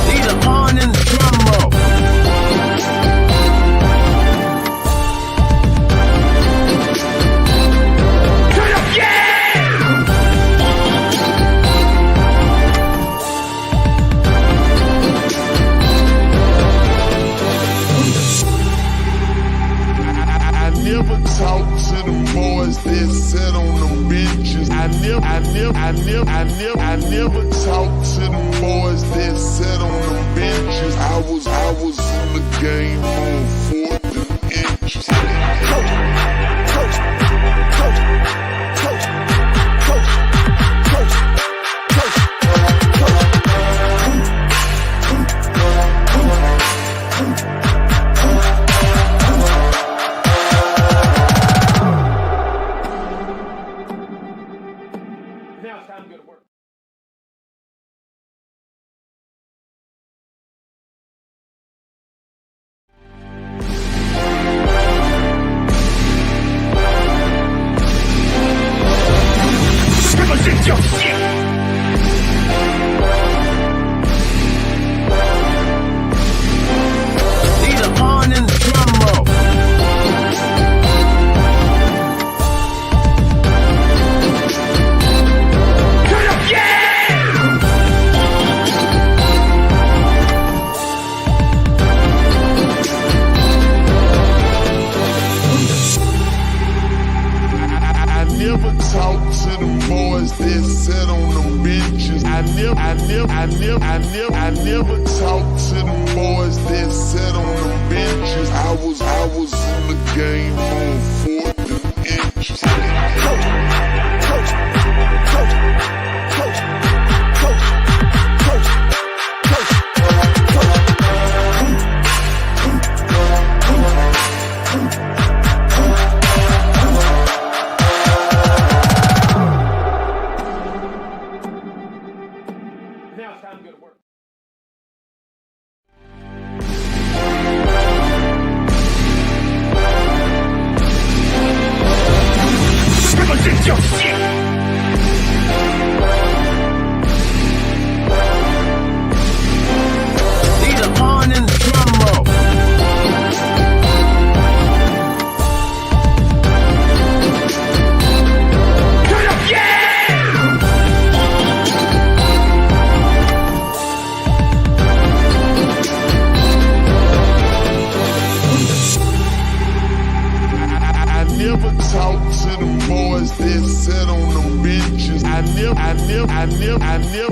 Need a horn and a drum roll. Never talk to them boys that sat on them benches. I never talk to them boys that sat on them benches. I was in the game on 4th inches. I never talk to them boys that sat on them benches. I was in the game on 4th inches.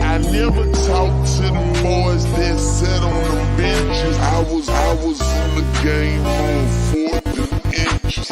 I never talk to them boys that sat on them benches. I was in the game on 4th inches.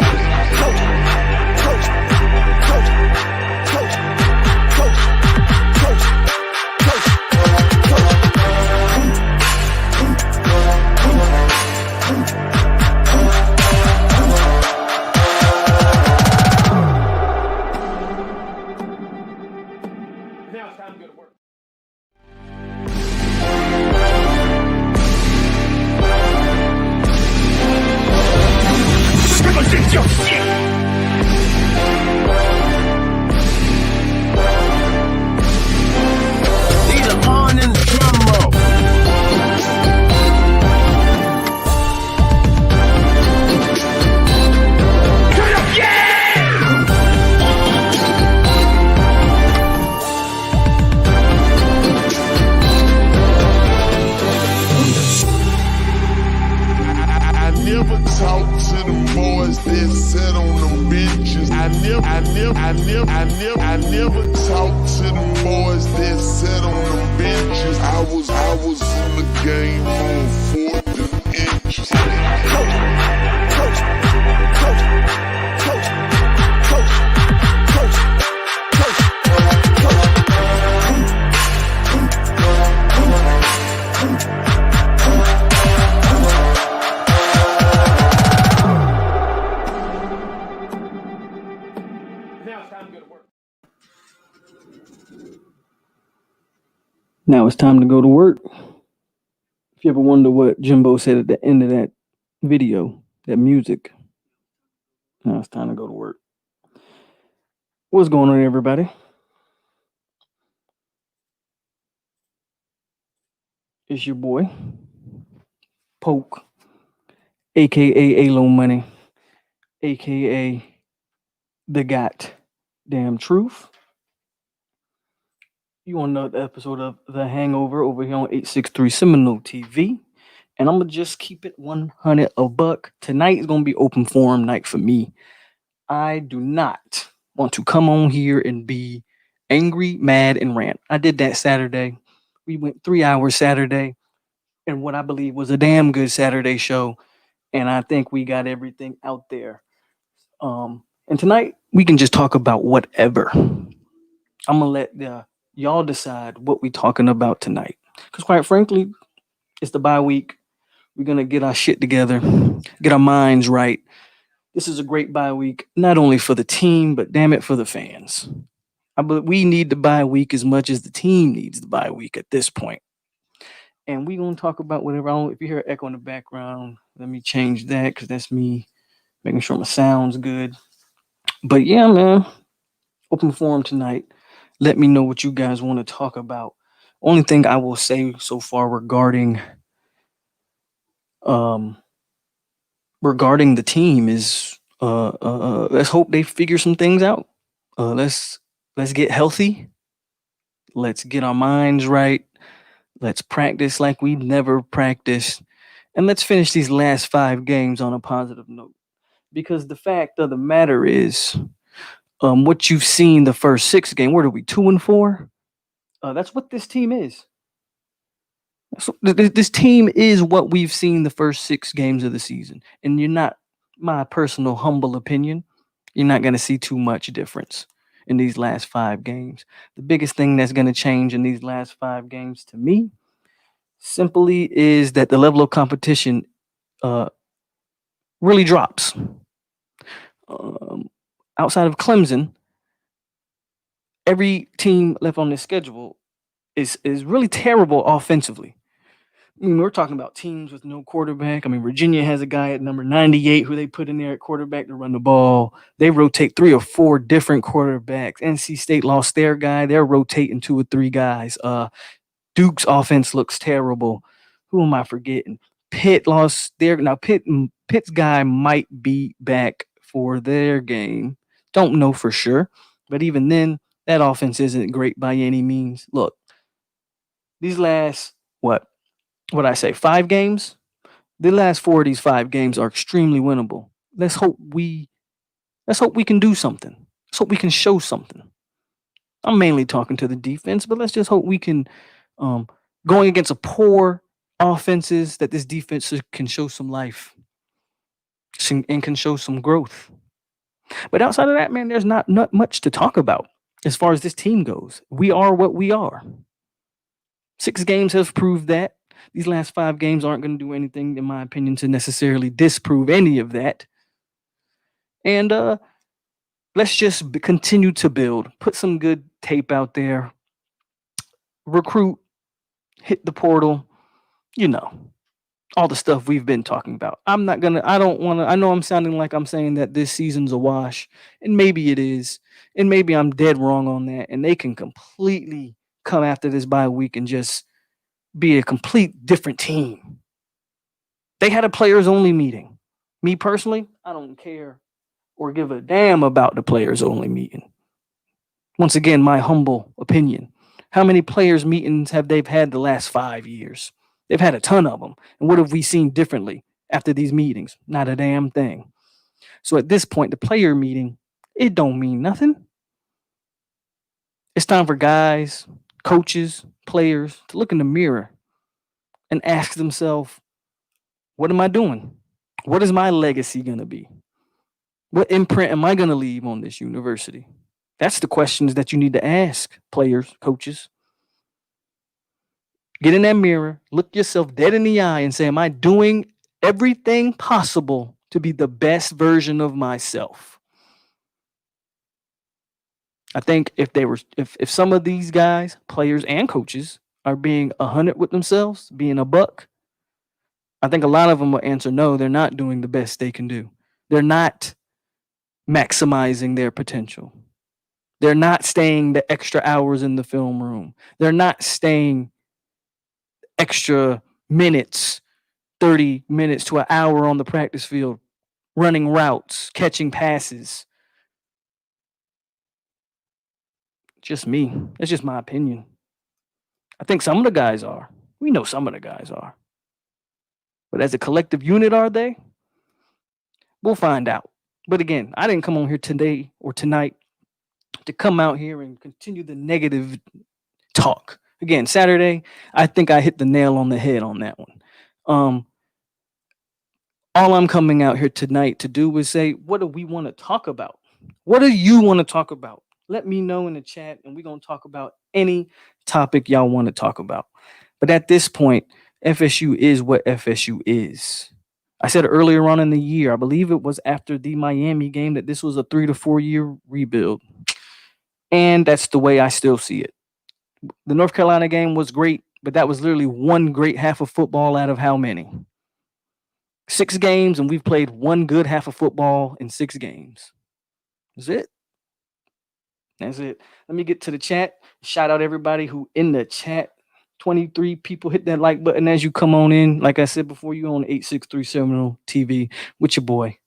I never talk to them boys that sat on them benches. I was in the game on 4th inches. Now it's time to go to work. If you ever wonder what Jimbo said at the end of that video, that music, now it's time to go to work. What's going on, everybody? It's your boy, POLK, a.k.a. AloMoney, a.k.a. the Got Damn Truth. You on another episode of The Hangover over here on 863 Seminole TV. And I'm going to just keep it 100 a buck. Tonight is going to be open forum night for me. I do not want to come on here and be angry, mad, and rant. I did that Saturday. We went 3 hours Saturday and what I believe was a damn good Saturday show. And I think we got everything out there. And tonight we can just talk about whatever. I'm gonna let y'all decide what we talking about tonight. Because quite frankly, it's the bye week. We're gonna get our shit together, get our minds right. This is a great bye week, not only for the team, but damn it, for the fans. We need the bye week as much as the team needs the bye week at this point. And we're gonna talk about whatever. If you hear an echo in the background, let me change that because that's me making sure my sound's good. But yeah, man, open forum tonight. Let me know what you guys want to talk about. Only thing I will say so far um regarding the team is let's hope they figure some things out. Let's get healthy. Let's get our minds right. Let's practice like we've never practiced. And let's finish these last 5 games on a positive note. Because the fact of the matter is, what you've seen the first 6 games, what are we, 2-4? That's what this team is. So this team is what we've seen the first 6 games of the season. And you're not, my personal humble opinion, you're not going to see too much difference in these last 5 games. The biggest thing that's going to change in these last 5 games to me simply is that the level of competition really drops. Outside of Clemson, every team left on this schedule is really terrible offensively. I mean, we're talking about teams with no quarterback. I mean, Virginia has a guy at number 98 who they put in there at quarterback to run the ball. They rotate 3 or 4 different quarterbacks. NC State lost their guy. They're rotating 2 or 3 guys. Duke's offense looks terrible. Who am I forgetting? Pitt lost their now. Pitt's guy might be back for their game. Don't know for sure, but even then, that offense isn't great by any means. Look, these last what I say 5 games. The last 4 of these 5 games are extremely winnable. Let's hope we can do something. Let's hope we can show something. I'm mainly talking to the defense, but let's just hope we can going against a poor offenses that this defense can show some life and can show some growth. But outside of that, man, there's not much to talk about as far as this team goes. We are what we are. 6 games have proved that. These last 5 games aren't going to do anything, in my opinion, to necessarily disprove any of that. And let's just continue to build, put some good tape out there, recruit, hit the portal, all the stuff we've been talking about. I know I'm sounding like I'm saying that this season's a wash, and maybe it is, and maybe I'm dead wrong on that, and they can completely come after this bye week and just be a complete different team. They had a players only meeting. Me personally, I don't care or give a damn about the players only meeting. Once again, my humble opinion. How many players meetings have they had the last 5 years? They've had a ton of them. And what have we seen differently after these meetings? Not a damn thing. So at this point, the player meeting, it don't mean nothing. It's time for guys, coaches, players to look in the mirror and ask themselves, what am I doing? What is my legacy going to be? What imprint am I going to leave on this university? That's the questions that you need to ask players, coaches. Get in that mirror, look yourself dead in the eye and say, am I doing everything possible to be the best version of myself? I think if some of these guys, players and coaches, are being 100 with themselves, being a buck, I think a lot of them will answer no, they're not doing the best they can do. They're not maximizing their potential. They're not staying the extra hours in the film room. They're not staying extra minutes, 30 minutes to an hour on the practice field, running routes, catching passes. Just me. That's just my opinion. I think some of the guys are. We know some of the guys are. But as a collective unit, are they? We'll find out. But again, I didn't come on here today or tonight to come out here and continue the negative talk. Again, Saturday, I think I hit the nail on the head on that one. All I'm coming out here tonight to do is say, what do we want to talk about? What do you want to talk about? Let me know in the chat, and we're going to talk about any topic y'all want to talk about. But at this point, FSU is what FSU is. I said earlier on in the year, I believe it was after the Miami game, that this was a 3 to 4 year rebuild. And that's the way I still see it. The North Carolina game was great, but that was literally one great half of football out of how many? 6 games, and we've played one good half of football in 6 games. That's it. That's it. Let me get to the chat. Shout out everybody who in the chat. 23 people, hit that like button as you come on in. Like I said before, you on 863 Seminole TV with your boy.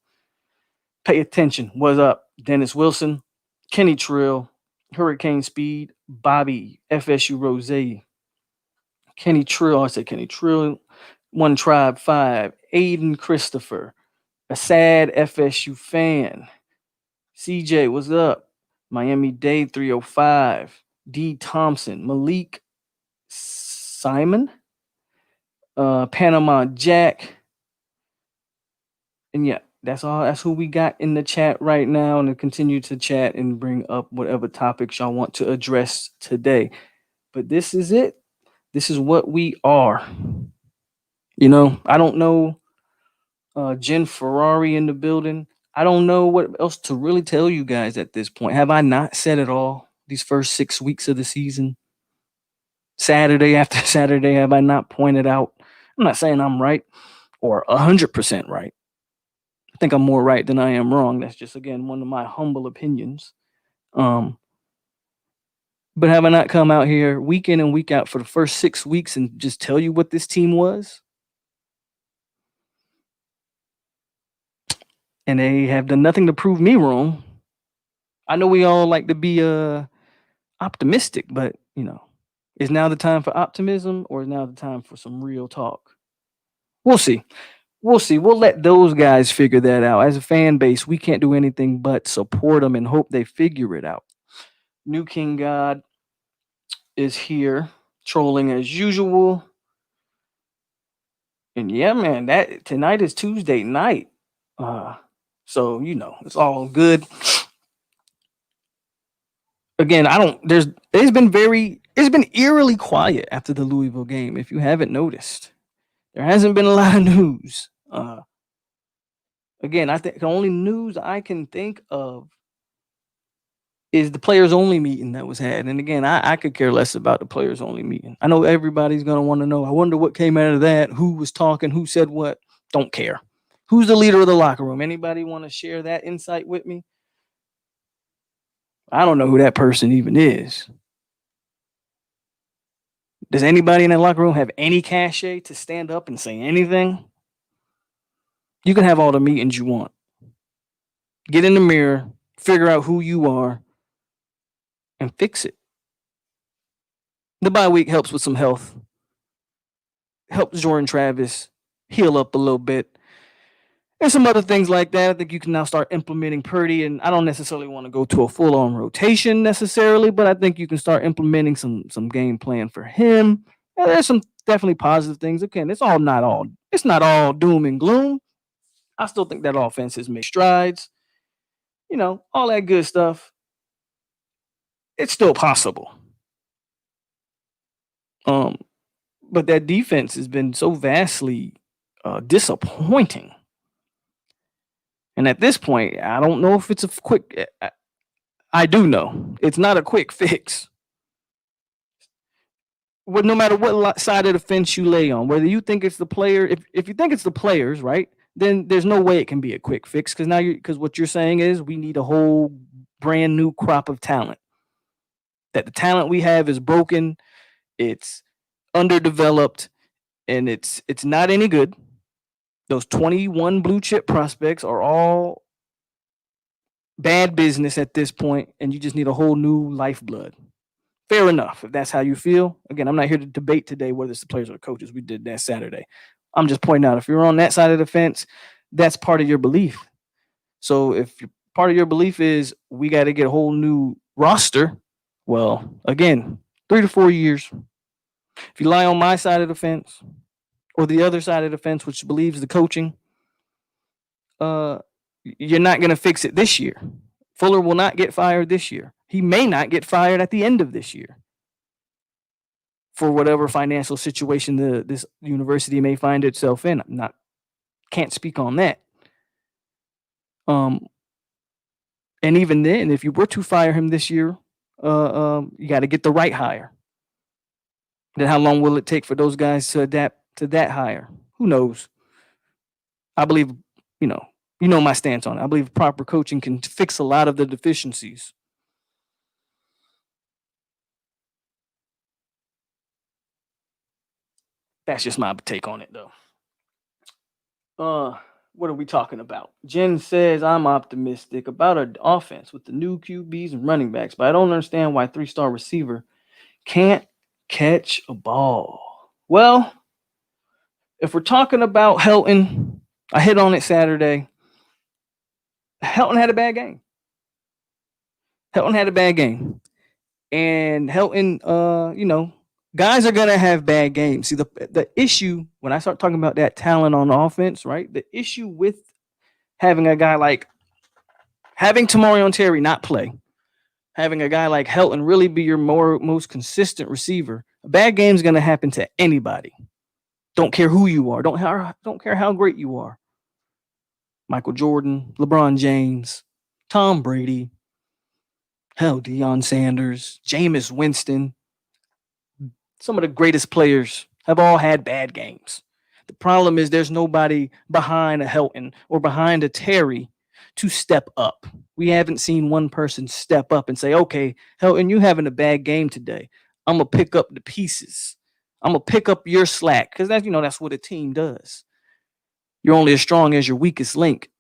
Pay attention. What's up? Dennis Wilson, Kenny Trill, Hurricane Speed, Bobby, FSU Rose, Kenny Trill. I said Kenny Trill. One Tribe 5, Aiden Christopher, a sad FSU fan. CJ, what's up? Miami Day 305, D Thompson, Malik Simon, Panama Jack. And yeah, that's all. That's who we got in the chat right now. And to continue to chat and bring up whatever topics y'all want to address today. But this is it. This is what we are. You know, I don't know Jen Ferrari in the building. I don't know what else to really tell you guys at this point. Have I not said it all these first 6 weeks of the season? Saturday after Saturday, have I not pointed out? I'm not saying I'm right or 100% right. I think I'm more right than I am wrong. That's just, again, one of my humble opinions. But have I not come out here week in and week out for the first 6 weeks and just tell you what this team was? And they have done nothing to prove me wrong. I know we all like to be optimistic, but, you know, is now the time for optimism or is now the time for some real talk? We'll see. We'll see. We'll let those guys figure that out. As a fan base, we can't do anything but support them and hope they figure it out. New King God is here, trolling as usual. And yeah, man, that tonight is Tuesday night. So, you know, it's all good. Again, it's been eerily quiet after the Louisville game, if you haven't noticed. There hasn't been a lot of news. Again, I think the only news I can think of is the players only meeting that was had. And again, I could care less about the players only meeting. I know everybody's going to want to know. I wonder what came out of that. Who was talking? Who said what? Don't care. Who's the leader of the locker room? Anybody want to share that insight with me? I don't know who that person even is. Does anybody in that locker room have any cachet to stand up and say anything? You can have all the meetings you want. Get in the mirror, figure out who you are, and fix it. The bye week helps with some health. Helps Jordan Travis heal up a little bit. And some other things like that. I think you can now start implementing Purdy, and I don't necessarily want to go to a full-on rotation necessarily, but I think you can start implementing some game plan for him. And there's some definitely positive things. Again, it's not all doom and gloom. I still think that offense has made strides. You know, all that good stuff. It's still possible. But that defense has been so vastly disappointing. And at this point, I don't know if it's a quick. I do know it's not a quick fix. No matter what side of the fence you lay on, whether you think it's the player, if you think it's the players, right, then there's no way it can be a quick fix because what you're saying is we need a whole brand new crop of talent. That the talent we have is broken, it's underdeveloped, and it's not any good. Those 21 blue chip prospects are all bad business at this point, and you just need a whole new lifeblood. Fair enough, if that's how you feel. Again, I'm not here to debate today whether it's the players or the coaches. We did that Saturday. I'm just pointing out if you're on that side of the fence, that's part of your belief. So if part of your belief is we got to get a whole new roster, well, again, 3 to 4 years. If you lie on my side of the fence or the other side of the fence, which believes the coaching, you're not going to fix it this year. Fuller will not get fired this year. He may not get fired at the end of this year for whatever financial situation this university may find itself in. Can't speak on that. And even then, if you were to fire him this year, you got to get the right hire. Then how long will it take for those guys to adapt to that hire? Who knows? I believe, you know my stance on it. I believe proper coaching can fix a lot of the deficiencies. That's just my take on it, though. What are we talking about? Jen says I'm optimistic about an offense with the new QBs and running backs, but I don't understand why 3-star receiver can't catch a ball. Well, if we're talking about Helton, I hit on it Saturday. Helton had a bad game. And Helton, guys are gonna have bad games. See, the issue when I start talking about that talent on offense, right? The issue with having a guy like having Tamorion Terry not play, having a guy like Helton really be your most consistent receiver, a bad game is gonna happen to anybody. Don't care who you are. Don't care how great you are. Michael Jordan, LeBron James, Tom Brady, hell, Deion Sanders, Jameis Winston. Some of the greatest players have all had bad games. The problem is there's nobody behind a Helton or behind a Terry to step up. We haven't seen one person step up and say, okay, Helton, you having a bad game today. I'm going to pick up the pieces. I'm going to pick up your slack because that's what a team does. You're only as strong as your weakest link.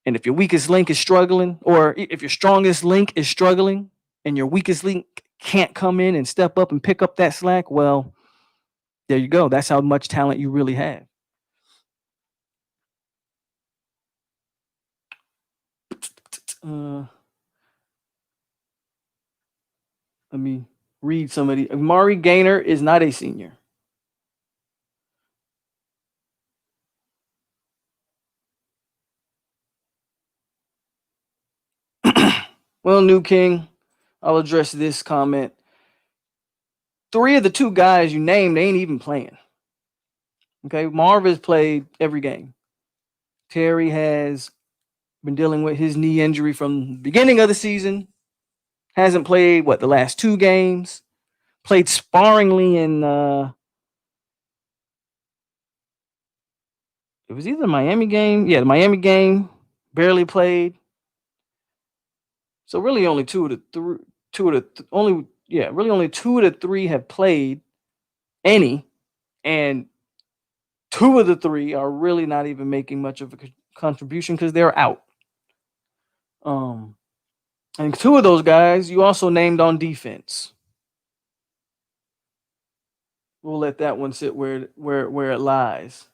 And if your weakest link is struggling, or if your strongest link is struggling and your weakest link can't come in and step up and pick up that slack, well, there you go. That's how much talent you really have. Let me read some of the. Amari Gaynor is not a senior. Well, New King, I'll address this comment. 3 of the 2 guys you named ain't even playing. Okay, Marv has played every game. Terry has been dealing with his knee injury from the beginning of the season. Hasn't played, the last 2 games. Played sparingly in, it was either the Miami game. Yeah, the Miami game. Barely played. So really only only 2 of the 3 have played any. And 2 of the 3 are really not even making much of a contribution because they're out. And 2 of those guys you also named on defense. We'll let that one sit where it lies.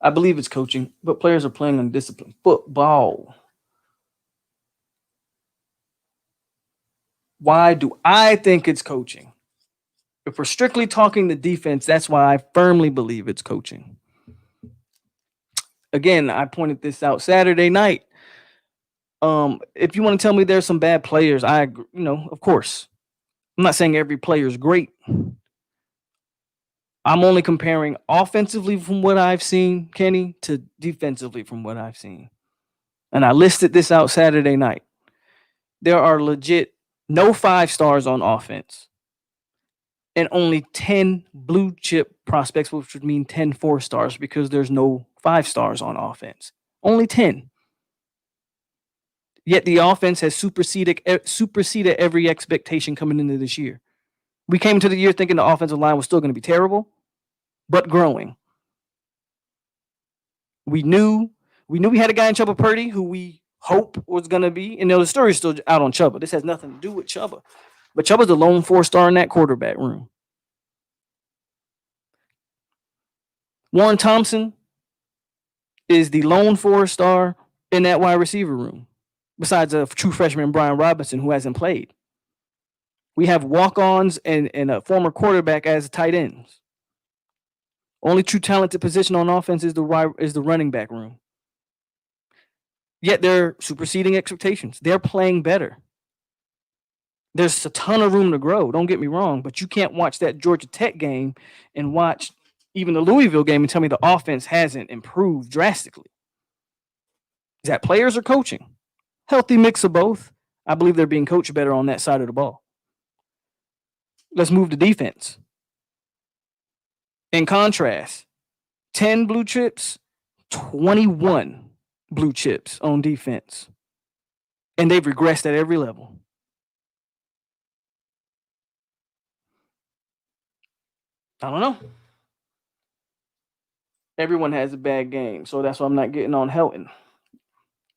I believe it's coaching, but players are playing undisciplined football. Why do I think it's coaching? If we're strictly talking the defense, that's why I firmly believe it's coaching. Again, I pointed this out Saturday night. If you want to tell me there's some bad players, I agree, of course. I'm not saying every player is great. I'm only comparing offensively from what I've seen, Kenny, to defensively from what I've seen. And I listed this out Saturday night. There are legit no 5 stars on offense and only 10 blue chip prospects, which would mean 10 4 stars because there's no 5 stars on offense. Only 10. Yet the offense has superseded every expectation coming into this year. We came into the year thinking the offensive line was still going to be terrible, but growing. We knew we had a guy in Chuba Purdy who we hope was going to be, and the story's still out on Chuba. This has nothing to do with Chuba. But Chuba's the lone 4-star in that quarterback room. Warren Thompson is the lone 4-star in that wide receiver room, besides a true freshman, Brian Robinson, who hasn't played. We have walk-ons and a former quarterback as tight ends. Only true talented position on offense is the running back room. Yet they're superseding expectations. They're playing better. There's a ton of room to grow. Don't get me wrong, but you can't watch that Georgia Tech game and watch even the Louisville game and tell me the offense hasn't improved drastically. Is that players or coaching? Healthy mix of both. I believe they're being coached better on that side of the ball. Let's move to defense. In contrast, 10 blue chips, 21 blue chips on defense. And they've regressed at every level. I don't know. Everyone has a bad game, so that's why I'm not getting on Helton.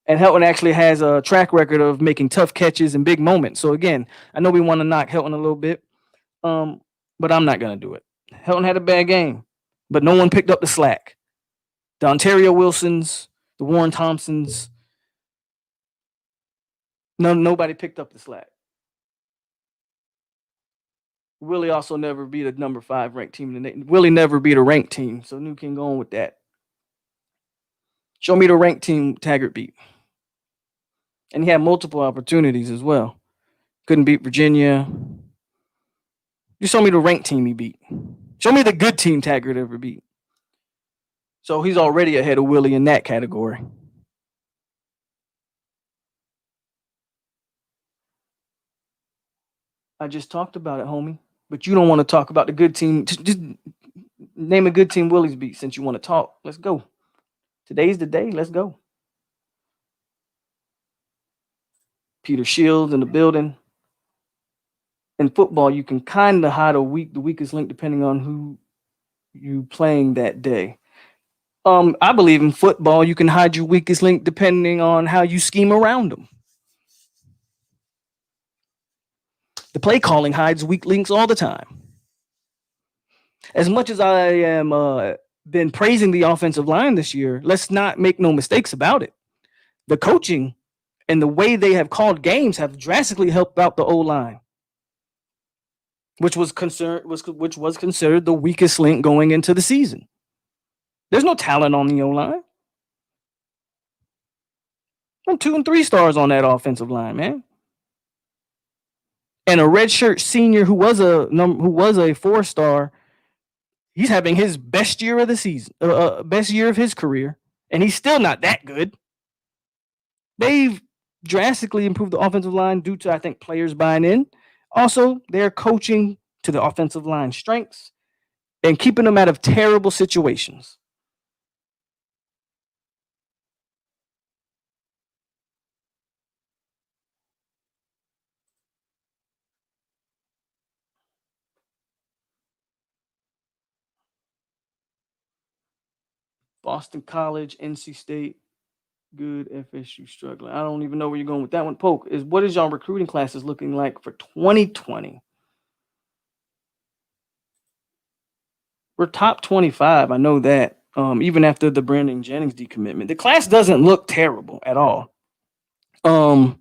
And Helton actually has a track record of making tough catches and big moments. So again, I know we want to knock Helton a little bit, but I'm not going to do it. Helton had a bad game, but no one picked up the slack. The Ontario Wilsons, the Warren Thompsons, nobody picked up the slack. Willie also never beat a number 5 ranked team. Willie never beat a ranked team, so New can go on with that. Show me the ranked team Taggart beat. And he had multiple opportunities as well. Couldn't beat Virginia. You show me the ranked team he beat. Show me the good team Taggart ever beat. So he's already ahead of Willie in that category. I just talked about it, homie. But you don't want to talk about the good team. Just name a good team Willie's beat since you want to talk. Let's go. Today's the day. Let's go. Peter Shields in the building. In football, you can kind of hide the weakest link depending on who you playing that day. I believe in football, you can hide your weakest link depending on how you scheme around them. The play calling hides weak links all the time. As much as I am been praising the offensive line this year, let's not make no mistakes about it. The coaching and the way they have called games have drastically helped out the O-line, which was considered the weakest link going into the season. There's no talent on the O-line. I'm 2 and 3 stars on that offensive line, man. And a redshirt senior who was a 4-star, he's having his best year of the season, best year of his career, and he's still not that good. They've drastically improved the offensive line due to, I think, players buying in. Also, they're coaching to the offensive line strengths and keeping them out of terrible situations. Boston College, NC State, good. FSU struggling. I don't even know where you're going with that one. Polk, what is y'all recruiting classes looking like for 2020? We're top 25. I know that. Even after the Brandon Jennings decommitment, the class doesn't look terrible at all. We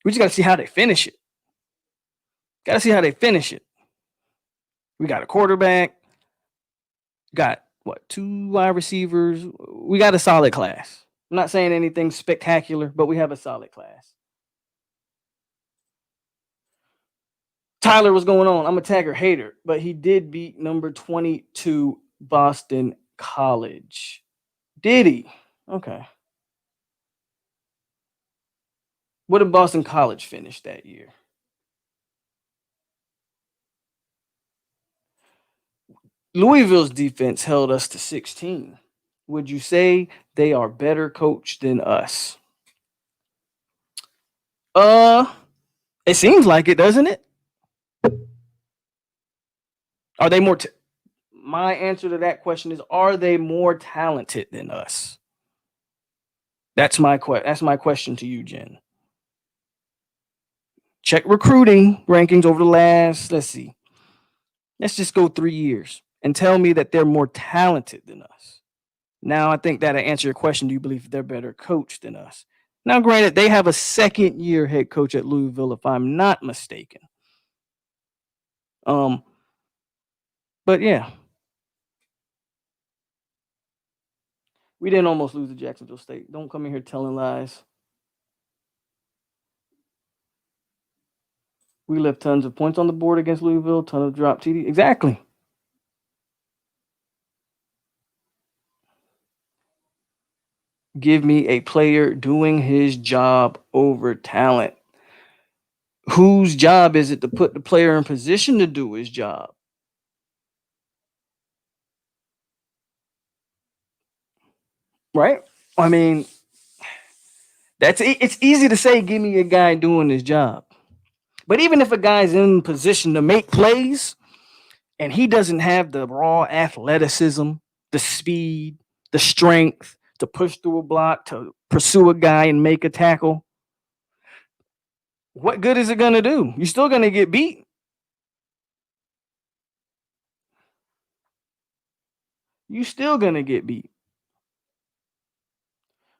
just got to see how they finish it. We got a quarterback. Got 2 wide receivers. We got a solid class. I'm not saying anything spectacular, but we have a solid class. Tyler, what's going on? I'm a Taggart hater, but he did beat number 22 Boston College. Did he? Okay. What did Boston College finish that year? Louisville's defense held us to 16. Would you say they are better coached than us? It seems like it, doesn't it? Are they more? My answer to that question is: are they more talented than us? That's my question to you, Jen. Check recruiting rankings over the last. Let's see. Let's just go 3 years and tell me that they're more talented than us. Now, I think that'll answer your question. Do you believe they're better coached than us? Now, granted, they have a second-year head coach at Louisville, if I'm not mistaken. But yeah, we didn't almost lose to Jacksonville State. Don't come in here telling lies. We left tons of points on the board against Louisville, ton of drop TD. Exactly. Give me a player doing his job over talent. Whose job is it to put the player in position to do his job? Right? I mean, it's easy to say, give me a guy doing his job. But even if a guy's in position to make plays and he doesn't have the raw athleticism, the speed, the strength to push through a block, to pursue a guy and make a tackle, what good is it going to do? You're still going to get beat. You're still going to get beat.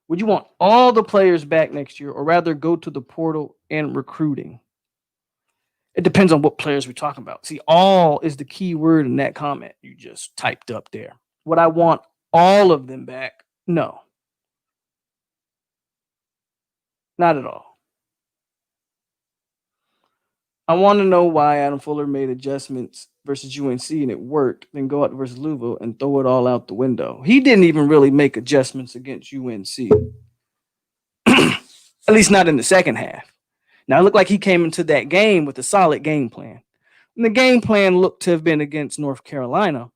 Would you want all the players back next year, or rather go to the portal and recruiting? It depends on what players we're talking about. See, all is the key word in that comment you just typed up there. Would I want all of them back? No. Not at all. I want to know why Adam Fuller made adjustments versus UNC and it worked, then go out versus Louisville and throw it all out the window. He didn't even really make adjustments against UNC. At least not in the second half. Now, it looked like he came into that game with a solid game plan. And the game plan looked to have been against North Carolina.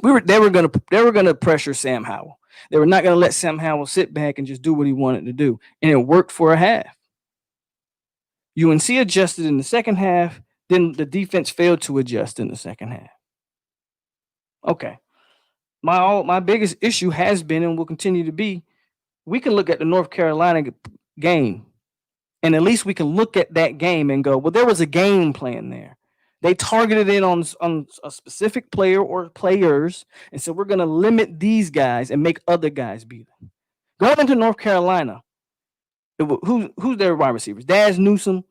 They were gonna pressure Sam Howell. They were not gonna let Sam Howell sit back and just do what he wanted to do. And it worked for a half. UNC adjusted in the second half, then the defense failed to adjust in the second half. Okay. My biggest issue has been and will continue to be, we can look at the North Carolina game, and at least we can look at that game and go, well, there was a game plan there. They targeted in on a specific player or players and said, we're going to limit these guys and make other guys beat them. Going into North Carolina, who's their wide receivers? Daz Newsome.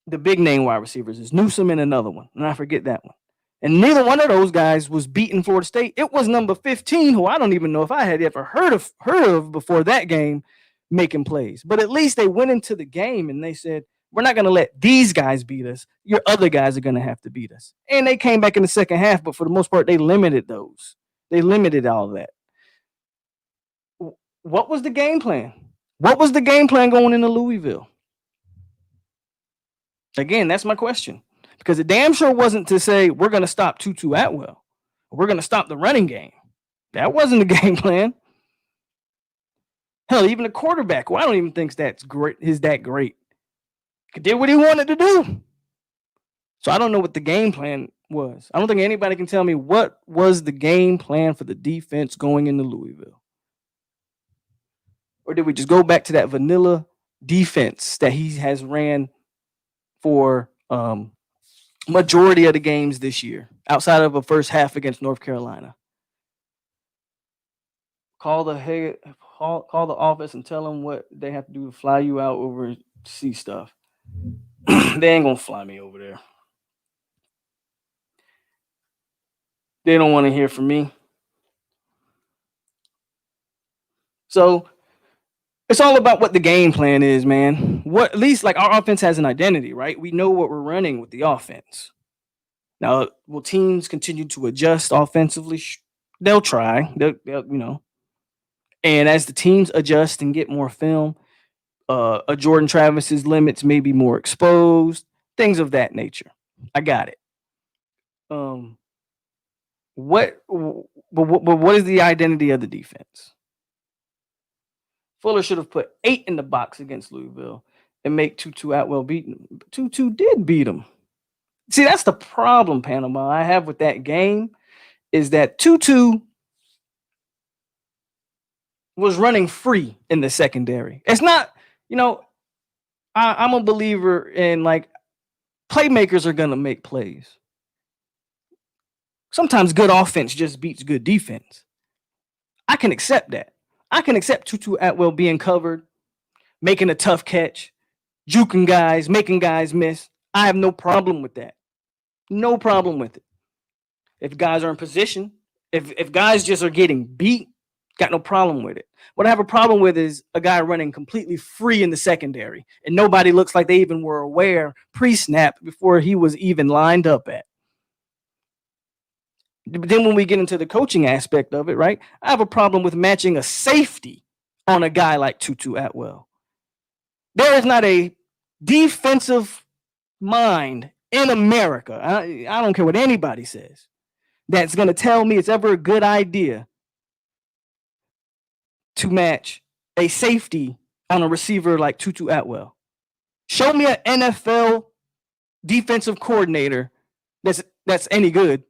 The big name wide receivers is Newsome and another one, and I forget that one. And neither one of those guys was beating Florida State. It was number 15, who I don't even know if I had ever heard of before that game, making plays. But at least they went into the game and they said, we're not going to let these guys beat us. Your other guys are going to have to beat us. And they came back in the second half, but for the most part, they limited those. They limited all of that. What was the game plan? What was the game plan going into Louisville? Again, that's my question. Because it damn sure wasn't to say, we're going to stop Tutu Atwell. We're going to stop the running game. That wasn't the game plan. Hell, even the quarterback, who I don't even think that's great, is that great. He did what he wanted to do. So I don't know what the game plan was. I don't think anybody can tell me what was the game plan for the defense going into Louisville. Or did we just go back to that vanilla defense that he has ran for majority of the games this year, outside of a first half against North Carolina? Call the office and tell them what they have to do to fly you out over and see stuff. They ain't gonna fly me over there. They don't want to hear from me. So it's all about what the game plan is, man. What, at least like our offense has an identity, right? We know what we're running with the offense. Now, will teams continue to adjust offensively? They'll try. They'll. And as the teams adjust and get more film, a Jordan Travis's limits may be more exposed, things of that nature. I got it. What is the identity of the defense? Fuller should have put 8 in the box against Louisville and make Tutu Atwell beat him. Tutu did beat him. See, that's the problem, Panama, I have with that game, is that Tutu was running free in the secondary. It's not, I'm a believer in, like, playmakers are going to make plays. Sometimes good offense just beats good defense. I can accept that. I can accept Tutu Atwell being covered, making a tough catch, juking guys, making guys miss. I have no problem with that. No problem with it. If guys are in position, if guys just are getting beat, got no problem with it. What I have a problem with is a guy running completely free in the secondary, and nobody looks like they even were aware pre-snap before he was even lined up at. But then when we get into the coaching aspect of it, right, I have a problem with matching a safety on a guy like Tutu Atwell. There is not a defensive mind in America, I don't care what anybody says, that's going to tell me it's ever a good idea to match a safety on a receiver like Tutu Atwell. Show me an NFL defensive coordinator that's any good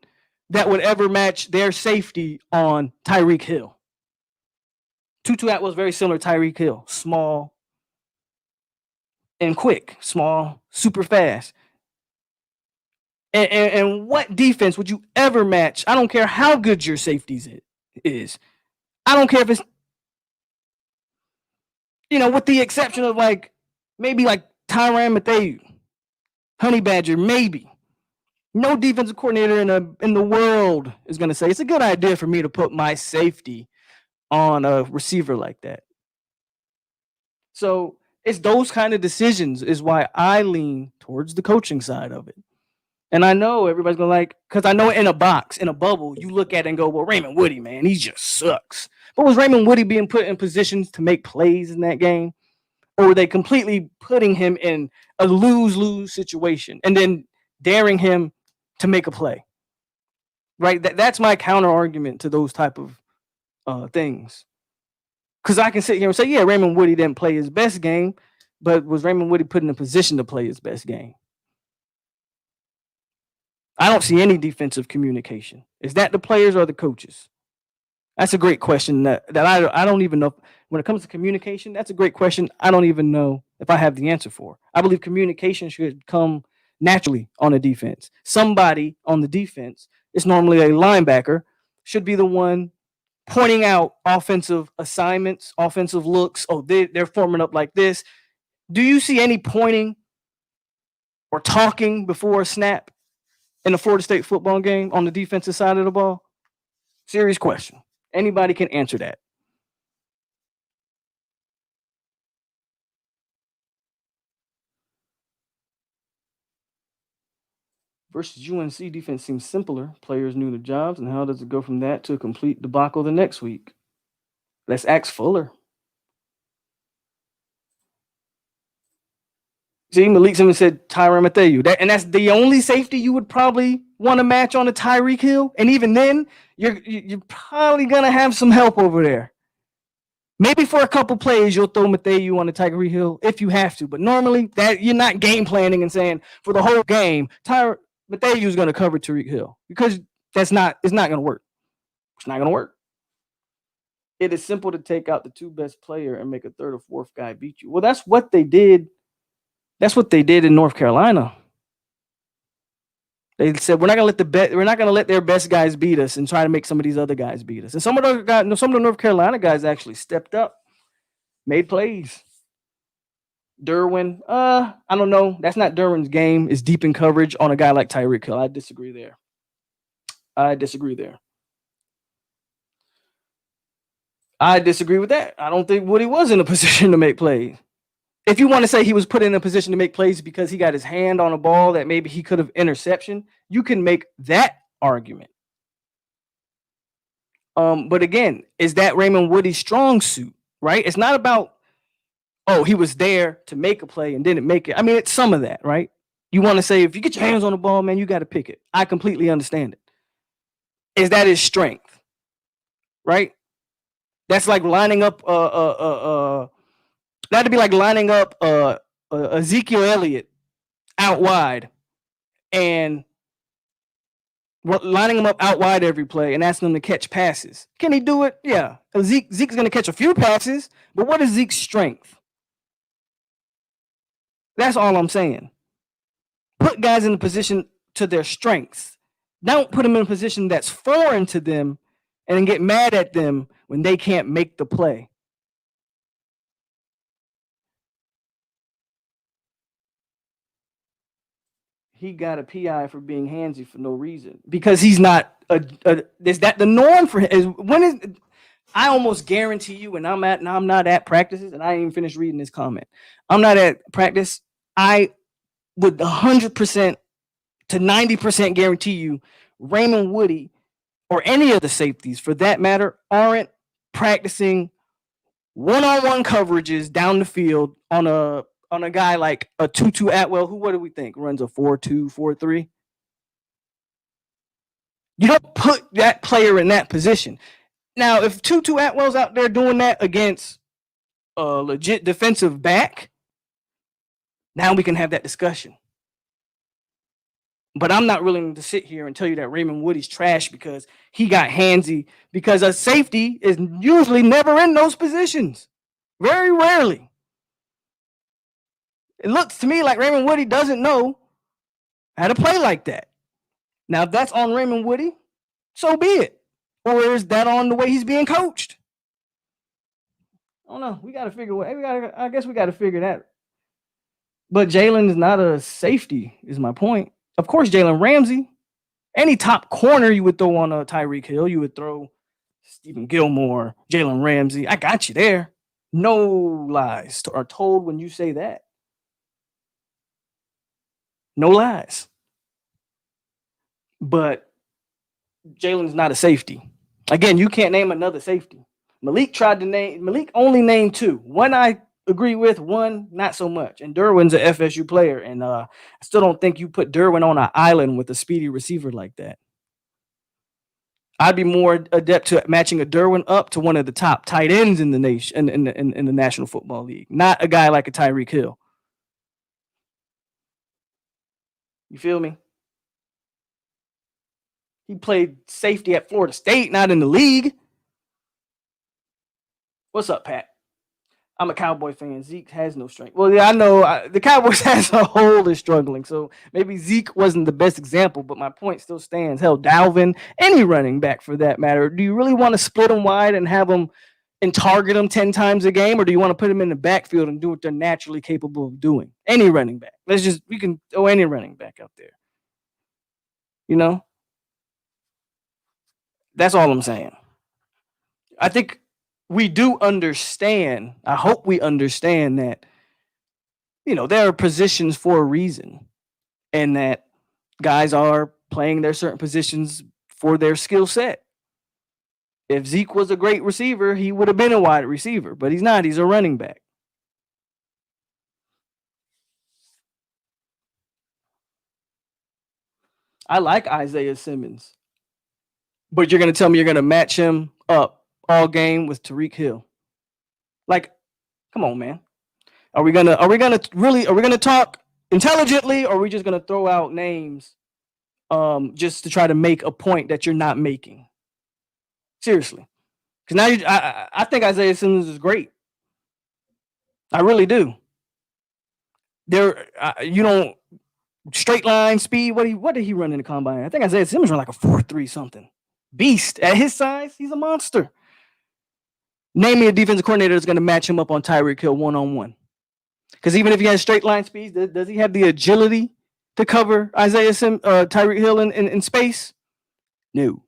that would ever match their safety on Tyreek Hill. Tutu Atwell is very similar to Tyreek Hill. Small and quick. Small, super fast. And what defense would you ever match? I don't care how good your safeties is. I don't care if it's, with the exception of maybe Tyrann Mathieu, Honey Badger, maybe. No defensive coordinator in the world is going to say it's a good idea for me to put my safety on a receiver like that. So it's those kind of decisions is why I lean towards the coaching side of it. And I know everybody's going to because I know in a box, in a bubble, you look at it and go, well, Raymond Woody, man, he just sucks. But was Raymond Woody being put in positions to make plays in that game? Or were they completely putting him in a lose-lose situation and then daring him to make a play? Right? That's my counter argument to those type of things. Because I can sit here and say, yeah, Raymond Woody didn't play his best game, but was Raymond Woody put in a position to play his best game? I don't see any defensive communication. Is that the players or the coaches? That's a great question that I don't even know. When it comes to communication, that's a great question. I don't even know if I have the answer for. I believe communication should come naturally on a defense. Somebody on the defense, it's normally a linebacker, should be the one pointing out offensive assignments, offensive looks. Oh, they're forming up like this. Do you see any pointing or talking before a snap in a Florida State football game on the defensive side of the ball? Serious question. Anybody can answer that. Versus UNC defense seems simpler. Players knew their jobs, and how does it go from that to a complete debacle the next week? Let's ask Fuller. See, Malik Simmons said Tyrann Mathieu. And that's the only safety you would probably want to match on a Tyreek Hill. And even then, you're probably gonna have some help over there. Maybe for a couple plays, you'll throw Mathieu on the Tyreek Hill if you have to. But normally, that you're not game planning and saying for the whole game, Mathieu is going to cover Tyreek Hill, because it's not going to work. It's not going to work. It is simple to take out the two best player and make a third or fourth guy beat you. Well, that's what they did. That's what they did in North Carolina. They said we're not going to let their best guys beat us and try to make some of these other guys beat us. And some of the North Carolina guys actually stepped up, made plays. Derwin, I don't know. That's not Derwin's game, is deep in coverage on a guy like Tyreek Hill. I disagree there. I disagree with that. I don't think Woody was in a position to make plays. If you want to say he was put in a position to make plays because he got his hand on a ball that maybe he could have interception, you can make that argument. But again, is that Raymond Woody's strong suit, right? It's not about, oh, he was there to make a play and didn't make it. I mean, it's some of that, right? You want to say, if you get your hands on the ball, man, you got to pick it. I completely understand it. Is that his strength, right? That's like lining up, that'd be like lining up Ezekiel Elliott out wide and lining him up out wide every play and asking him to catch passes. Can he do it? Yeah. Zeke's going to catch a few passes, but what is Zeke's strength? That's all I'm saying. Put guys in a position to their strengths. Don't put them in a position that's foreign to them and then get mad at them when they can't make the play. He got a PI for being handsy for no reason because he's not is that the norm for him? I almost guarantee you when I'm not at practices, and I ain't even finished reading this comment. I'm not at practice. I would 100% to 90% guarantee you Raymond Woody or any of the safeties for that matter aren't practicing one-on-one coverages down the field on a guy like a Tutu Atwell, who, what do we think, runs a 4.2, 4.3? You don't put that player in that position. Now, if Tutu Atwell's out there doing that against a legit defensive back, now we can have that discussion. But I'm not willing to sit here and tell you that Raymond Woody's trash because he got handsy, because a safety is usually never in those positions. Very rarely. It looks to me like Raymond Woody doesn't know how to play like that. Now, if that's on Raymond Woody, so be it. Or is that on the way he's being coached? I don't know. We got to figure I guess we got to figure that. But Jalen is not a safety, is my point. Of course, Jalen Ramsey, any top corner you would throw on a Tyreek Hill, you would throw Stephen Gilmore, Jalen Ramsey. I got you there. No lies are told when you say that. No lies. But Jalen's not a safety. Again, you can't name another safety. Malik only named two. One I agree with, one not so much. And Derwin's an FSU player, and I still don't think you put Derwin on an island with a speedy receiver like that. I'd be more adept to matching a Derwin up to one of the top tight ends in the nation in the National Football League, not a guy like a Tyreek Hill. You feel me? He played safety at Florida State, not in the league. What's up, Pat? I'm a Cowboy fan. Zeke has no strength. Well, yeah, I know the Cowboys as a whole is struggling. So maybe Zeke wasn't the best example, but my point still stands. Hell, Dalvin, any running back for that matter. Do you really want to split them wide and have them and target them 10 times a game? Or do you want to put them in the backfield and do what they're naturally capable of doing? Any running back. We can throw any running back out there. You know? That's all I'm saying. I think we do understand. I hope we understand that, there are positions for a reason, and that guys are playing their certain positions for their skill set. If Zeke was a great receiver, he would have been a wide receiver, but he's not. He's a running back. I like Isaiah Simmons, but you're going to tell me you're going to match him up all game with Tyreek Hill? Like, come on, man. Are we gonna talk intelligently, or are we just gonna throw out names just to try to make a point that you're not making? Seriously. Because now I think Isaiah Simmons is great. I really do. Straight line speed. What did he run in the combine? I think Isaiah Simmons ran like a 4.3 something. Beast. At his size, he's a monster. Name me a defensive coordinator that's going to match him up on Tyreek Hill one-on-one. Because even if he has straight line speeds, does he have the agility to cover Tyreek Hill in space? No.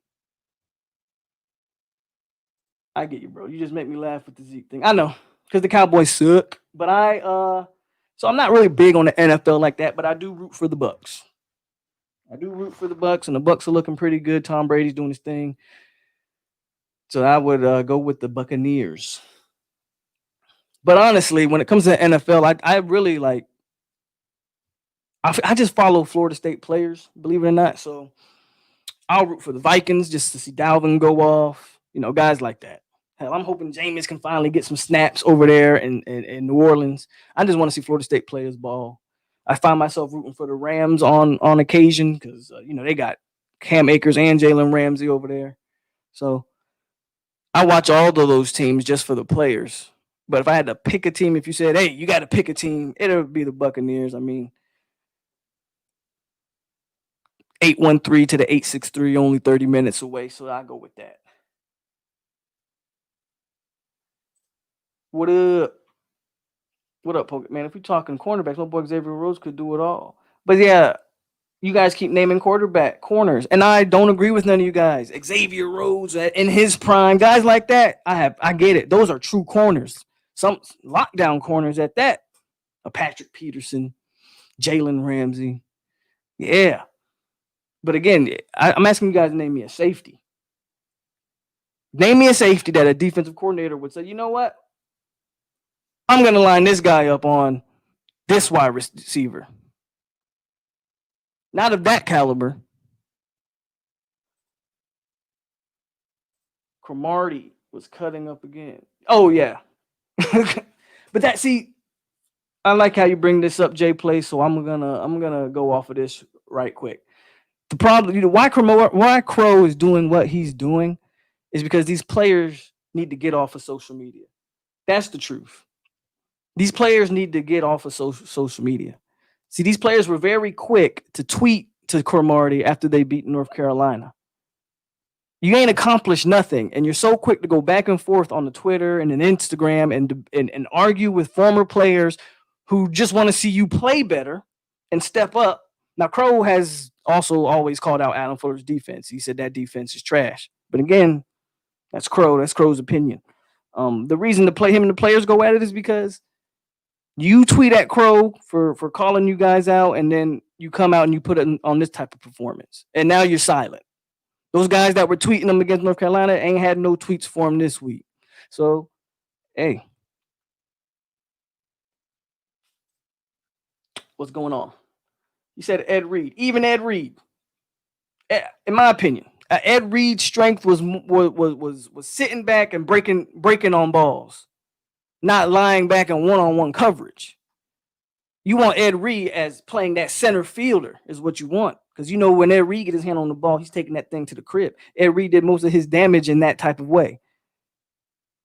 I get you, bro. You just make me laugh with the Zeke thing. I know, because the Cowboys suck. But so I'm not really big on the NFL like that, but I do root for the Bucs. And the Bucs are looking pretty good. Tom Brady's doing his thing. So I would go with the Buccaneers. But honestly, when it comes to the NFL, I really like. I just follow Florida State players, believe it or not. So I'll root for the Vikings just to see Dalvin go off. Guys like that. Hell, I'm hoping Jameis can finally get some snaps over there in New Orleans. I just want to see Florida State players ball. I find myself rooting for the Rams on occasion because they got Cam Akers and Jalen Ramsey over there. So I watch all of those teams just for the players. But if I had to pick a team, if you said, "Hey, you got to pick a team," it would be the Buccaneers. I mean, 813 to the 863, only 30 minutes away, so I go with that. What up? What up, POLK? Man, if we're talking cornerbacks, my boy Xavier Rhodes could do it all. But yeah, you guys keep naming corners, and I don't agree with none of you guys. Xavier Rhodes in his prime, guys like that, I get it. Those are true corners. Some lockdown corners at that. A Patrick Peterson, Jalen Ramsey. Yeah. But again, I'm asking you guys to name me a safety. Name me a safety that a defensive coordinator would say, you know what? I'm going to line this guy up on this wide receiver. Not of that caliber. Cromartie was cutting up again. Oh, yeah. But I like how you bring this up, Jay Play, so I'm gonna go off of this right quick. The problem, why Crow is doing what he's doing is because these players need to get off of social media. That's the truth. These players need to get off of social media. See, these players were very quick to tweet to Cromartie after they beat North Carolina. You ain't accomplished nothing, and you're so quick to go back and forth on the Twitter and an Instagram and argue with former players who just want to see you play better and step up. Now, Crow has also always called out Adam Fuller's defense. He said that defense is trash. But again, that's Crow. That's Crow's opinion. The reason to play him and the players go at it is because you tweet at Crow for calling you guys out, and then you come out and you put it on this type of performance, and now you're silent. Those guys that were tweeting them against North Carolina ain't had no tweets for him this week. So, hey, what's going on? You said Ed Reed. Even Ed Reed, in my opinion, Ed Reed's strength was sitting back and breaking on balls, not lying back in one-on-one coverage. You want Ed Reed as playing that center fielder is what you want. Because when Ed Reed gets his hand on the ball, he's taking that thing to the crib. Ed Reed did most of his damage in that type of way.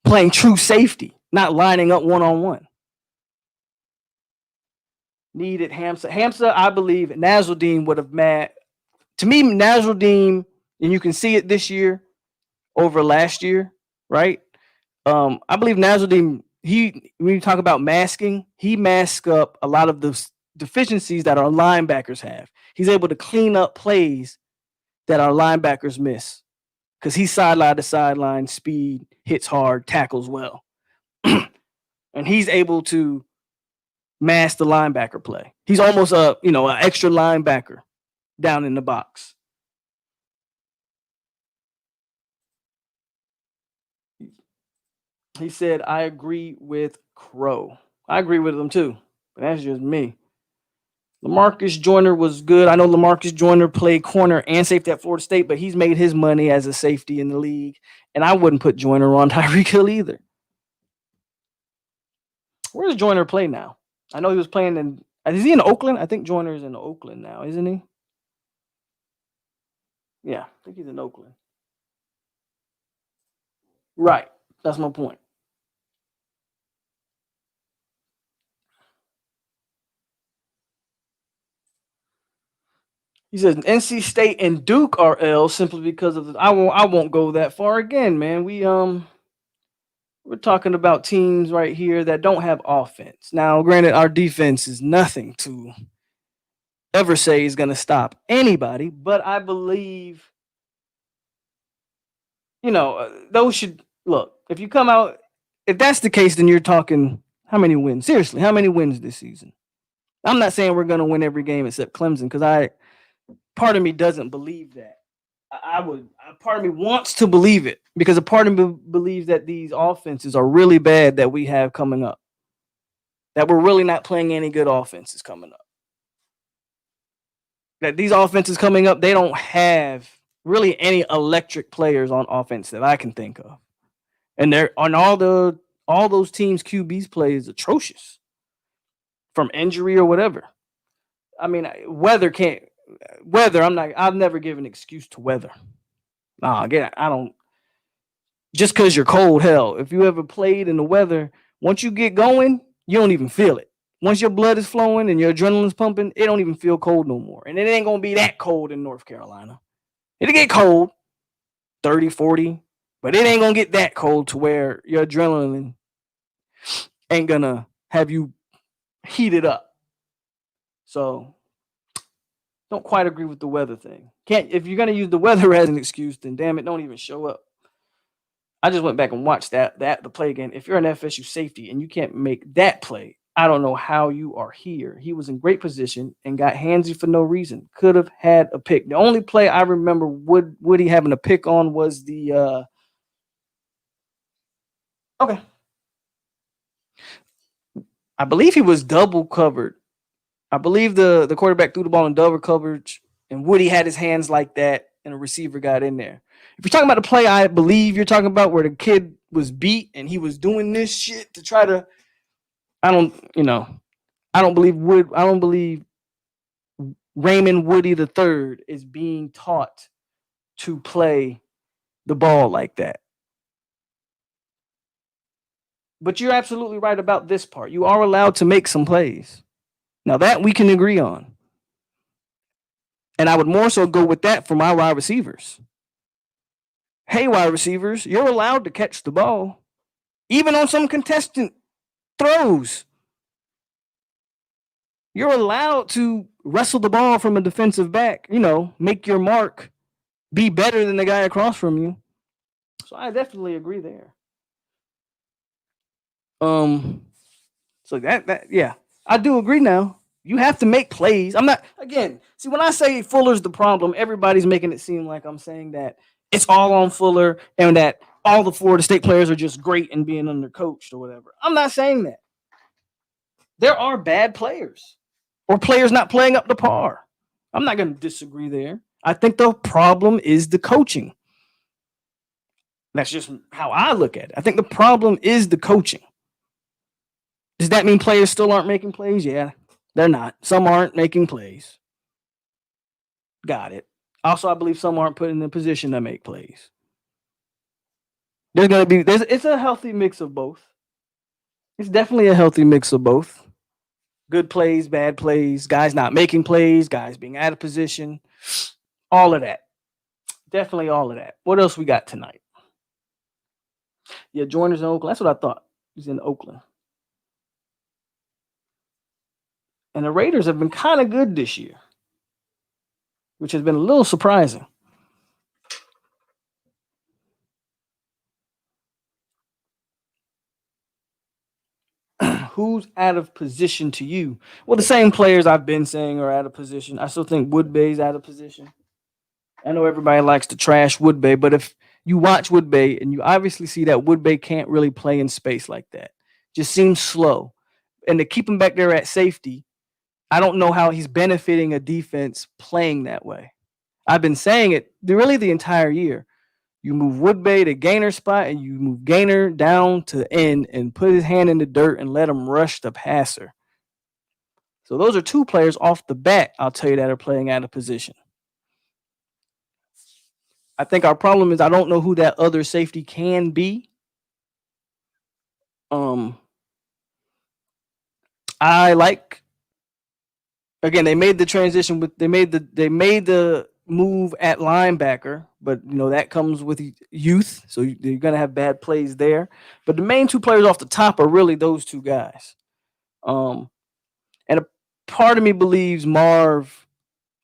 Playing true safety, not lining up one-on-one. Needed Hamza. Hamza, I believe Nasruddin would have mad. To me, Nasruddin, and you can see it this year over last year, right? I believe Nasruddin, when you talk about masking, he masks up a lot of the deficiencies that our linebackers have. He's able to clean up plays that our linebackers miss because he's sideline to sideline, speed, hits hard, tackles well. And he's able to mask the linebacker play. He's almost an extra linebacker down in the box. He said, I agree with Crow. I agree with him too, but that's just me. LaMarcus Joyner was good. I know LaMarcus Joyner played corner and safety at Florida State, but he's made his money as a safety in the league. And I wouldn't put Joyner on Tyreek Hill either. Where does Joyner play now? I know he was playing in. Is he in Oakland? I think Joyner is in Oakland now, isn't he? Yeah, I think he's in Oakland. Right. That's my point. He says NC State and Duke are L simply because of the. I won't go that far again, man. We're talking about teams right here that don't have offense. Now, granted, our defense is nothing to ever say is going to stop anybody, but I believe, those should look. If you come out, if that's the case, then you're talking how many wins? Seriously, how many wins this season? I'm not saying we're going to win every game except Clemson because part of me doesn't believe that. Part of me wants to believe it because a part of me believes that these offenses are really bad that we have coming up. That we're really not playing any good offenses coming up. That these offenses coming up, they don't have really any electric players on offense that I can think of. And they're on all those teams QBs play is atrocious from injury or whatever. I mean, weather can't weather. I've never given an excuse to weather. Nah, again, I don't. Just because you're cold, hell, if you ever played in the weather, once you get going, you don't even feel it. Once your blood is flowing and your adrenaline's pumping, it don't even feel cold no more. And it ain't gonna be that cold in North Carolina. It'll get cold, 30, 40, but it ain't gonna get that cold to where your adrenaline ain't gonna have you heated up. So don't quite agree with the weather thing. Can't if you're gonna use the weather as an excuse, then damn it, don't even show up. I just went back and watched the play again. If you're an FSU safety and you can't make that play, I don't know how you are here. He was in great position and got handsy for no reason. Could have had a pick. The only play I remember Woody having a pick on was the okay. I believe he was double covered. I believe the quarterback threw the ball in double coverage, and Woody had his hands like that, and a receiver got in there. If you're talking about the play, I believe you're talking about where the kid was beat and he was doing this shit to try to. I don't believe Raymond Woody III is being taught to play the ball like that. But you're absolutely right about this part. You are allowed to make some plays. Now that we can agree on. And I would more so go with that for my wide receivers. Hey, wide receivers, you're allowed to catch the ball, even on some contestant throws. You're allowed to wrestle the ball from a defensive back, make your mark, be better than the guy across from you. So I definitely agree there. So yeah, I do agree now. You have to make plays. I'm not see when I say Fuller's the problem, everybody's making it seem like I'm saying that it's all on Fuller and that all the Florida State players are just great and being undercoached or whatever. I'm not saying that. There are bad players or players not playing up to par. I'm not going to disagree there. I think the problem is the coaching. That's just how I look at it. I think the problem is the coaching. Does that mean players still aren't making plays? Yeah, they're not. Some aren't making plays. Got it. Also, I believe some aren't put in the position to make plays. It's a healthy mix of both. It's definitely a healthy mix of both. Good plays, bad plays, guys not making plays, guys being out of position, all of that. Definitely all of that. What else we got tonight? Yeah, Joyner's in Oakland. That's what I thought. He's in Oakland. And the Raiders have been kind of good this year, which has been a little surprising. Who's out of position to you? Well, the same players I've been saying are out of position. I still think Woodbay's out of position. I know everybody likes to trash Woodbay, but if you watch Woodbay and you obviously see that Woodbay can't really play in space like that, just seems slow. And to keep him back there at safety, I don't know how he's benefiting a defense playing that way. I've been saying it really the entire year. You move Woodbay to Gainer spot and you move Gainer down to end and put his hand in the dirt and let him rush the passer. So those are two players off the bat, I'll tell you, that are playing out of position. I think our problem is I don't know who that other safety can be. I like again, they made the transition with they made the move at linebacker, but that comes with youth, so you're gonna have bad plays there. But the main two players off the top are really those two guys. And a part of me believes Marv.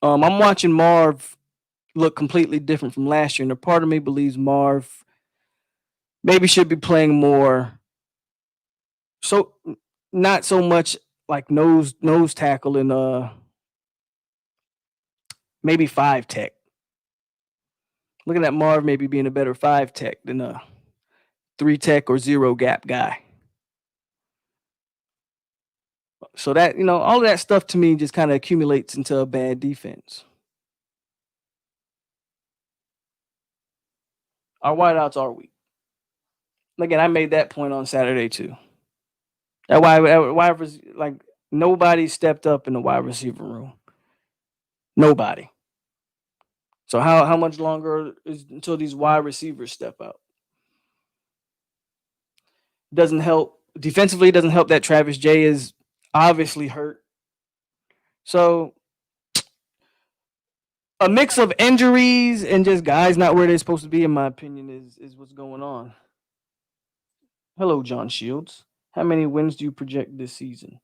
I'm watching Marv look completely different from last year, and a part of me believes Marv maybe should be playing more. So not so much like nose tackle and maybe 5 tech. Looking at Marv maybe being a better 5 tech than a 3 tech or 0 gap guy. So that, all of that stuff to me just kind of accumulates into a bad defense. Our wideouts are weak. Again, I made that point on Saturday too. That why like nobody stepped up in the wide receiver room. Nobody. So how much longer is until these wide receivers step up? Doesn't help defensively. It doesn't help that Travis J is obviously hurt. So a mix of injuries and just guys not where they're supposed to be, in my opinion, is what's going on. Hello, John Shields. How many wins do you project this season?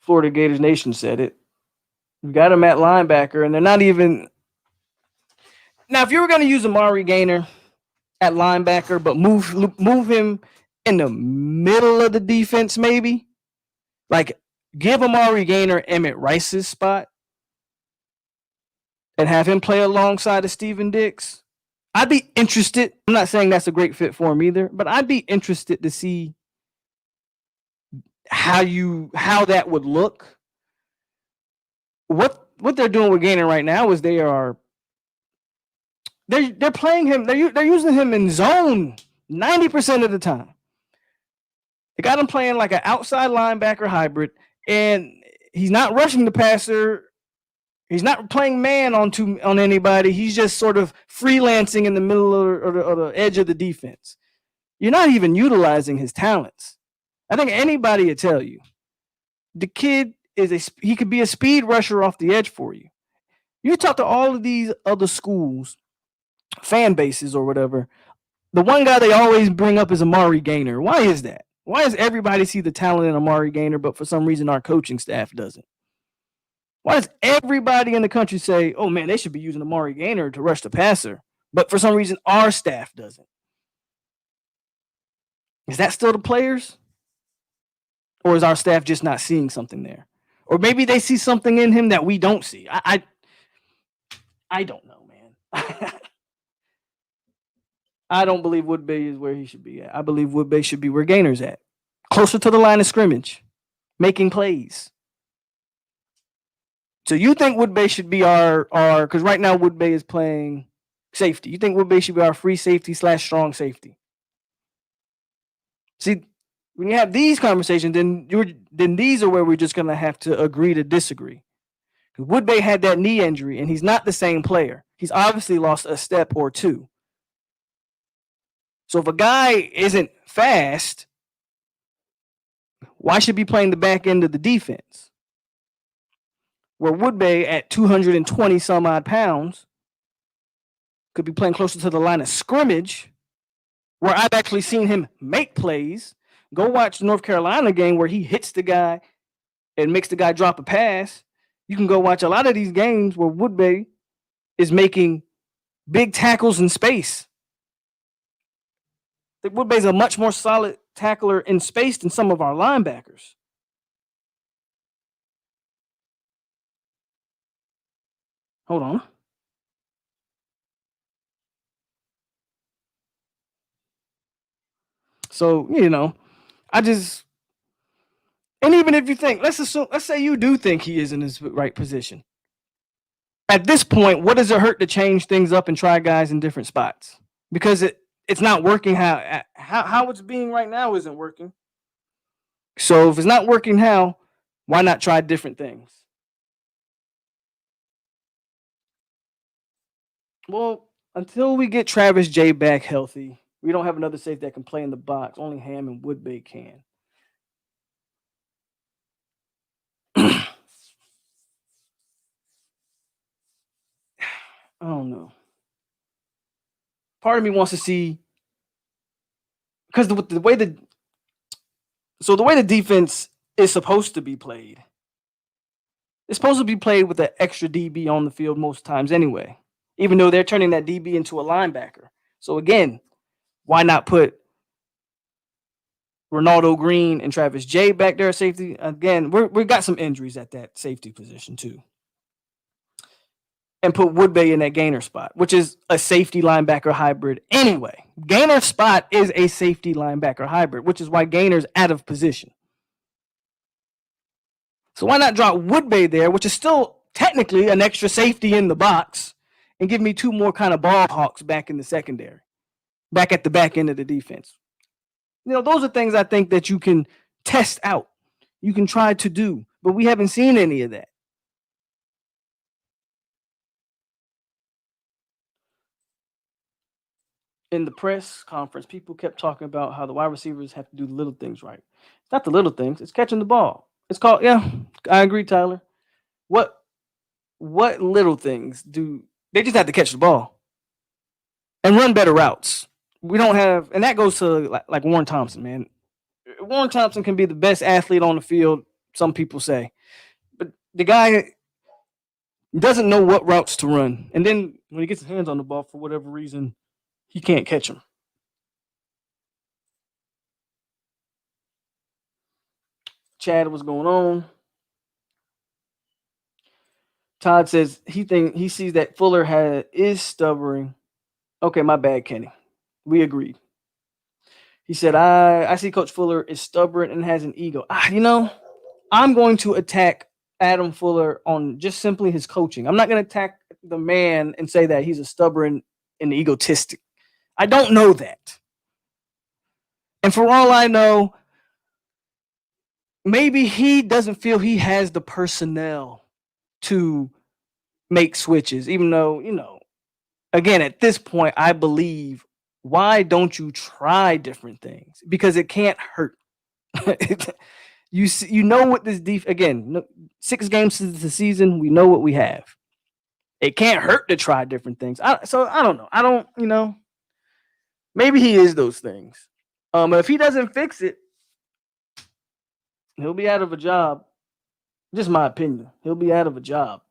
Florida Gators Nation said it. You got him at linebacker, and they're not even. Now, if you were going to use Amari Gainer at linebacker, but move him in the middle of the defense, maybe, like give Amari Gainer Emmett Rice's spot and have him play alongside of Steven Dix, I'd be interested. I'm not saying that's a great fit for him either, but I'd be interested to see how that would look. What they're doing with Gainer right now is they're playing him. They're using him in zone 90% of the time. They got him playing like an outside linebacker hybrid, and he's not rushing the passer. He's not playing man on anybody. He's just sort of freelancing in the middle or the edge of the defense. You're not even utilizing his talents. I think anybody would tell you the kid he could be a speed rusher off the edge for you. You talk to all of these other schools, fan bases or whatever. The one guy they always bring up is Amari Gainer. Why is that? Why does everybody see the talent in Amari Gainer, but for some reason our coaching staff doesn't? Why does everybody in the country say, oh man, they should be using Amari Gainer to rush the passer, but for some reason our staff doesn't? Is that still the players? Or is our staff just not seeing something there? Or maybe they see something in him that we don't see. I don't know, man. I don't believe Woodbay is where he should be at. I believe Woodbay should be where Gainer's at. Closer to the line of scrimmage. Making plays. So you think Woodbay should be our because right now Woodbay is playing safety. You think Woodbay should be our free safety / strong safety? See, when you have these conversations, then these are where we're just going to have to agree to disagree. Woodbay had that knee injury, and he's not the same player. He's obviously lost a step or two. So if a guy isn't fast, why should he be playing the back end of the defense? Where Woodbay at 220 some odd pounds could be playing closer to the line of scrimmage, where I've actually seen him make plays. Go watch the North Carolina game where he hits the guy and makes the guy drop a pass. You can go watch a lot of these games where Woodbay is making big tackles in space. I think Woodbay's a much more solid tackler in space than some of our linebackers. Hold on. So, and even if you think, let's say you do think he is in his right position. At this point, what does it hurt to change things up and try guys in different spots? Because it's not working how it's being right now isn't working. So if it's not working why not try different things? Well, until we get Travis J back healthy, we don't have another safety that can play in the box. Only Ham and Woodbay can. I don't know. Part of me wants to see, because the way the defense is supposed to be played, it's supposed to be played with an extra DB on the field most times anyway, even though they're turning that DB into a linebacker. So again, why not put Ronaldo Green and Travis J back there at safety? Again, we've got some injuries at that safety position too. And put Woodbay in that Gainer spot, which is a safety linebacker hybrid anyway. Gainer's spot is a safety linebacker hybrid, which is why Gainer's out of position. So why not drop Woodbay there, which is still technically an extra safety in the box and give me 2 more kind of ball hawks back in the secondary, back at the back end of the defense. Those are things I think that you can test out. You can try to do, but we haven't seen any of that. In the press conference, people kept talking about how the wide receivers have to do the little things right. It's not the little things, it's catching the ball. It's called, yeah, I agree, Tyler. What little things do they just have to catch the ball and run better routes? We don't have, and that goes to like Warren Thompson, man. Warren Thompson can be the best athlete on the field, some people say, but the guy doesn't know what routes to run. And then when he gets his hands on the ball, for whatever reason, he can't catch them. Chad, what's going on? Todd says he sees that Fuller is stubborn. Okay, my bad, Kenny. We agreed. He said, I see Coach Fuller is stubborn and has an ego. I'm going to attack Adam Fuller on just simply his coaching. I'm not going to attack the man and say that he's a stubborn and egotistic. I don't know that. And for all I know, maybe he doesn't feel he has the personnel to make switches, even though, again, at this point, I believe, why don't you try different things? Because it can't hurt. You know what this again, 6 games into the season, we know what we have. It can't hurt to try different things. So I don't know. Maybe he is those things. If he doesn't fix it, he'll be out of a job. Just my opinion. He'll be out of a job.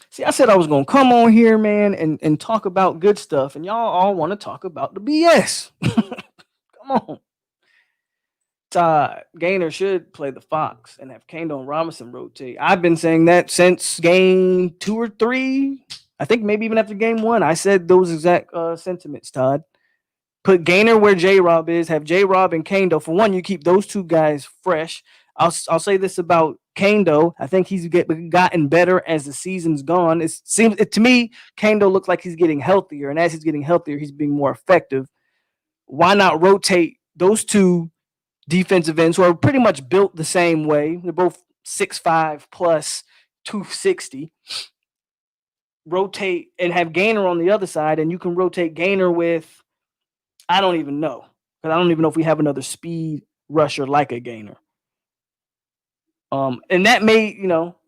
See, I said I was going to come on here, man, and talk about good stuff, and y'all all want to talk about the BS. Come on. Gainer should play the Fox and have Kane and Robinson rotate. I've been saying that since game 2 or 3. I think maybe even after game 1. I said those exact sentiments, Todd. Put Gainer where J-Rob is. Have J-Rob and Kane. For one, you keep those 2 guys fresh. I'll say this about Kane. I think he's gotten better as the season's gone. To me, Kane looks like he's getting healthier, and as he's getting healthier, he's being more effective. Why not rotate those 2 defensive ends who are pretty much built the same way? They're both 6'5 plus 260. Rotate and have Gainer on the other side, and you can rotate Gainer with, I don't even know, because I don't even know if we have another speed rusher like a Gainer. And that may,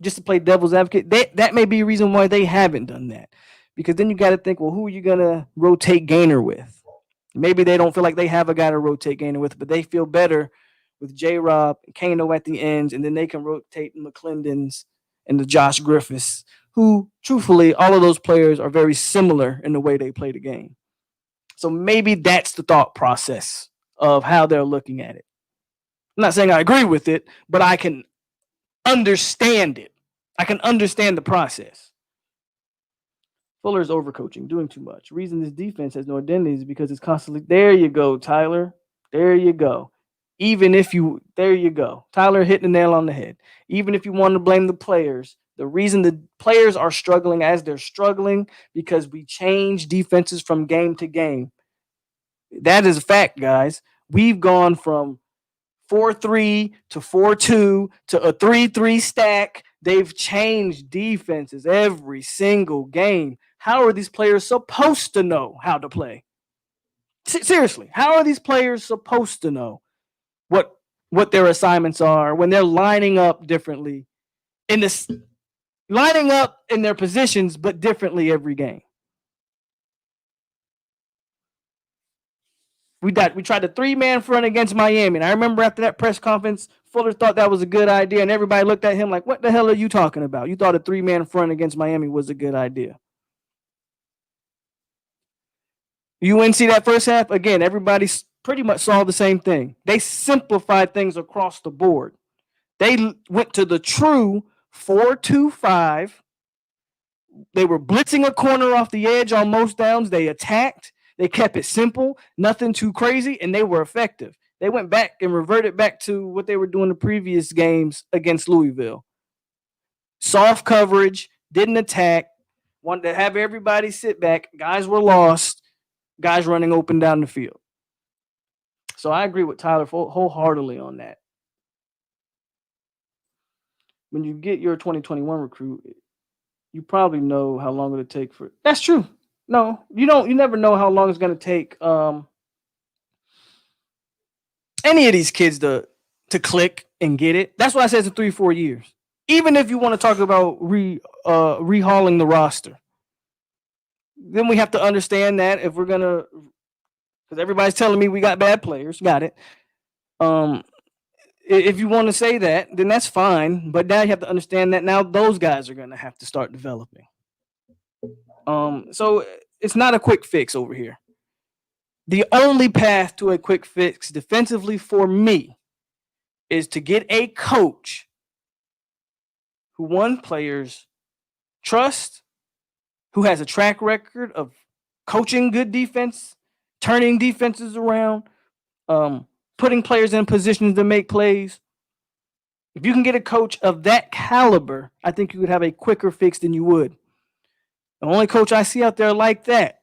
just to play devil's advocate, that may be a reason why they haven't done that. Because then you got to think, well, who are you going to rotate Gainer with? Maybe they don't feel like they have a guy to rotate Gainer with, but they feel better with J-Rob and Kano at the ends, and then they can rotate McClendon's and the Josh Griffiths, who, truthfully, all of those players are very similar in the way they play the game. So maybe that's the thought process of how they're looking at it. I'm not saying I agree with it, but I can understand it. I can understand the process. Fuller's overcoaching, doing too much. Reason this defense has no identity is because it's constantly. There you go, Tyler. There you go. There you go. Tyler hit the nail on the head. Even if you want to blame the players, the reason the players are struggling as they're struggling because we change defenses from game to game. That is a fact, guys. We've gone from 4-3 to 4-2 to a 3-3 stack. They've changed defenses every single game. How are these players supposed to know how to play? Seriously, how are these players supposed to know what their assignments are when they're lining up differently lining up in their positions but differently every game? We tried the 3-man front against Miami, and I remember after that press conference, Fuller thought that was a good idea, and everybody looked at him like, what the hell are you talking about? You thought a 3-man front against Miami was a good idea. UNC that first half, again, everybody pretty much saw the same thing. They simplified things across the board. They went to the true 4-2-5. They were blitzing a corner off the edge on most downs. They attacked. They kept it simple, nothing too crazy, and they were effective. They went back and reverted back to what they were doing the previous games against Louisville. soft coverage, didn't attack, wanted to have everybody sit back. Guys were lost, guys running open down the field. So I agree with Tyler wholeheartedly on that. When you get your 2021 recruit, you probably know how long it'll take for. That's true. No, you don't. You never know how long it's going to take any of these kids to click and get it. That's why I said it's 3-4 years. Even if you want to talk about rehauling the roster, then we have to understand that if we're gonna, because everybody's telling me we got bad players, got it. If you want to say that, then that's fine. But now you have to understand that now those guys are gonna have to start developing. So it's not a quick fix over here. The only path to a quick fix defensively for me is to get a coach who won players trust, who has a track record of coaching good defense, turning defenses around, putting players in positions to make plays. If you can get a coach of that caliber, I think you would have a quicker fix than you would. The only coach I see out there like that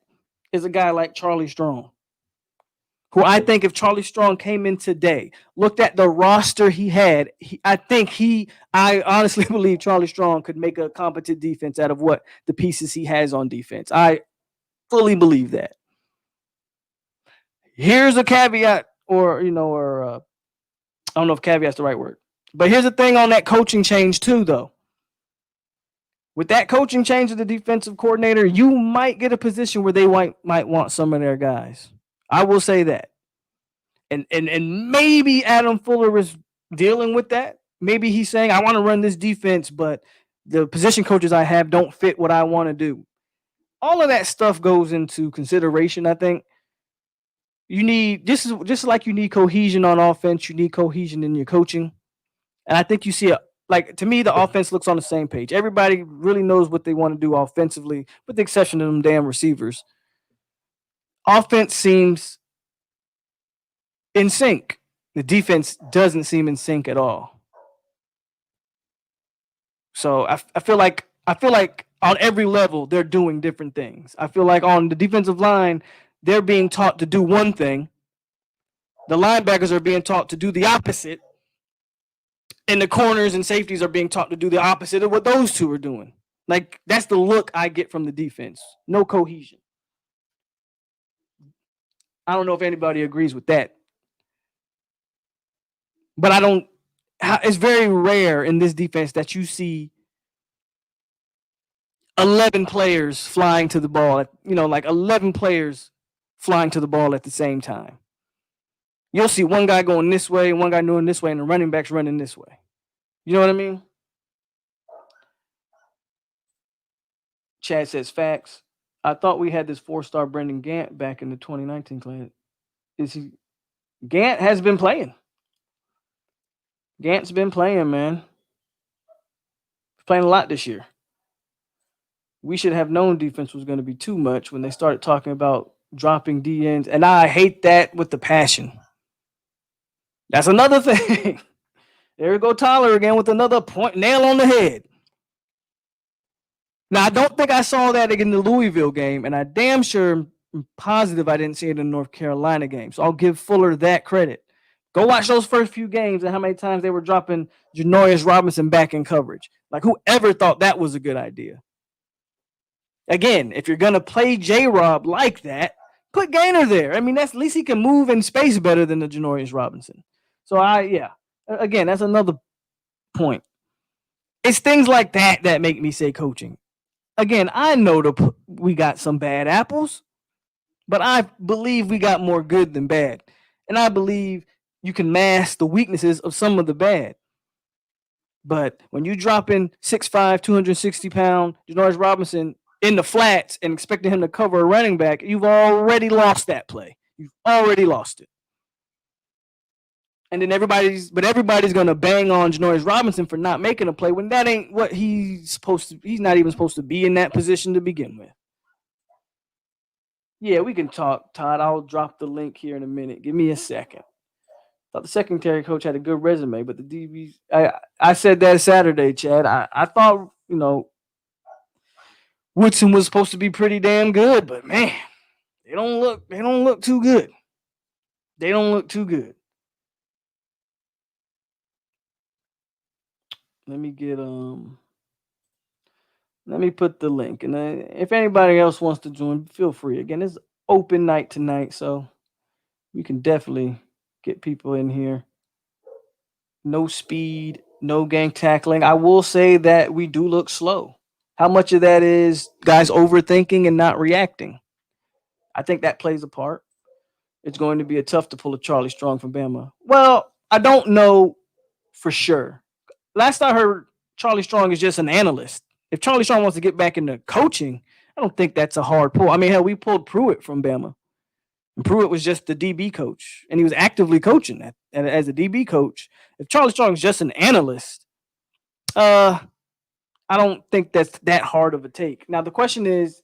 is a guy like Charlie Strong, who I think if Charlie Strong came in today, looked at the roster he had, I honestly believe Charlie Strong could make a competent defense out of what the pieces he has on defense. I fully believe that. Here's a caveat, I don't know if caveat's the right word, but here's the thing on that coaching change too, though. With that coaching change of the defensive coordinator, you might get a position where they might want some of their guys. I will say that. And maybe Adam Fuller is dealing with that. Maybe he's saying, I want to run this defense, but the position coaches I have don't fit what I want to do. All of that stuff goes into consideration, I think. You need, just like you need cohesion on offense, you need cohesion in your coaching. And I think you see to me, the offense looks on the same page. Everybody really knows what they want to do offensively, with the exception of them damn receivers. Offense seems in sync. The defense doesn't seem in sync at all. So I feel like on every level they're doing different things. I feel like on the defensive line, they're being taught to do one thing. The linebackers are being taught to do the opposite. And the corners and safeties are being taught to do the opposite of what those two are doing. Like, that's the look I get from the defense. No cohesion. I don't know if anybody agrees with that. But it's very rare in this defense that you see 11 players flying to the ball, 11 players flying to the ball at the same time. You'll see one guy going this way, one guy going this way, and the running back's running this way. You know what I mean? Chad says facts. I thought we had this 4-star Brendan Gant back in the 2019 class. Gant has been playing. Gant's been playing, man. Playing a lot this year. We should have known defense was going to be too much when they started talking about dropping DNs. And I hate that with the passion. That's another thing. There we go, Tyler again with another point, nail on the head. Now, I don't think I saw that in the Louisville game, and I damn sure am positive I didn't see it in the North Carolina game. So I'll give Fuller that credit. Go watch those first few games and how many times they were dropping Janorius Robinson back in coverage. Like, whoever thought that was a good idea? Again, if you're going to play J-Rob like that, put Gainer there. I mean, at least he can move in space better than the Janorius Robinson. So, again, that's another point. It's things like that that make me say coaching. Again, I know we got some bad apples, but I believe we got more good than bad. And I believe you can mask the weaknesses of some of the bad. But when you drop in 6'5", 260-pound Janorius Robinson in the flats and expecting him to cover a running back, you've already lost that play. You've already lost it. And then everybody's going to bang on Janorius Robinson for not making a play when that ain't what he's supposed to. He's not even supposed to be in that position to begin with. Yeah, we can talk, Todd. I'll drop the link here in a minute. Give me a second. Thought the secondary coach had a good resume, but the DBs. I said that Saturday, Chad. I thought Woodson was supposed to be pretty damn good, but man, they don't look too good. They don't look too good. Let me get let me put the link, and if anybody else wants to join, feel free. Again, it's open night tonight, so we can definitely get people in here. No speed, no gang tackling. I will say that we do look slow. How much of that is guys overthinking and not reacting? I think that plays a part. It's going to be a tough to pull a Charlie Strong from Bama. Well, I don't know for sure. Last I heard, Charlie Strong is just an analyst. If Charlie Strong wants to get back into coaching, I don't think that's a hard pull. I mean, hell, we pulled Pruitt from Bama. And Pruitt was just the DB coach, and he was actively coaching as a DB coach. If Charlie Strong is just an analyst, I don't think that's that hard of a take. Now, the question is,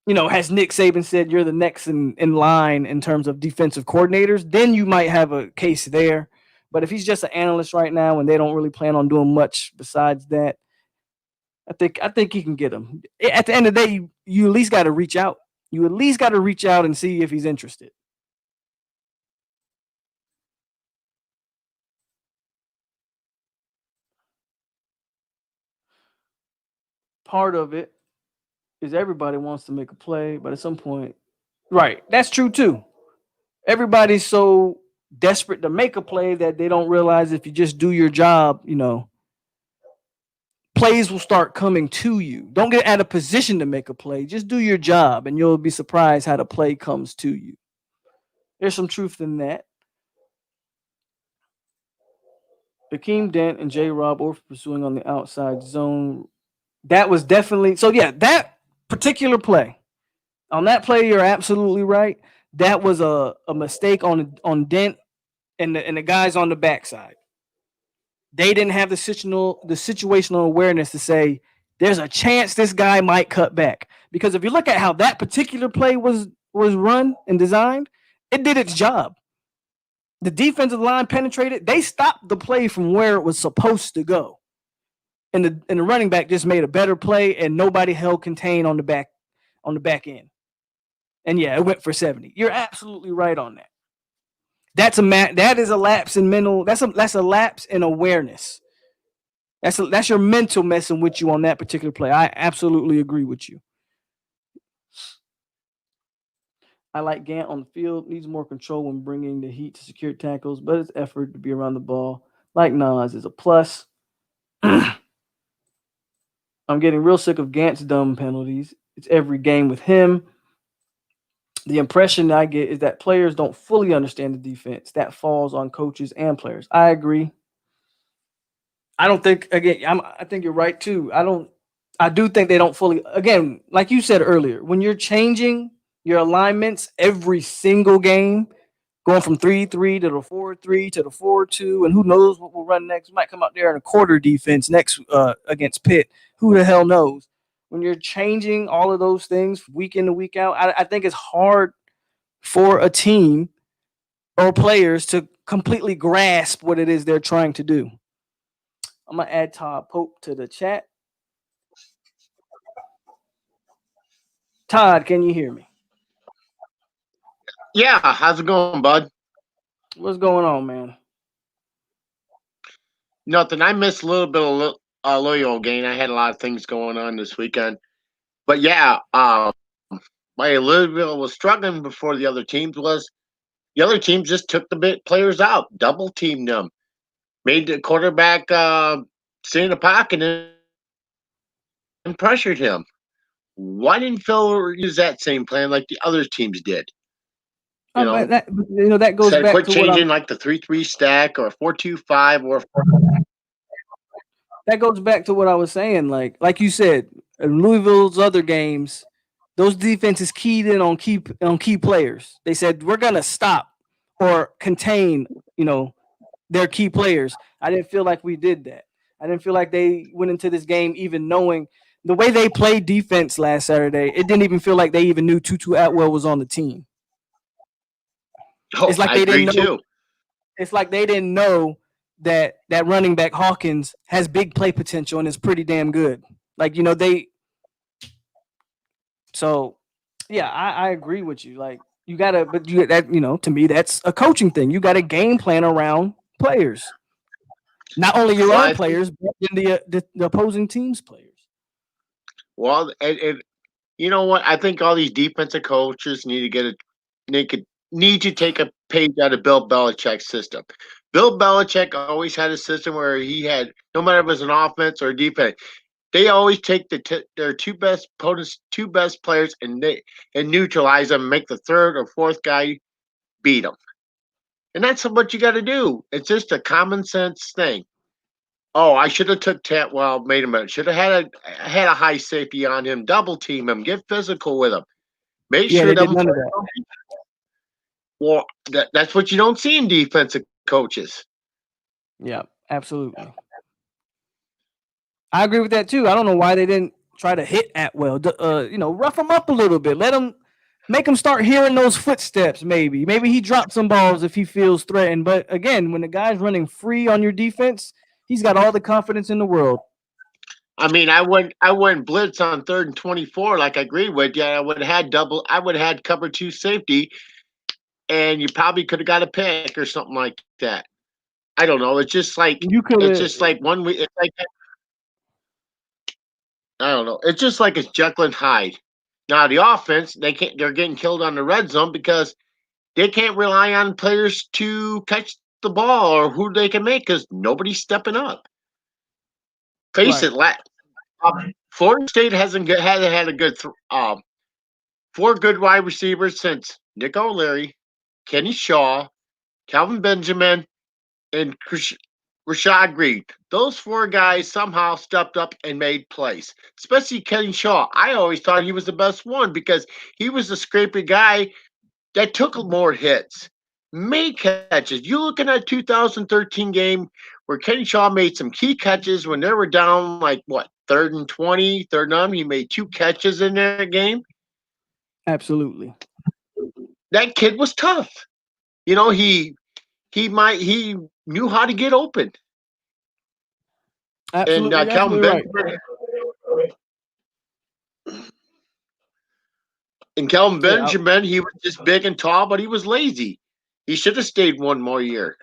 has Nick Saban said you're the next in line in terms of defensive coordinators? Then you might have a case there. But if he's just an analyst right now and they don't really plan on doing much besides that, I think he can get him. At the end of the day, you at least got to reach out. You at least got to reach out and see if he's interested. Part of it is everybody wants to make a play, but at some point, right, that's true too. Everybody's so desperate to make a play that they don't realize if you just do your job, plays will start coming to you. Don't get out of position to make a play. Just do your job, and you'll be surprised how the play comes to you. There's some truth in that. Akeem Dent and J. Rob Orff pursuing on the outside zone. That was definitely so. Yeah, that particular play. On that play, you're absolutely right. That was a mistake on Dent and the guys on the backside. They didn't have the situational awareness to say there's a chance this guy might cut back. Because if you look at how that particular play was run and designed, it did its job. The defensive line penetrated. They stopped the play from where it was supposed to go. And the running back just made a better play, and nobody held contain on the back end. And yeah, it went for 70. You're absolutely right on that. That is a lapse in mental. That's a lapse in awareness. That's your mental messing with you on that particular play. I absolutely agree with you. I like Gant on the field. Needs more control when bringing the heat to secure tackles, but his effort to be around the ball, like Nas, is a plus. I'm getting real sick of Gant's dumb penalties. It's every game with him. The impression I get is that players don't fully understand the defense. That falls on coaches and players. I agree. I don't think, again, I think you're right too. I do think they don't fully, again, like you said earlier, when you're changing your alignments every single game, going from 3-3 to the 4-3 to the 4-2, and who knows what we'll run next. We might come out there in a quarter defense next against Pitt. Who the hell knows? When you're changing all of those things week in and week out, I think it's hard for a team or players to completely grasp what it is they're trying to do. I'm going to add Todd Pope to the chat. Todd, can you hear me? Yeah, how's it going, bud? What's going on, man? Nothing. I missed a little bit of Louisville game. I had a lot of things going on this weekend. But yeah, my Louisville was struggling before the other teams was. The other teams just took the players out, double teamed them, made the quarterback stay in the pocket and pressured him. Why didn't Phil use that same plan like the other teams did? That goes back quit to changing like the 3-3 stack or 4-2-5 or. That goes back to what I was saying. Like you said, in Louisville's other games, those defenses keyed in on key players. They said we're gonna stop or contain, their key players. I didn't feel like we did that. I didn't feel like they went into this game even knowing the way they played defense last Saturday. It didn't even feel like they even knew Tutu Atwell was on the team. Oh, it's like they didn't know. Too. It's like they didn't know that running back Hawkins has big play potential and is pretty damn good. Like, they so yeah, I agree with you. Like you gotta but you that to me that's a coaching thing. You gotta game plan around players. Not only your Well, own I think players, but the opposing team's players. well, you know what? I think all these defensive coaches need to take a page out of Bill Belichick's system. Bill Belichick always had a system where he had no matter if it was an offense or defense, they always take their two best opponents, two best players, and neutralize them, make the third or fourth guy beat them. And that's what you got to do. It's just a common sense thing. Oh, I should have took Tat. Well, wait a minute. Should have had a high safety on him, double team him, get physical with him, make Yeah, sure they did them. none of that. Well, that's what you don't see in defensive coaches. Yeah, absolutely. I agree with that too. I don't know why they didn't try to hit Atwell. Rough him up a little bit. Make him start hearing those footsteps. Maybe he drops some balls if he feels threatened. But again, when the guy's running free on your defense, he's got all the confidence in the world. I mean, I wouldn't blitz on 3rd and 24 like I agreed with. Yeah, I would have had cover 2 safety, and you probably could have got a pick or something like that. I don't know. It's just like one week. It's like I don't know. It's just like it's Jekyll and Hyde. Now the offense, they're getting killed on the red zone because they can't rely on players to catch the ball or who they can make because nobody's stepping up. Face Right. it, Florida State hasn't had a good 4 good wide receivers since Nick O'Leary, Kenny Shaw, Calvin Benjamin, and Rashad Reed. Those 4 guys somehow stepped up and made plays, especially Kenny Shaw. I always thought he was the best one because he was the scraper guy that took more hits, made catches. You looking at 2013 game where Kenny Shaw made some key catches when they were down like what 3rd and 20, 3rd and he made 2 catches in that game. Absolutely. That kid was tough. You know he knew how to get open. And Absolutely, Calvin absolutely right. Benjamin and Calvin Yeah, Benjamin, he was just big and tall, but he was lazy. He should have stayed one more year.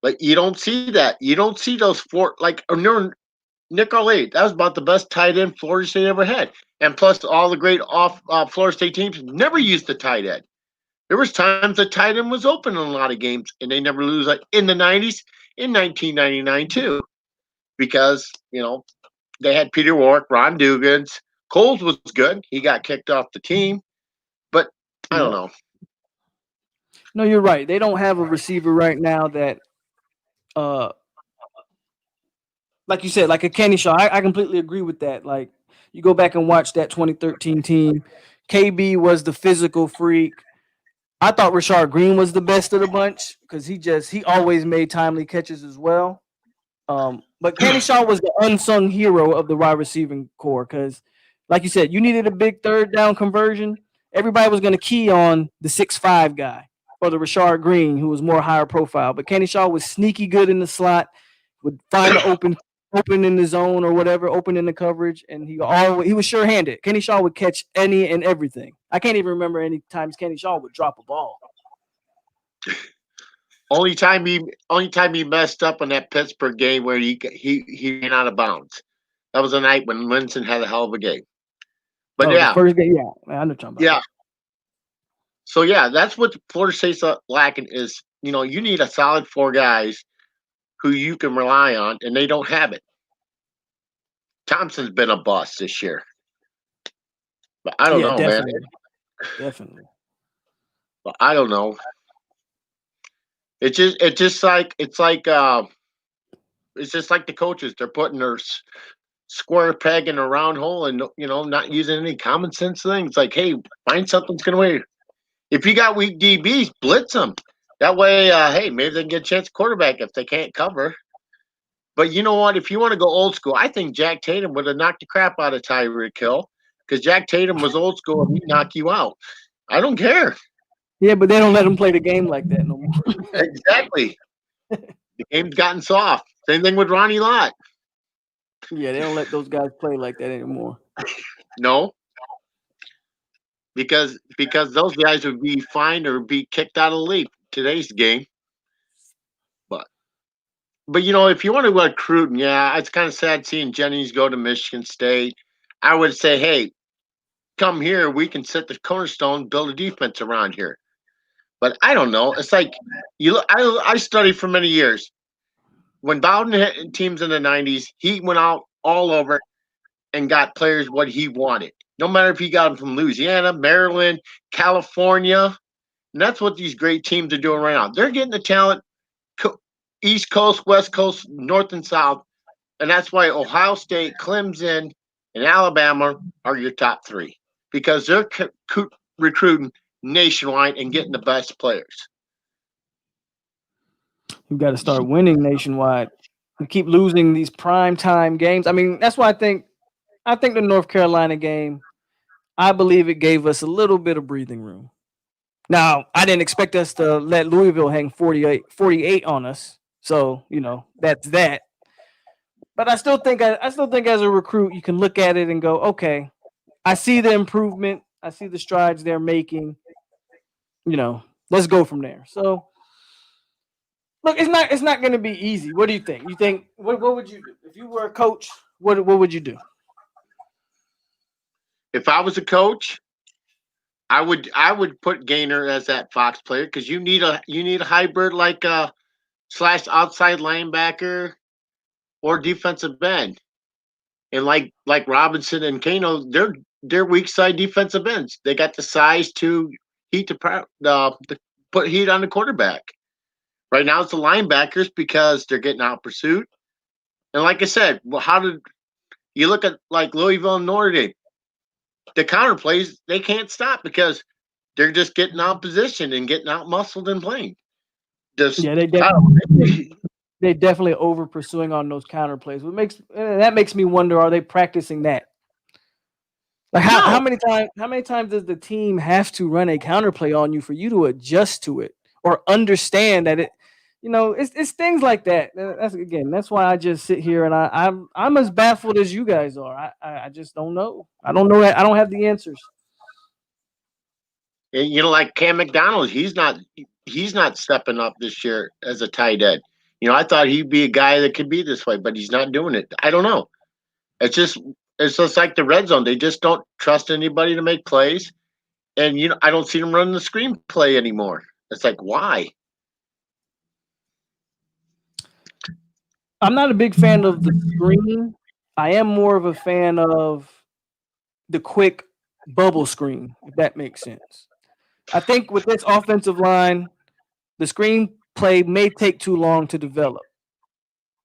But you don't see that. You don't see those 4 like Nick O'Leary. That was about the best tight end Florida State ever had. And plus, all the great off Florida State teams never used the tight end. There was times the tight end was open in a lot of games, and they never lose. Like in the '90s, in 1999 too, because they had Peter Warwick, Ron Dugans. Coles was good. He got kicked off the team, but I don't yeah. know. No, you're right. They don't have a receiver right now that, uh, like you said, like a Kenny Shaw. I completely agree with that. Like you go back and watch that 2013 team. KB was the physical freak. I thought Rashard Green was the best of the bunch because he always made timely catches as well. But Kenny Shaw was the unsung hero of the wide receiving core because, like you said, you needed a big 3rd down conversion. Everybody was going to key on the 6'5" guy or the Rashard Green, who was more higher profile. But Kenny Shaw was sneaky good in the slot, would find the open in the zone or whatever, open in the coverage, and he was sure-handed. Kenny Shaw would catch any and everything. I can't even remember any times Kenny Shaw would drop a ball. Only time he messed up in that Pittsburgh game where he ran out of bounds. That was a night when Winston had a hell of a game. But The first game, yeah, I know talking about. yeah. So yeah, that's what Florida State's lacking is you need a solid 4 guys who you can rely on, and they don't have it. Thompson's been a bust this year, but I don't know, definitely. man. Definitely. But I don't know. It's just like it's just like the coaches. They're putting their square peg in a round hole, and not using any common sense things. Like, hey, find something's gonna win. If you got weak DBs, blitz them. That way, hey, maybe they can get a chance quarterback if they can't cover. But you know what? If you want to go old school, I think Jack Tatum would have knocked the crap out of Tyreek Hill because Jack Tatum was old school and he'd knock you out. I don't care. Yeah, but they don't let them play the game like that no more. Exactly. The game's gotten soft. Same thing with Ronnie Lott. Yeah, they don't let those guys play like that anymore. No, because those guys would be fined or be kicked out of the league today's game. But if you want to recruit, yeah, it's kind of sad seeing Jennings go to Michigan State. I would say, hey, come here. We can set the cornerstone, build a defense around here. But I don't know. It's like I studied for many years. When Bowden had teams in the '90s, he went out all over and got players what he wanted. No matter if he got them from Louisiana, Maryland, California, and that's what these great teams are doing right now. They're getting the talent, East Coast, West Coast, North and South, and that's why Ohio State, Clemson, and Alabama are your top three because they're recruiting nationwide and getting the best players. You got to start winning nationwide. We keep losing these prime time games. I mean, that's why I think the North Carolina game, I believe it gave us a little bit of breathing room. Now, I didn't expect us to let Louisville hang 48 on us. So, that's that. But I still think as a recruit, you can look at it and go, okay, I see the improvement. I see the strides they're making. Let's go from there. So, look, it's not going to be easy. What do you think? You think what would you do if you were a coach? What would you do? If I was a coach, I would put Gaynor as that Fox player because you need a hybrid like a slash outside linebacker or defensive end, and like Robinson and Kano, they're weak side defensive ends. They got the size to heat to put heat on the quarterback. Right now, it's the linebackers because they're getting out pursuit. And like I said, well, how did you look at like Louisville and Notre Dame? The counter plays they can't stop because they're just getting out position and getting out muscled and playing. Just Yeah, they definitely over pursuing on those counter plays. That makes me wonder: are they practicing that? Like how no. many times does the team have to run a counter play on you for you to adjust to it or understand that it? It's things like that. That's why I just sit here and I'm as baffled as you guys are. I just don't know. I don't know that. I don't have the answers. And like Cam McDonald, he's not stepping up this year as a tight end. I thought he'd be a guy that could be this way, but he's not doing it. I don't know. It's just like the red zone. They just don't trust anybody to make plays. And I don't see them running the screenplay anymore. It's like, why? I'm not a big fan of the screen. I am more of a fan of the quick bubble screen, if that makes sense. I think with this offensive line, the screenplay may take too long to develop.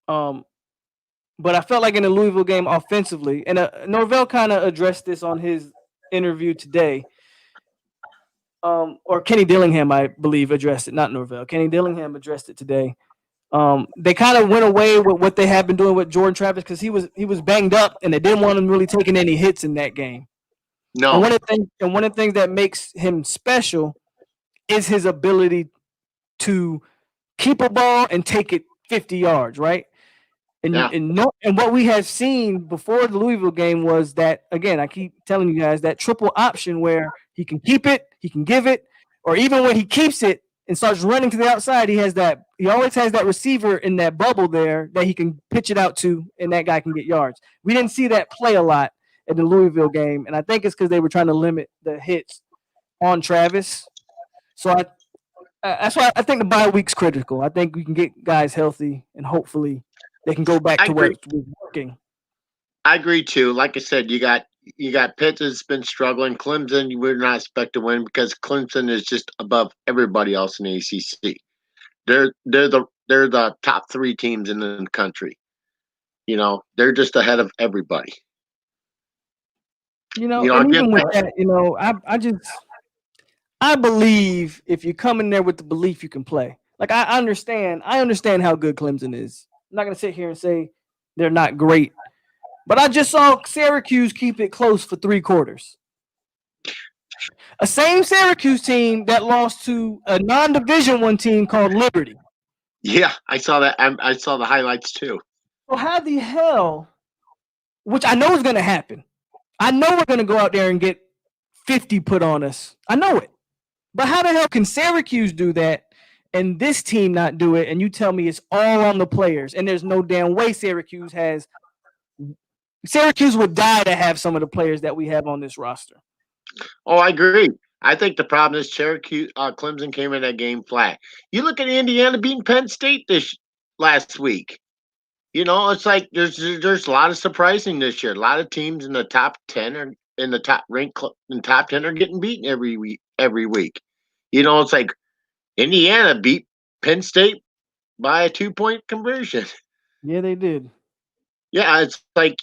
But I felt like in the Louisville game offensively, and Norvell kind of addressed this on his interview today. Or Kenny Dillingham, I believe, addressed it, not Norvell. Kenny Dillingham addressed it today. They kind of went away with what they had been doing with Jordan Travis because he was banged up and they didn't want him really taking any hits in that game. No. And one of the things that makes him special is his ability to keep a ball and take it 50 yards, right? And what we had seen before the Louisville game was that, again, I keep telling you guys, that triple option where he can keep it, he can give it, or even when he keeps it and starts running to the outside, he always has that receiver in that bubble there that he can pitch it out to, and that guy can get yards. We didn't see that play a lot in the Louisville game, and I think it's because they were trying to limit the hits on Travis. So that's why I think the bye week's critical. I think we can get guys healthy, and hopefully they can go back to what's working. I agree too. Like I said, you got Pitt has been struggling. Clemson, you would not expect to win because Clemson is just above everybody else in the ACC. They're the top three teams in the country. They're just ahead of everybody. And even with that, I believe if you come in there with the belief you can play. Like I understand how good Clemson is. I'm not gonna sit here and say they're not great, but I just saw Syracuse keep it close for 3 quarters. A same Syracuse team that lost to a non-Division One team called Liberty. Yeah, I saw that. I saw the highlights too. So how the hell, which I know is going to happen. I know we're going to go out there and get 50 put on us. I know it. But how the hell can Syracuse do that and this team not do it? And you tell me it's all on the players, and there's no damn way Syracuse has. Syracuse would die to have some of the players that we have on this roster. Oh, I agree. I think the problem is Clemson came in that game flat. You look at Indiana beating Penn State this last week. You know, it's like there's a lot of surprising this year. A lot of teams in the top 10 or in the top top 10 are getting beaten every week. You know, it's like Indiana beat Penn State by a 2-point conversion. Yeah, they did. Yeah, it's like,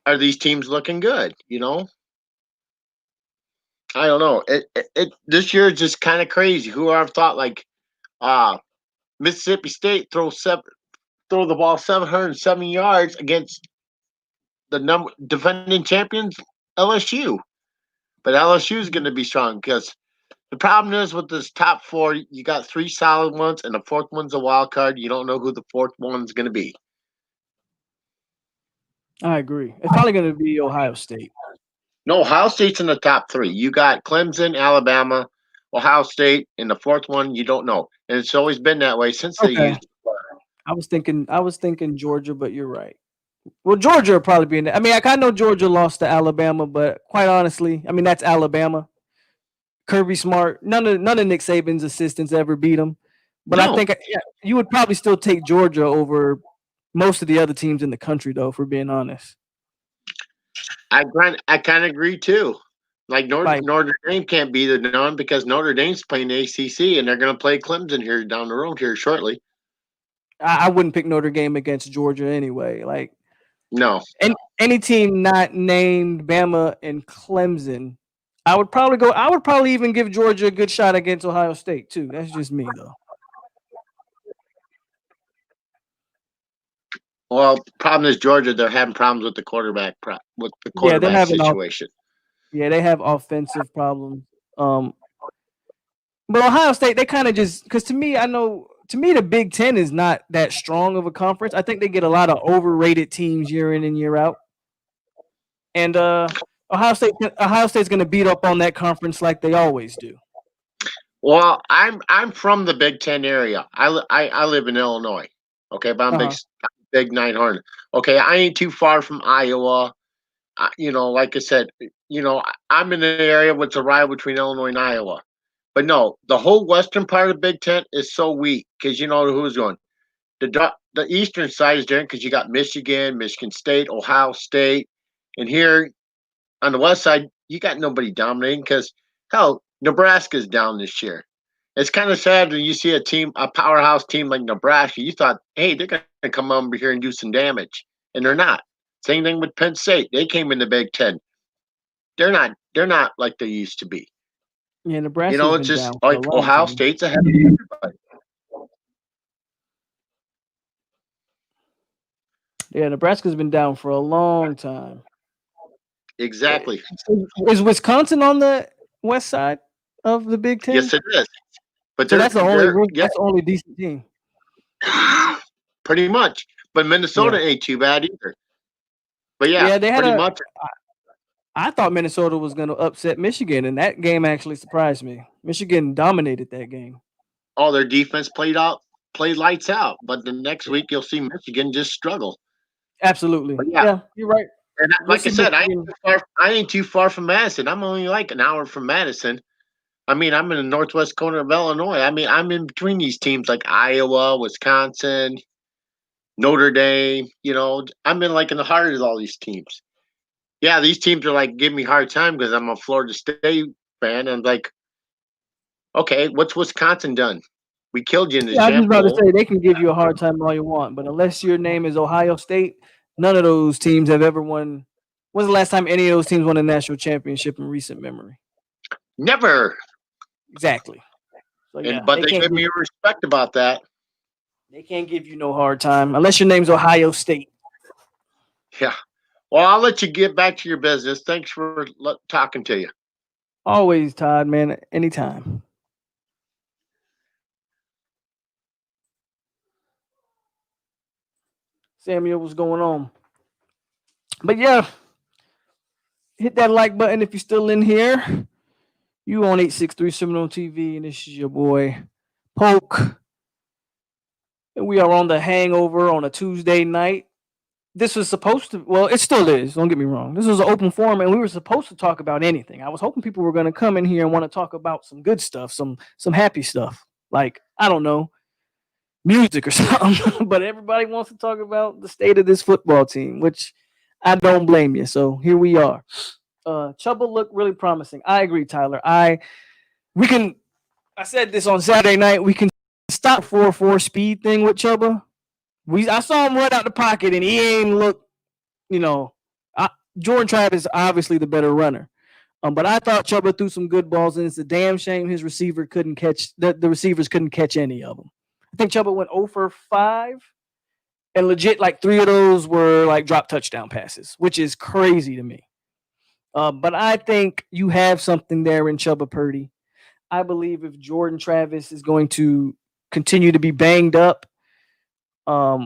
are these teams looking good? You know, I don't know. It this year is just kind of crazy. Who would have thought Mississippi State throw the ball 770 yards against the defending champions LSU, but LSU is going to be strong because the problem is with this top four, you got 3 solid ones, and the fourth one's a wild card. You don't know who the fourth one's going to be. I agree. It's probably going to be Ohio State. No, Ohio State's in the top 3. You got Clemson, Alabama, Ohio State, and the fourth one you don't know, and it's always been that way since they used. I was thinking Georgia, but you're right. Well, Georgia will probably be in there. I mean, I know Georgia lost to Alabama, but quite honestly, I mean that's Alabama. Kirby Smart, none of Nick Saban's assistants ever beat him. But no. I think you would probably still take Georgia over most of the other teams in the country, though, if we're being honest. I kind of agree too. Like Notre Dame can't be the none because Notre Dame's playing the ACC and they're going to play Clemson here down the road here shortly. I wouldn't pick Notre Dame against Georgia anyway. Like, no, any team not named Bama and Clemson, I would probably even give Georgia a good shot against Ohio State too. That's just me though. Well, the problem is Georgia. They're having problems with the quarterback situation. Yeah, they have offensive problems. But Ohio State, they kind of just because to me, the Big Ten is not that strong of a conference. I think they get a lot of overrated teams year in and year out. And Ohio State's going to beat up on that conference like they always do. Well, I'm from the Big Ten area. I live in Illinois. Okay, but I'm big 900. Okay, I ain't too far from Iowa. Like I said, I'm in an area what's a rival between Illinois and Iowa. But no, the whole western part of Big Ten is so weak because you know who's going. The eastern side is different because you got Michigan, Michigan State, Ohio State, and here on the west side you got nobody dominating because hell, Nebraska's down this year. It's kind of sad when you see a powerhouse team like Nebraska. You thought, hey, they're going to come over here and do some damage, and they're not. Same thing with Penn State. They came in the Big Ten. They're not like they used to be. Yeah, Nebraska. It's just like Ohio State's ahead of everybody. Yeah, Nebraska's been down for a long time. Exactly. Is Wisconsin on the west side of the Big Ten? Yes, it is. But so that's the only decent team. Pretty much. But Minnesota ain't too bad either. But they had pretty much. I thought Minnesota was going to upset Michigan, and that game actually surprised me. Michigan dominated that game. Oh, their defense played lights out. But the next week, you'll see Michigan just struggle. Absolutely. Yeah, you're right. And like I said, I ain't too far from Madison. I'm only like an hour from Madison. I mean, I'm in the northwest corner of Illinois. I mean, I'm in between these teams like Iowa, Wisconsin, Notre Dame. I'm in the heart of all these teams. Yeah, these teams are giving me a hard time because I'm a Florida State fan. And okay, what's Wisconsin done? We killed you in the Jam I was about to say they can give you a hard time all you want, but unless your name is Ohio State, none of those teams have ever won. When's the last time any of those teams won a national championship in recent memory? Never. Exactly. So, but they give me respect about that. They can't give you no hard time unless your name's Ohio State. Yeah. Well, I'll let you get back to your business. Thanks for talking to you. Always, Todd, man. Anytime. Samuel, what's going on? But yeah, hit that like button if you're still in here. You on 863 Seminole TV, and this is your boy POLK. And we are on the Hangover on a Tuesday night. This was supposed to, well, it still is. Don't get me wrong. This was an open forum, and we were supposed to talk about anything. I was hoping people were going to come in here and want to talk about some good stuff, some happy stuff, like I don't know, music or something. But everybody wants to talk about the state of this football team, which I don't blame you. So here we are. Chuba looked really promising. I agree, Tyler. We can. I said this on Saturday night. We can stop 4-4 speed thing with Chuba. I saw him run out the pocket, and he ain't look. You know, Jordan Travis obviously the better runner. But I thought Chuba threw some good balls, and it's a damn shame his receiver couldn't catch. The receivers couldn't catch any of them. I think Chuba went 0 for 5, and legit like 3 of those were like drop touchdown passes, which is crazy to me. But I think you have something there in Chuba Purdy. I believe if Jordan Travis is going to continue to be banged up,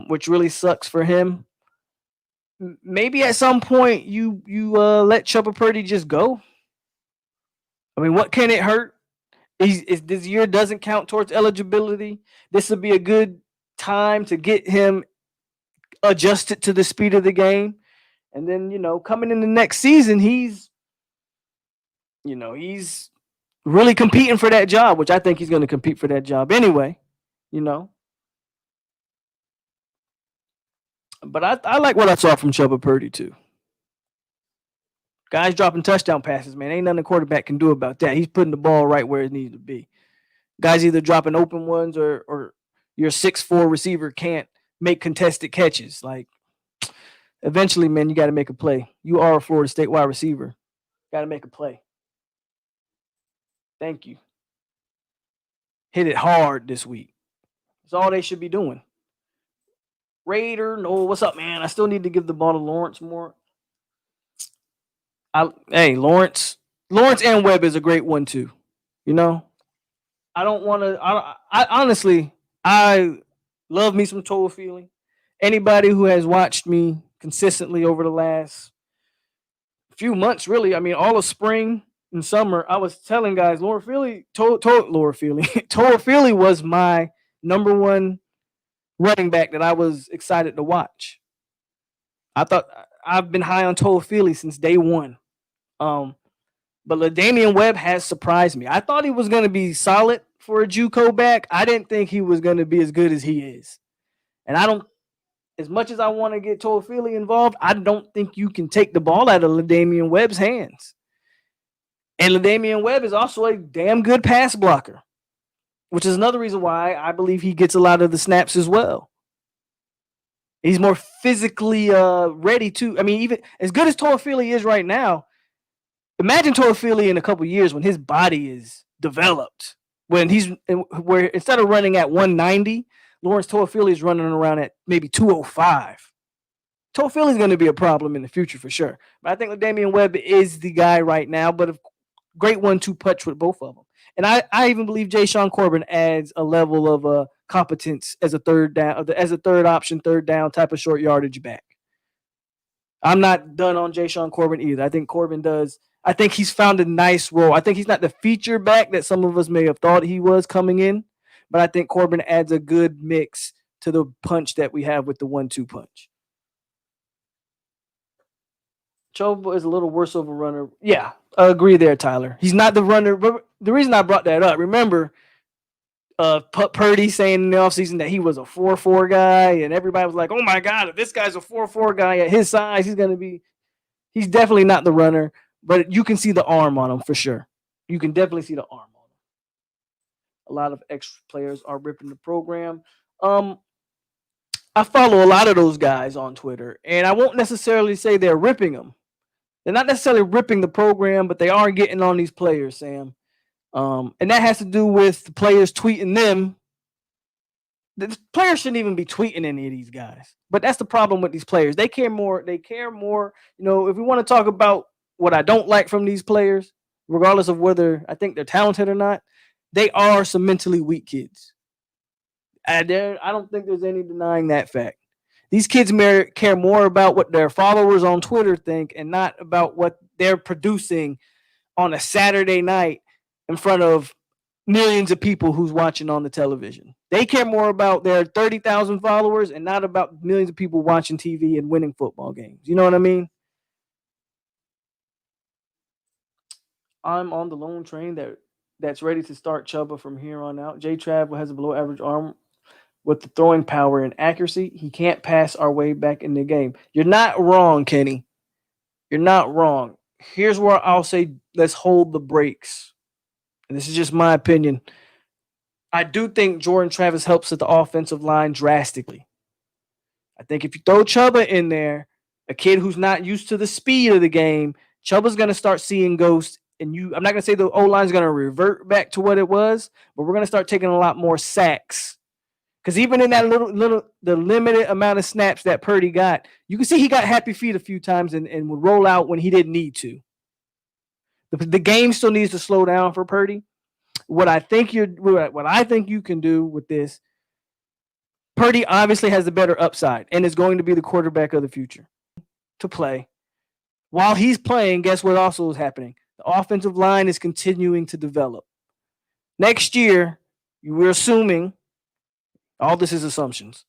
which really sucks for him, maybe at some point you let Chuba Purdy just go. I mean, what can it hurt? This year doesn't count towards eligibility. This would be a good time to get him adjusted to the speed of the game. And then, coming in the next season, he's really competing for that job, which I think he's going to compete for that job anyway, But I like what I saw from Chuba Purdy, too. Guys dropping touchdown passes, man. Ain't nothing a quarterback can do about that. He's putting the ball right where it needs to be. Guys either dropping open ones or your 6'4" receiver can't make contested catches. Like, eventually, man, you got to make a play. You are a Florida State wide receiver. Got to make a play. Thank you. Hit it hard this week. That's all they should be doing. Raider, no, what's up, man? I still need to give the ball to Lawrence more. Lawrence and Webb is a great one too. I don't want to. I honestly, I love me some Toa Feely. Anybody who has watched me consistently over the last few months, really, I mean, all of spring and summer, I was telling guys, Toa Feely was my number one running back that I was excited to watch. I thought I've been high on Toa Feely since day one. But LaDamian Webb has surprised me. I thought he was going to be solid for a JUCO back. I didn't think he was going to be as good as he is. And as much as I want to get Toa Feely involved, I don't think you can take the ball out of LaDamian Webb's hands. And LaDamian Webb is also a damn good pass blocker, which is another reason why I believe he gets a lot of the snaps as well. He's more physically ready too. I mean, even as good as Toa Feely is right now, imagine Toa Feely in a couple years when his body is developed. Where instead of running at 190, Lawrence Toa Feely is running around at maybe 205. Toa Feely is going to be a problem in the future for sure. But I think LaDamian Webb is the guy right now, but a great 1-2 punch with both of them. And I even believe Ja'Shawn Corbin adds a level of competence as a third option, third down type of short yardage back. I'm not done on Ja'Shawn Corbin either. I think Corbin does. I think he's found a nice role. I think he's not the feature back that some of us may have thought he was coming in, but I think Corbin adds a good mix to the punch that we have with the 1-2 punch. Chuba is a little worse of a runner. Yeah, I agree there, Tyler. He's not the runner. But the reason I brought that up, remember Purdy saying in the offseason that he was a 4-4 guy, and everybody was like, oh my God, if this guy's a 4-4 guy at his size, he's definitely not the runner, but you can see the arm on him for sure. You can definitely see the arm on him. A lot of extra players are ripping the program. I follow a lot of those guys on Twitter, and I won't necessarily say they're ripping them. They're not necessarily ripping the program, but they are getting on these players, Sam. And that has to do with the players tweeting them. The players shouldn't even be tweeting any of these guys. But that's the problem with these players. They care more. If we want to talk about what I don't like from these players, regardless of whether I think they're talented or not, they are some mentally weak kids. I don't think there's any denying that fact. These kids care more about what their followers on Twitter think and not about what they're producing on a Saturday night in front of millions of people who's watching on the television. They care more about their 30,000 followers and not about millions of people watching TV and winning football games. You know what I mean? I'm on the lone train that's ready to start Chuba from here on out. J Trav has a below average arm with the throwing power and accuracy. He can't pass our way back in the game. You're not wrong, Kenny. You're not wrong. Here's where I'll say let's hold the brakes. And this is just my opinion. I do think Jordan Travis helps at the offensive line drastically. I think if you throw Chuba in there, a kid who's not used to the speed of the game, Chuba's going to start seeing ghosts. And I'm not going to say the O-line is going to revert back to what it was, but we're going to start taking a lot more sacks. Because even in that the limited amount of snaps that Purdy got, you can see he got happy feet a few times and would roll out when he didn't need to. The game still needs to slow down for Purdy. What I think you can do with this, Purdy obviously has the better upside and is going to be the quarterback of the future to play. While he's playing, guess what also is happening? The offensive line is continuing to develop. Next year, we're assuming, all this is assumptions.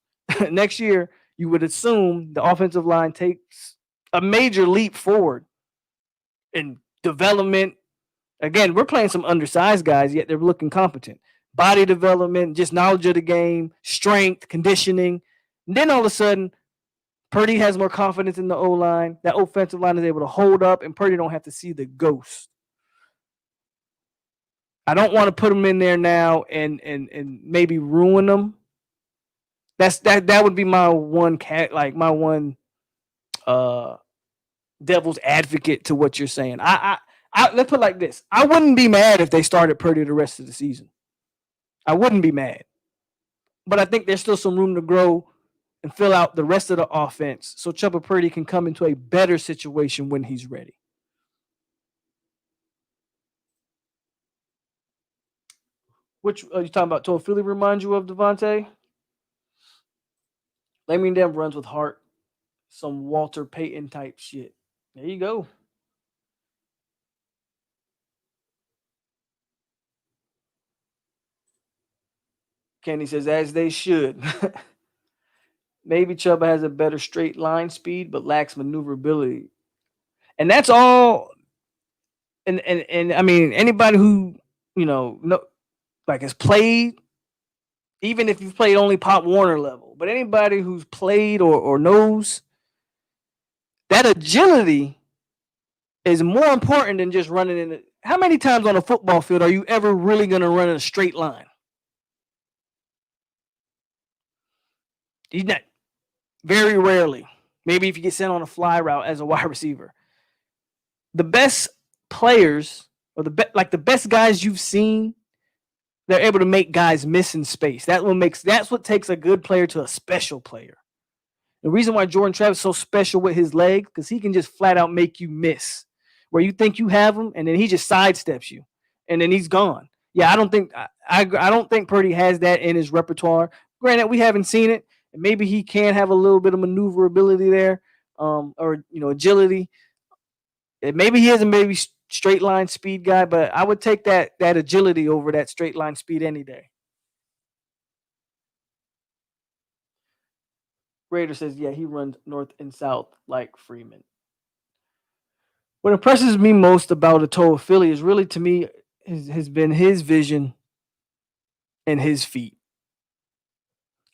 Next year, you would assume the offensive line takes a major leap forward in development. Again, we're playing some undersized guys, yet they're looking competent. Body development, just knowledge of the game, strength, conditioning. And then all of a sudden, Purdy has more confidence in the O-line. That offensive line is able to hold up, and Purdy don't have to see the ghost. I don't want to put him in there now and maybe ruin them. That would be my one devil's advocate to what you're saying. Let's put it like this. I wouldn't be mad if they started Purdy the rest of the season. I wouldn't be mad. But I think there's still some room to grow and fill out the rest of the offense so Chuba Purdy can come into a better situation when he's ready. Which are you talking about? Told Philly remind you of Devontae? Laming them runs with heart. Some Walter Payton type shit. There you go. Kenny says, as they should. Maybe Chuba has a better straight line speed, but lacks maneuverability. And that's all. And I mean, anybody who, has played, even if you've played only Pop Warner level, but anybody who's played or knows that agility is more important than just running in it. How many times on a football field are you ever really going to run in a straight line? He's not. Very rarely. Maybe if you get sent on a fly route as a wide receiver. The best players or the best guys you've seen, they're able to make guys miss in space. That's what takes a good player to a special player. The reason why Jordan Travis is so special with his leg, because he can just flat out make you miss. Where you think you have him, and then he just sidesteps you, and then he's gone. Yeah, I don't think Purdy has that in his repertoire. Granted, we haven't seen it, and maybe he can have a little bit of maneuverability there, or agility. And maybe he is a straight line speed guy, but I would take that agility over that straight line speed any day. Raider says, yeah, he runs north and south like Freeman. What impresses me most about Atoa Philly is really, to me, has been his vision and his feet.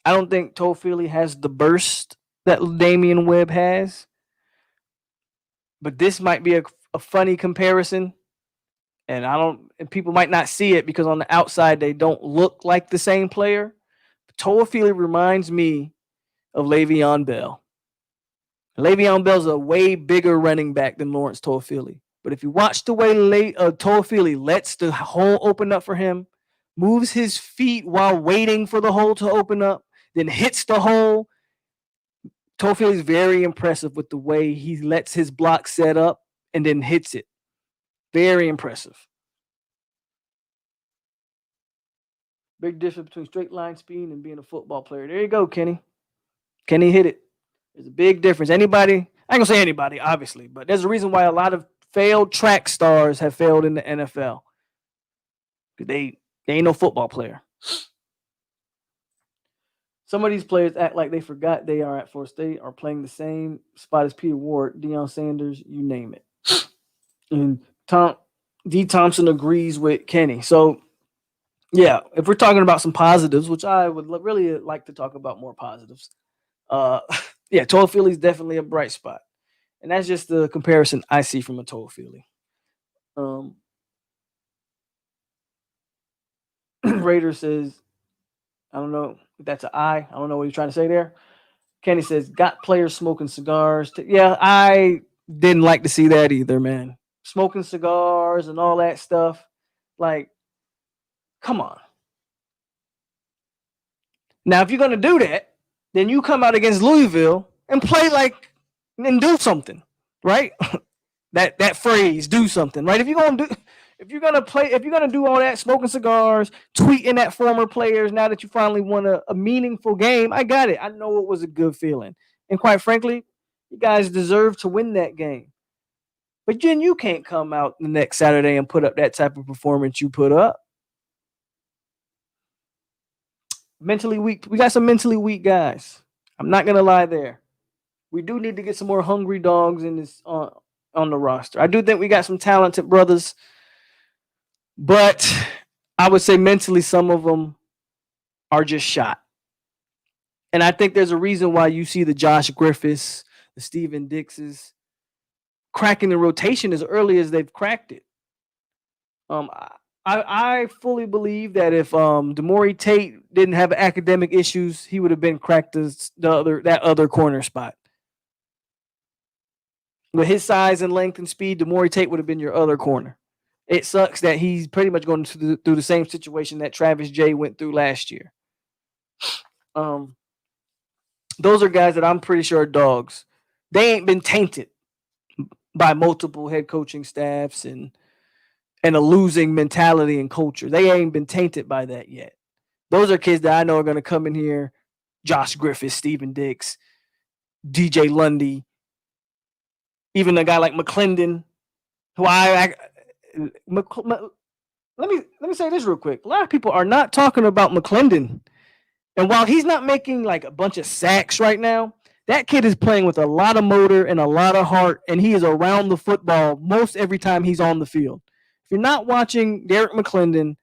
I don't think Atoa Philly has the burst that Damian Webb has. But this might be a funny comparison. And people might not see it because on the outside they don't look like the same player. Atoa Philly reminds me of Le'Veon Bell. Le'Veon Bell's a way bigger running back than Lawrence Toafili. But if you watch the way Toafili lets the hole open up for him, moves his feet while waiting for the hole to open up, then hits the hole, Toafili's very impressive with the way he lets his block set up and then hits it. Very impressive. Big difference between straight line speed and being a football player. There you go, Kenny. Kenny hit it. There's a big difference. Anybody, I ain't gonna say anybody, obviously, but there's a reason why a lot of failed track stars have failed in the NFL. They ain't no football player. Some of these players act like they forgot they are at Florida State, are playing the same spot as Peter Ward, Deion Sanders, you name it. And D. Thompson agrees with Kenny. So, yeah, if we're talking about some positives, which I would really like to talk about more positives, yeah, Toafili is definitely a bright spot. And that's just the comparison I see from a Toafili. Raider says, I don't know if that's an I. I don't know what you're trying to say there. Kenny says, got players smoking cigars. Yeah, I didn't like to see that either, man. Smoking cigars and all that stuff. Like, come on. Now, if you're going to do that, then you come out against Louisville and play like and do something, right? that phrase, do something, right? If you're gonna do all that, smoking cigars, tweeting at former players now that you finally won a meaningful game, I got it. I know it was a good feeling. And quite frankly, you guys deserve to win that game. But then you can't come out the next Saturday and put up that type of performance you put up. Mentally weak. We got some mentally weak guys. I'm not gonna lie there. We do need to get some more hungry dogs in this on the roster. I do think we got some talented brothers, but I would say mentally some of them are just shot. And I think there's a reason why you see the Josh Griffiths, the Steven Dixes cracking the rotation as early as they've cracked it. I fully believe that if Demore Tate didn't have academic issues, he would have been cracked that other corner spot. With his size and length and speed, Demore Tate would have been your other corner. It sucks that he's pretty much going through the same situation that Travis J went through last year. Those are guys that I'm pretty sure are dogs. They ain't been tainted by multiple head coaching staffs and a losing mentality and culture. They ain't been tainted by that yet. Those are kids that I know are going to come in here. Josh Griffith, Steven Dix, DJ Lundy, even a guy like McClendon, who let me say this real quick. A lot of people are not talking about McClendon. And while he's not making like a bunch of sacks right now, that kid is playing with a lot of motor and a lot of heart, and he is around the football most every time he's on the field. If you're not watching Derek McClendon,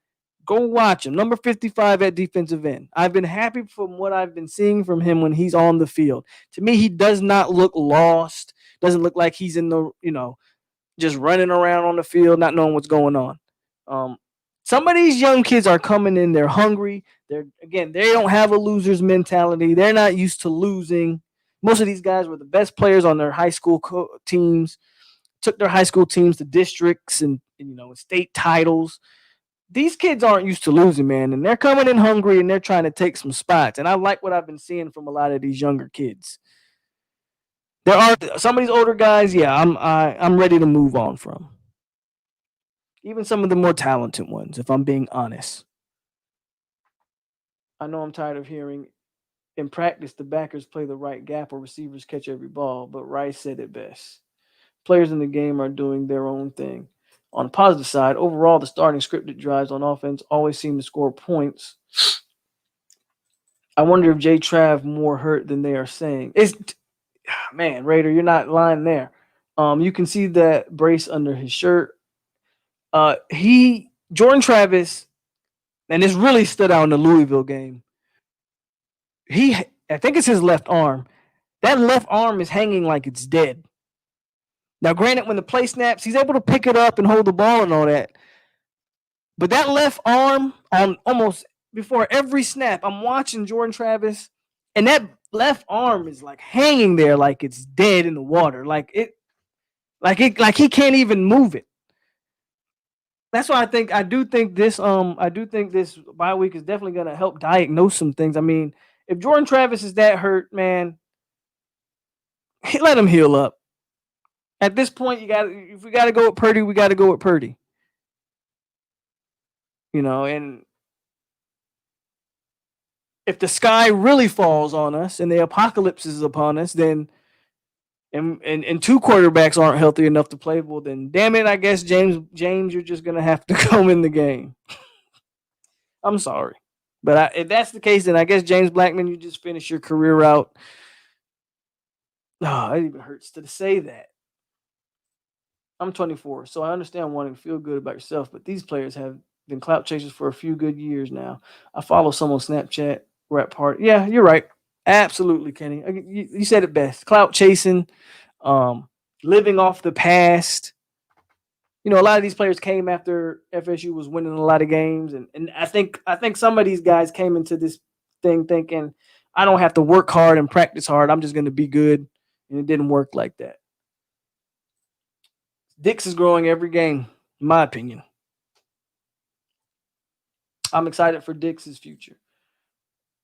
go watch him. Number 55 at defensive end. I've been happy from what I've been seeing from him when he's on the field. To me, he does not look lost. Doesn't look like he's in the, just running around on the field, not knowing what's going on. Some of these young kids are coming in. They're hungry. They don't have a loser's mentality. They're not used to losing. Most of these guys were the best players on their high school teams, took their high school teams to districts and state titles. These kids aren't used to losing, man, and they're coming in hungry and they're trying to take some spots. And I like what I've been seeing from a lot of these younger kids. There are some of these older guys, yeah, I'm ready to move on from. Even some of the more talented ones, if I'm being honest. I know I'm tired of hearing in practice the backers play the right gap or receivers catch every ball, but Rice said it best. Players in the game are doing their own thing. On the positive side, overall, the starting scripted drives on offense always seem to score points. I wonder if J. Trav more hurt than they are saying. Man, Raider, you're not lying there. You can see that brace under his shirt. Jordan Travis, and this really stood out in the Louisville game. I think it's his left arm. That left arm is hanging like it's dead. Now, granted, when the play snaps, he's able to pick it up and hold the ball and all that. But that left arm, on almost before every snap, I'm watching Jordan Travis, and that left arm is like hanging there like it's dead in the water. Like he can't even move it. That's why I do think this bye week is definitely going to help diagnose some things. I mean, if Jordan Travis is that hurt, man, let him heal up. At this point, if we got to go with Purdy, we got to go with Purdy. And if the sky really falls on us and the apocalypse is upon us, then and two quarterbacks aren't healthy enough to play, well, then damn it, I guess James, you're just gonna have to come in the game. I'm sorry, but if that's the case, then I guess James Blackman, you just finish your career out. Oh, it even hurts to say that. I'm 24, so I understand wanting to feel good about yourself, but these players have been clout chasers for a few good years now. I follow some on Snapchat. We're at party. Yeah, you're right. Absolutely, Kenny. You said it best. Clout chasing, living off the past. A lot of these players came after FSU was winning a lot of games, and I think some of these guys came into this thing thinking, I don't have to work hard and practice hard. I'm just going to be good, and it didn't work like that. Dix is growing every game, in my opinion. I'm excited for Dix's future.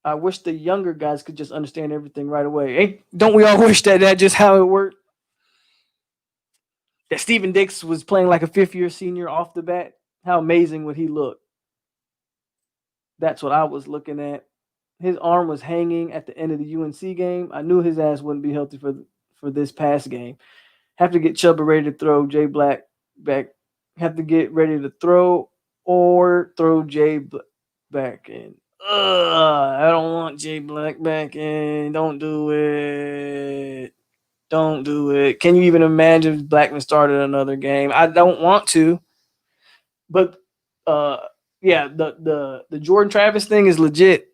I wish the younger guys could just understand everything right away. Don't we all wish that just how it worked? That Steven Dix was playing like a fifth-year senior off the bat. How amazing would he look? That's what I was looking at. His arm was hanging at the end of the UNC game. I knew his ass wouldn't be healthy for this past game. Have to get Chuba ready to throw Jay Black back. Have to get ready to throw or throw Jay back in. I don't want Jay Black back in. Don't do it. Don't do it. Can you even imagine if Blackman started another game? I don't want to. But yeah, the Jordan Travis thing is legit.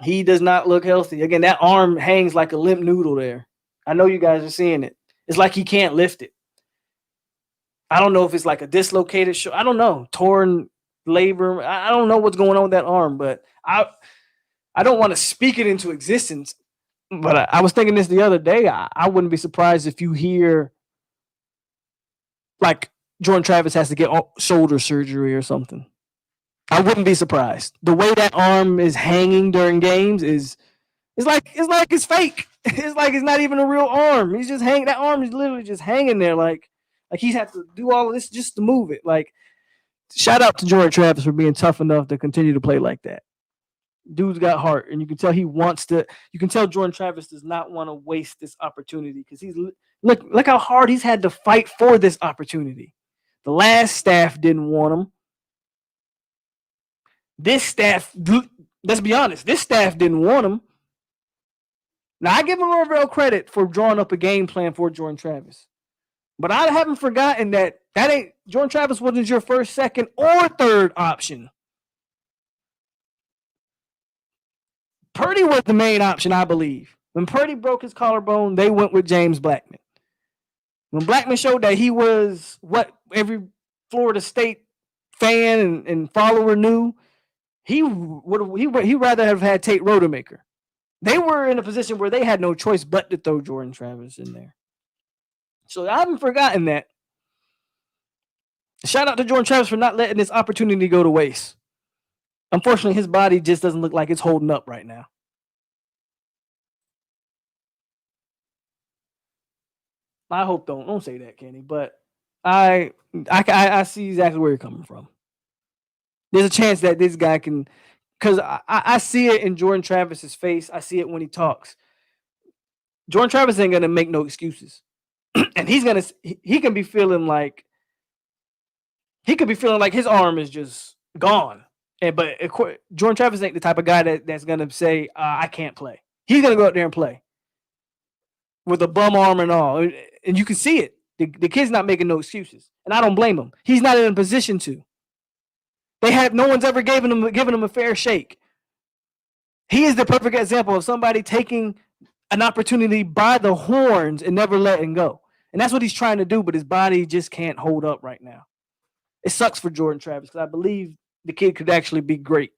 He does not look healthy. Again, that arm hangs like a limp noodle there. I know you guys are seeing it. It's like he can't lift it. I don't know if it's like a dislocated shoulder. I don't know. Torn labrum. I don't know what's going on with that arm, but I don't want to speak it into existence. But I was thinking this the other day. I wouldn't be surprised if you hear like Jordan Travis has to get shoulder surgery or something. I wouldn't be surprised. The way that arm is hanging during games is like it's fake. It's like it's not even a real arm. He's just hanging. That arm is literally just hanging there, like he's had to do all of this just to move it. Like, shout out to Jordan Travis for being tough enough to continue to play like that. Dude's got heart, and you can tell he wants to. You can tell Jordan Travis does not want to waste this opportunity because he's look how hard he's had to fight for this opportunity. The last staff didn't want him. This staff, let's be honest, this staff didn't want him. Now, I give Louisville credit for drawing up a game plan for Jordan Travis. But I haven't forgotten that ain't Jordan Travis wasn't your first, second, or third option. Purdy was the main option, I believe. When Purdy broke his collarbone, they went with James Blackman. When Blackman showed that he was what every Florida State fan and follower knew, he'd rather have had Tate Rodemaker. They were in a position where they had no choice but to throw Jordan Travis in there. So I haven't forgotten that. Shout out to Jordan Travis for not letting this opportunity go to waste. Unfortunately, his body just doesn't look like it's holding up right now. I hope don't say that, Kenny, but I see exactly where you're coming from. There's a chance that this guy can, because I see it in Jordan Travis's face. I see it when he talks. Jordan Travis ain't gonna make no excuses, and he can be feeling like his arm is just gone. But Jordan Travis ain't the type of guy that's gonna say I can't play. He's gonna go out there and play with a bum arm and all, and you can see it. The kid's not making no excuses, and I don't blame him. He's not in a position to. No one's ever given him a fair shake. He is the perfect example of somebody taking an opportunity by the horns and never letting go. And that's what he's trying to do, but his body just can't hold up right now. It sucks for Jordan Travis because I believe the kid could actually be great.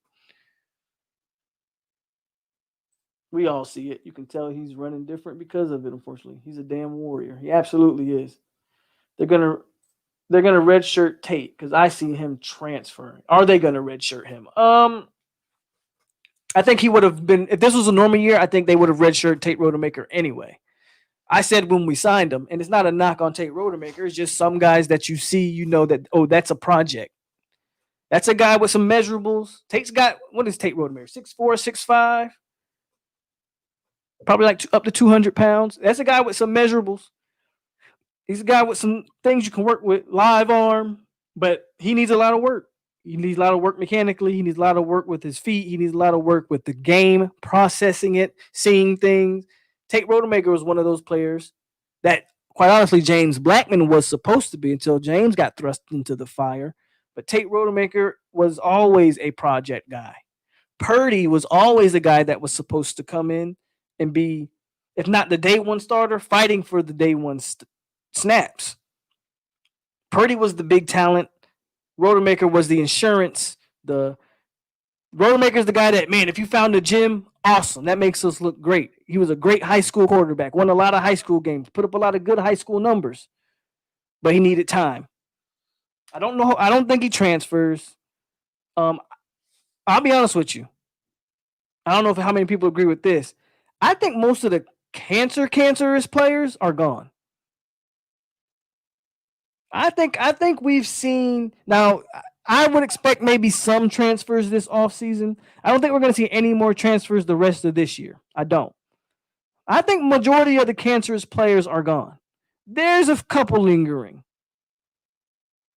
We all see it. You can tell he's running different because of it, unfortunately. He's a damn warrior. He absolutely is. They're gonna redshirt Tate because I see him transferring. Are they gonna redshirt him? I think he would have been, if this was a normal year, I think they would have redshirt Tate Rodemaker anyway. I said when we signed him, and it's not a knock on Tate Rodemaker. It's just some guys that you see, you know that, oh, that's a project. That's a guy with some measurables. Tate's got, what is Tate Rodemaker? 6'4", 6'5", probably like up to 200 pounds. That's a guy with some measurables. He's a guy with some things you can work with, live arm, but he needs a lot of work. He needs a lot of work mechanically. He needs a lot of work with his feet. He needs a lot of work with the game, processing it, seeing things. Tate Rodemaker was one of those players that, quite honestly, James Blackman was supposed to be until James got thrust into the fire. But Tate Rodemaker was always a project guy. Purdy was always a guy that was supposed to come in and be, if not the day one starter, fighting for the day one snaps. Purdy was the big talent. Rodemaker was the insurance. The Rodemaker's the guy that, man, if you found a gym, awesome. That makes us look great. He was a great high school quarterback, won a lot of high school games, put up a lot of good high school numbers, but he needed time. I don't know. I don't think he transfers. I'll be honest with you. I don't know how many people agree with this. I think most of the cancerous players are gone. I think we've seen now. I would expect maybe some transfers this offseason. I don't think we're going to see any more transfers the rest of this year. I don't. I think majority of the cancerous players are gone. There's a couple lingering,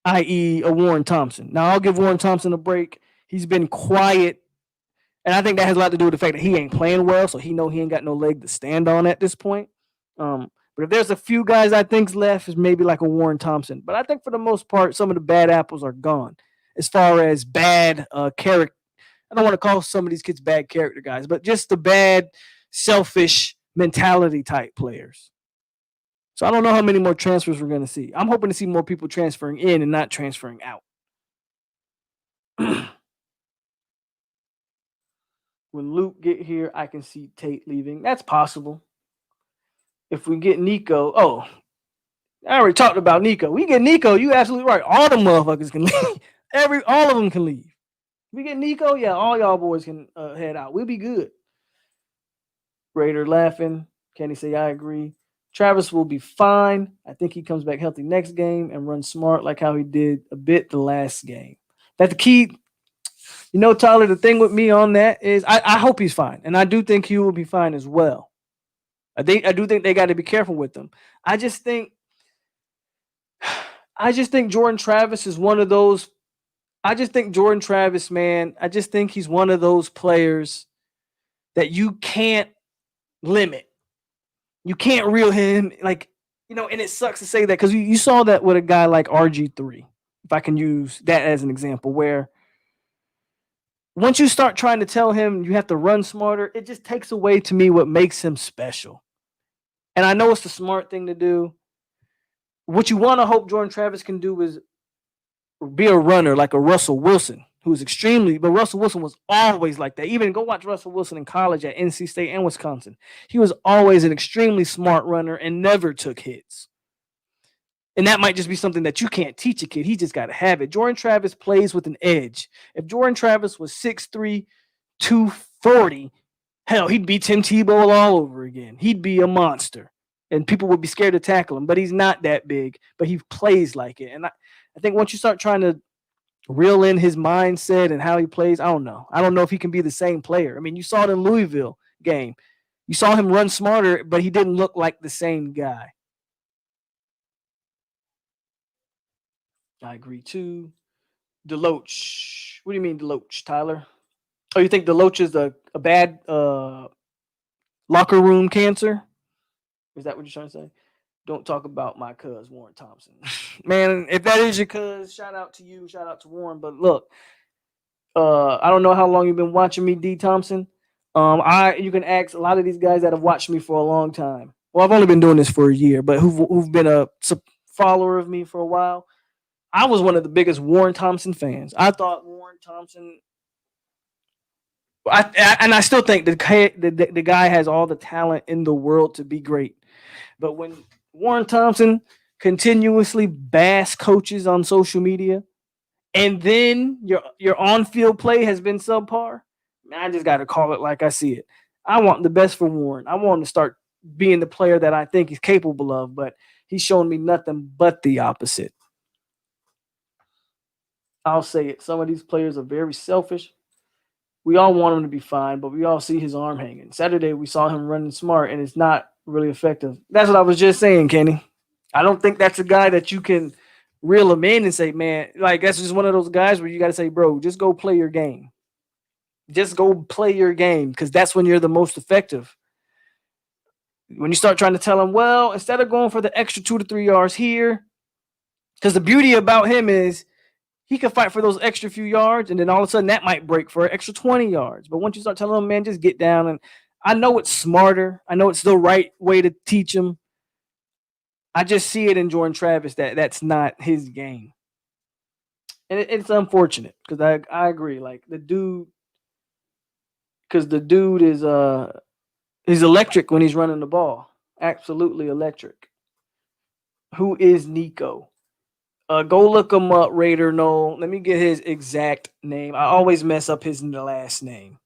i.e. a Warren Thompson. Now, I'll give Warren Thompson a break. He's been quiet, and I think that has a lot to do with the fact that he ain't playing well, so he ain't got no leg to stand on at this point. But if there's a few guys I think's left, is maybe like a Warren Thompson. But I think for the most part, some of the bad apples are gone. As far as bad character, I don't want to call some of these kids bad character guys, but just the bad, selfish mentality type players. So I don't know how many more transfers we're going to see. I'm hoping to see more people transferring in and not transferring out. When Luke get here, I can see Tate leaving. That's possible. If we get Nico, I already talked about Nico. We get Nico, you absolutely right. All the motherfuckers can leave. All of them can leave. If we get Nico, yeah, all y'all boys can head out. We'll be good. Raider laughing. Kenny say, I agree. Travis will be fine. I think he comes back healthy next game and runs smart like how he did a bit the last game. That's the key. You know, Tyler, the thing with me on that is I hope he's fine. And I do think he will be fine as well. I do think they got to be careful with them. I just think Jordan Travis is one of those. I just think Jordan Travis, man, I just think he's one of those players that you can't limit. You can't reel him, like, you know, and it sucks to say that because you saw that with a guy like RG3, if I can use that as an example, where once you start trying to tell him you have to run smarter, it just takes away to me what makes him special. And I know it's the smart thing to do. What you want to hope Jordan Travis can do is be a runner like a Russell Wilson, who's but Russell Wilson was always like that. Even go watch Russell Wilson in college at NC State and Wisconsin. He was always an extremely smart runner and never took hits. And that might just be something that you can't teach a kid. He just got to have it. Jordan Travis plays with an edge. If Jordan Travis was 6'3", 240, hell, he'd be Tim Tebow all over again. He'd be a monster. And people would be scared to tackle him. But he's not that big. But he plays like it. And I think once you start trying to reel in his mindset and how he plays, I don't know. I don't know if he can be the same player. I mean, you saw it in Louisville game. You saw him run smarter, but he didn't look like the same guy. I agree too. Deloach. What do you mean Deloach, Tyler? Oh, you think Deloach is a bad locker room cancer? Is that what you're trying to say? Don't talk about my cuz, Warren Thompson. Man, if that is your cuz, shout out to you. Shout out to Warren. But look, I don't know how long you've been watching me, D. Thompson. You can ask a lot of these guys that have watched me for a long time. Well, I've only been doing this for a year, but who've been a follower of me for a while. I was one of the biggest Warren Thompson fans. I thought Warren Thompson, and I still think the guy has all the talent in the world to be great. But when Warren Thompson continuously bash coaches on social media, and then your on-field play has been subpar, man, I just got to call it like I see it. I want the best for Warren. I want him to start being the player that I think he's capable of, but he's shown me nothing but the opposite. I'll say it. Some of these players are very selfish. We all want him to be fine, but we all see his arm hanging. Saturday, we saw him running smart, and it's not really effective. That's what I was just saying, Kenny. I don't think that's a guy that you can reel him in and say, man, like that's just one of those guys where you got to say, bro, just go play your game. Just go play your game because that's when you're the most effective. When you start trying to tell him, well, instead of going for the extra 2 to 3 yards here, because the beauty about him is he can fight for those extra few yards, and then all of a sudden that might break for an extra 20 yards. But once you start telling him, man, just get down, and I know it's smarter. I know it's the right way to teach him. I just see it in Jordan Travis that that's not his game. And it's unfortunate because I agree. Like the dude is he's electric when he's running the ball. Absolutely electric. Who is Nico? Go look him up, Raider Noel. Let me get his exact name. I always mess up his last name.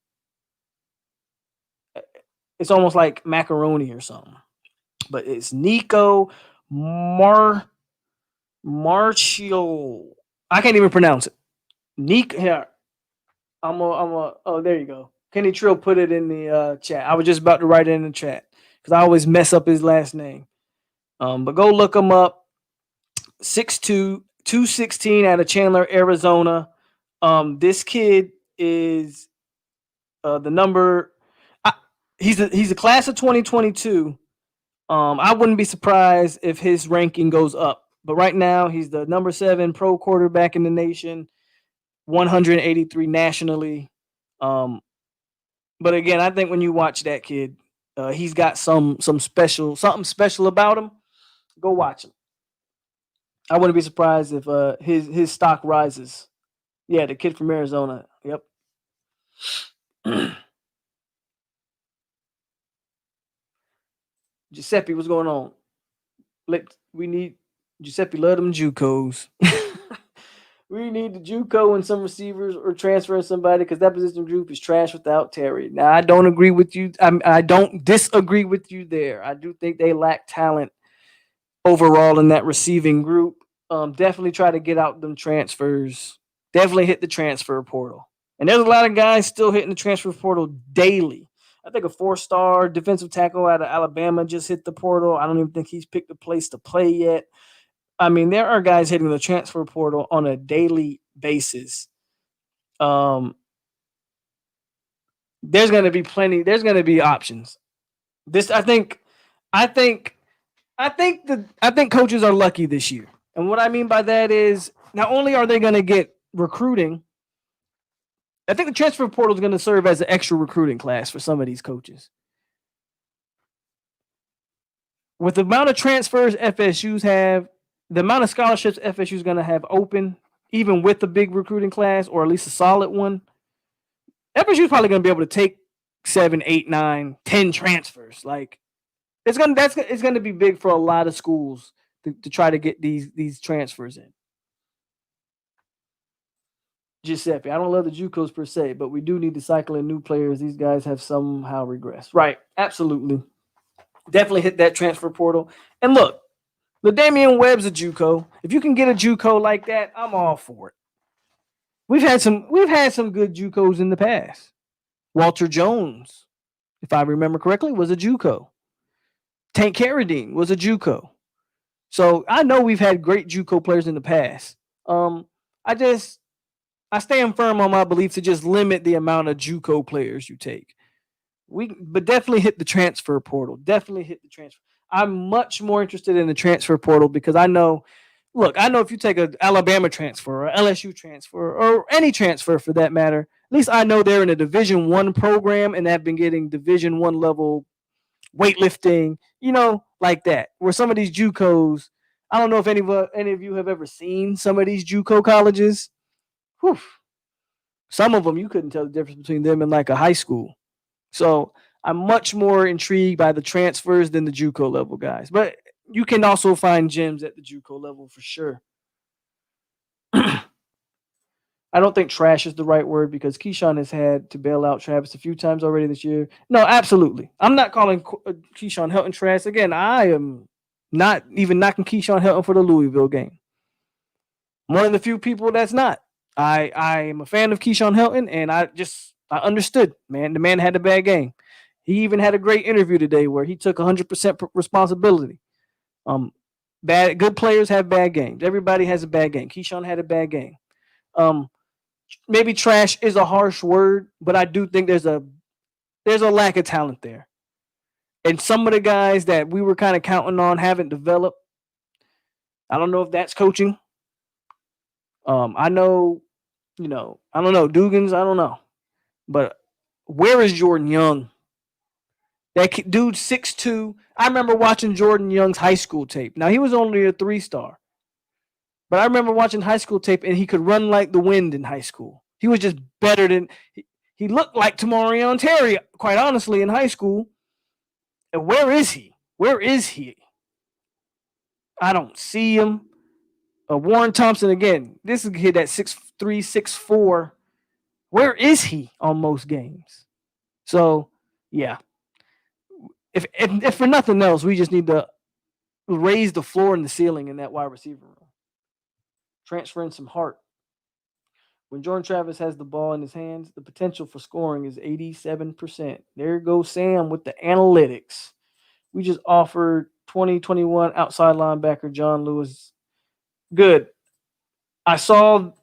It's almost like macaroni or something. But it's Nico Martial. I can't even pronounce it. Nico here. Oh, there you go. Kenny Trill put it in the chat. I was just about to write it in the chat because I always mess up his last name. But go look him up. 6'2", 216 out of Chandler, Arizona. This kid is the number. He's a class of 2022. I wouldn't be surprised if his ranking goes up. But right now, he's the number 7 pro quarterback in the nation, 183 nationally. But again, I think when you watch that kid, he's got something special about him. Go watch him. I wouldn't be surprised if his stock rises. Yeah, the kid from Arizona. Yep. Giuseppe, what's going on? We need Giuseppe. Love them JUCOs. We need the JUCO and some receivers or transferring somebody because that position group is trash without Terry. Now, I don't agree with you. I don't disagree with you there. I do think they lack talent overall in that receiving group. Definitely try to get out them transfers. Definitely hit the transfer portal. And there's a lot of guys still hitting the transfer portal daily. I think a 4-star defensive tackle out of Alabama just hit the portal. I don't even think he's picked a place to play yet. I mean, there are guys hitting the transfer portal on a daily basis. There's going to be plenty. There's going to be options. I think coaches are lucky this year. And what I mean by that is not only are they going to get recruiting, I think the transfer portal is going to serve as an extra recruiting class for some of these coaches. With the amount of transfers FSUs have, the amount of scholarships FSU is going to have open, even with the big recruiting class, or at least a solid one, FSU is probably going to be able to take 7, 8, 9, 10 transfers. Like it's going to be big for a lot of schools to try to get these transfers in. Giuseppe, I don't love the JUCOs per se, but we do need to cycle in new players. These guys have somehow regressed. Right, absolutely. Definitely hit that transfer portal. And look, LaDamian Webb's a JUCO. If you can get a JUCO like that, I'm all for it. We've had some good JUCOs in the past. Walter Jones, if I remember correctly, was a JUCO. Tank Carradine was a JUCO. So I know we've had great JUCO players in the past. I stand firm on my belief to just limit the amount of JUCO players you take. But definitely hit the transfer portal. Definitely hit the transfer. I'm much more interested in the transfer portal because I know if you take an Alabama transfer or LSU transfer or any transfer for that matter, at least I know they're in a Division I program and have been getting Division I level weightlifting, like that. Where some of these JUCOs, I don't know if any of you have ever seen some of these JUCO colleges. Whew. Some of them, you couldn't tell the difference between them and like a high school. So I'm much more intrigued by the transfers than the JUCO level guys. But you can also find gems at the JUCO level for sure. I I don't think trash is the right word because Keyshawn has had to bail out Travis a few times already this year. No, absolutely. I'm not calling Keyshawn Helton trash. Again, I am not even knocking Keyshawn Helton for the Louisville game. I'm one of the few people that's not. I am a fan of Keyshawn Helton, and I understood, man. The man had a bad game. He even had a great interview today where he took 100% responsibility. Good players have bad games. Everybody has a bad game. Keyshawn had a bad game. Maybe trash is a harsh word, but I do think there's a lack of talent there. And some of the guys that we were kind of counting on haven't developed. I don't know if that's coaching. I know, I don't know. Dugans, I don't know. But where is Jordan Young? That dude 6'2". I remember watching Jordan Young's high school tape. Now, he was only a 3-star. But I remember watching high school tape, and he could run like the wind in high school. He was just better than he looked like Tamarion Terry, quite honestly, in high school. And where is he? Where is he? I don't see him. Warren Thompson, again, this is a kid at 6'3", 6'4". Where is he on most games? So, yeah. If for nothing else, we just need to raise the floor and the ceiling in that wide receiver room. Transfer in some heart. When Jordan Travis has the ball in his hands, the potential for scoring is 87%. There goes Sam with the analytics. We just offered 2021 outside linebacker John Lewis. Good. I don't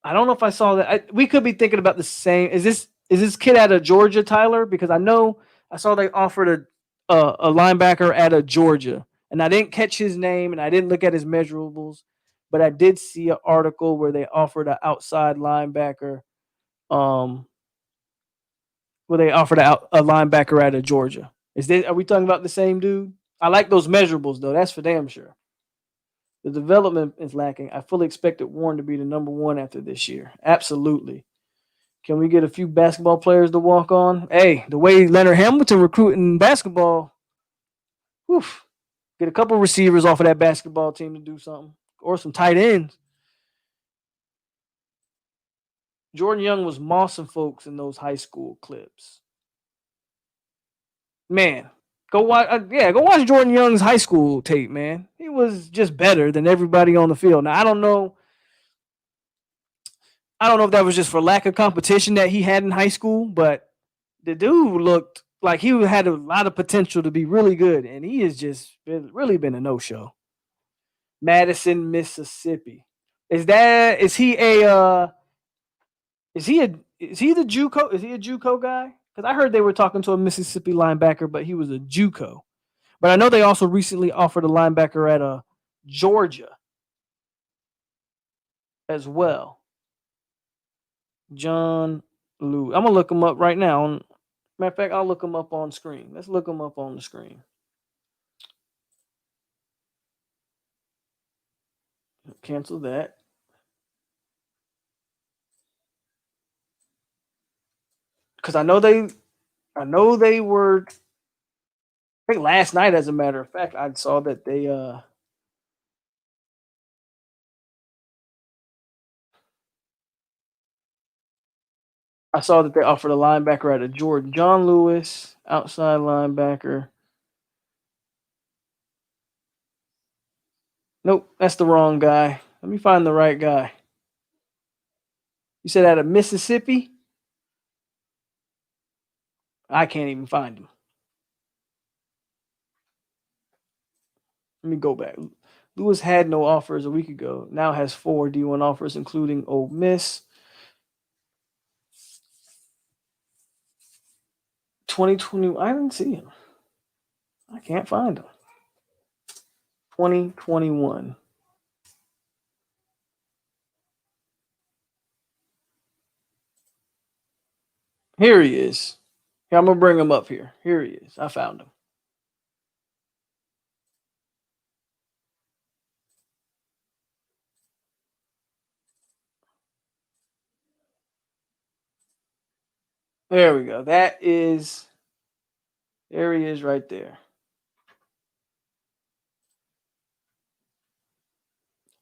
know if I saw that. We could be thinking about the same. Is this kid out of Georgia, Tyler? Because I know I saw they offered a linebacker out of Georgia, and I didn't catch his name, and I didn't look at his measurables, but I did see an article where they offered an outside linebacker. Where they offered a linebacker out of Georgia. Are we talking about the same dude? I like those measurables though. That's for damn sure. The development is lacking. I fully expected Warren to be the number one after this year. Absolutely. Can we get a few basketball players to walk on? Hey, the way Leonard Hamilton recruiting basketball, whew, get a couple receivers off of that basketball team to do something, or some tight ends. Jordan Young was mossing folks in those high school clips. Man, go watch. Go watch Jordan Young's high school tape, man. He was just better than everybody on the field. Now I don't know if that was just for lack of competition that he had in high school, but the dude looked like he had a lot of potential to be really good, and he has just really been a no-show. Madison, Mississippi. Is he the JUCO? Is he a JUCO guy? Because I heard they were talking to a Mississippi linebacker, but he was a JUCO. But I know they also recently offered a linebacker at Georgia as well. John Lou. I'm going to look him up right now. Matter of fact, I'll look him up on screen. Let's look him up on the screen. Cancel that. Because I know they were. I think last night, as a matter of fact, I saw that they offered a linebacker out of Georgia. John Lewis, outside linebacker. Nope, that's the wrong guy. Let me find the right guy. You said out of Mississippi? I can't even find him. Let me go back. Lewis had no offers a week ago. Now has 4 D1 offers, including Ole Miss. 2020. I didn't see him. I can't find him. 2021. Here he is. Here, I'm going to bring him up here. Here he is. I found him. There we go. There he is right there.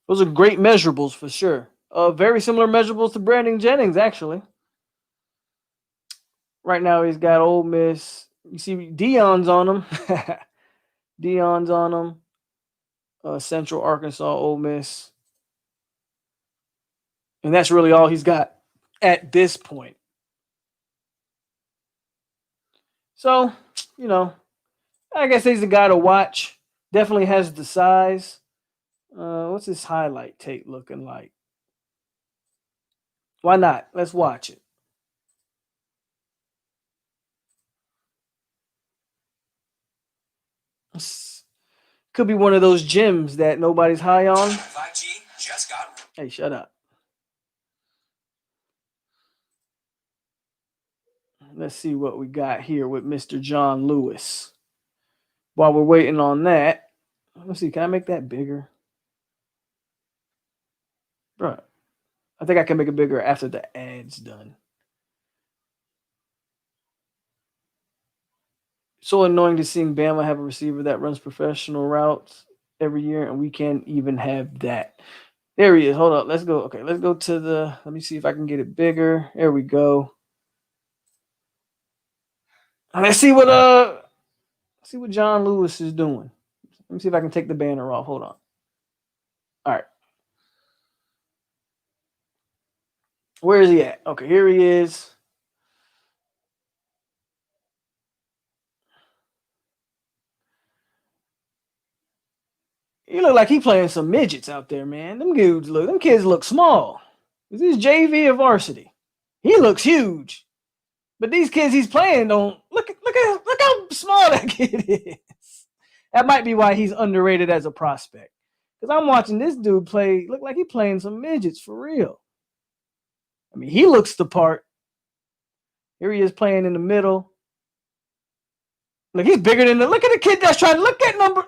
Those are great measurables for sure. Very similar measurables to Brandon Jennings, actually. Right now, he's got Ole Miss. You see, Dion's on him. Dion's on him. Central Arkansas, Ole Miss. And that's really all he's got at this point. So, I guess he's a guy to watch. Definitely has the size. What's his highlight tape looking like? Why not? Let's watch it. Could be one of those gyms that nobody's high on. 5G just got. Hey, shut up. Let's see what we got here with Mr. John Lewis. While we're waiting on that, let's see. Can I make that bigger? Bro, I think I can make it bigger after the ad's done. So annoying to seeing Bama have a receiver that runs professional routes every year, and we can't even have that. There he is. Hold up. Let's go. Okay, let's go to the. Let me see if I can get it bigger. There we go. Let's see what John Lewis is doing. Let me see if I can take the banner off. Hold on. All right. Where is he at? Okay, here he is. He look like he playing some midgets out there, man. Them kids look small. Is this JV or varsity? He looks huge. But these kids he's playing don't look how small that kid is. That might be why he's underrated as a prospect. Because I'm watching this dude play, look like he playing some midgets for real. I mean, he looks the part. Here he is playing in the middle. Look, he's bigger than look at the kid that's trying to look at number.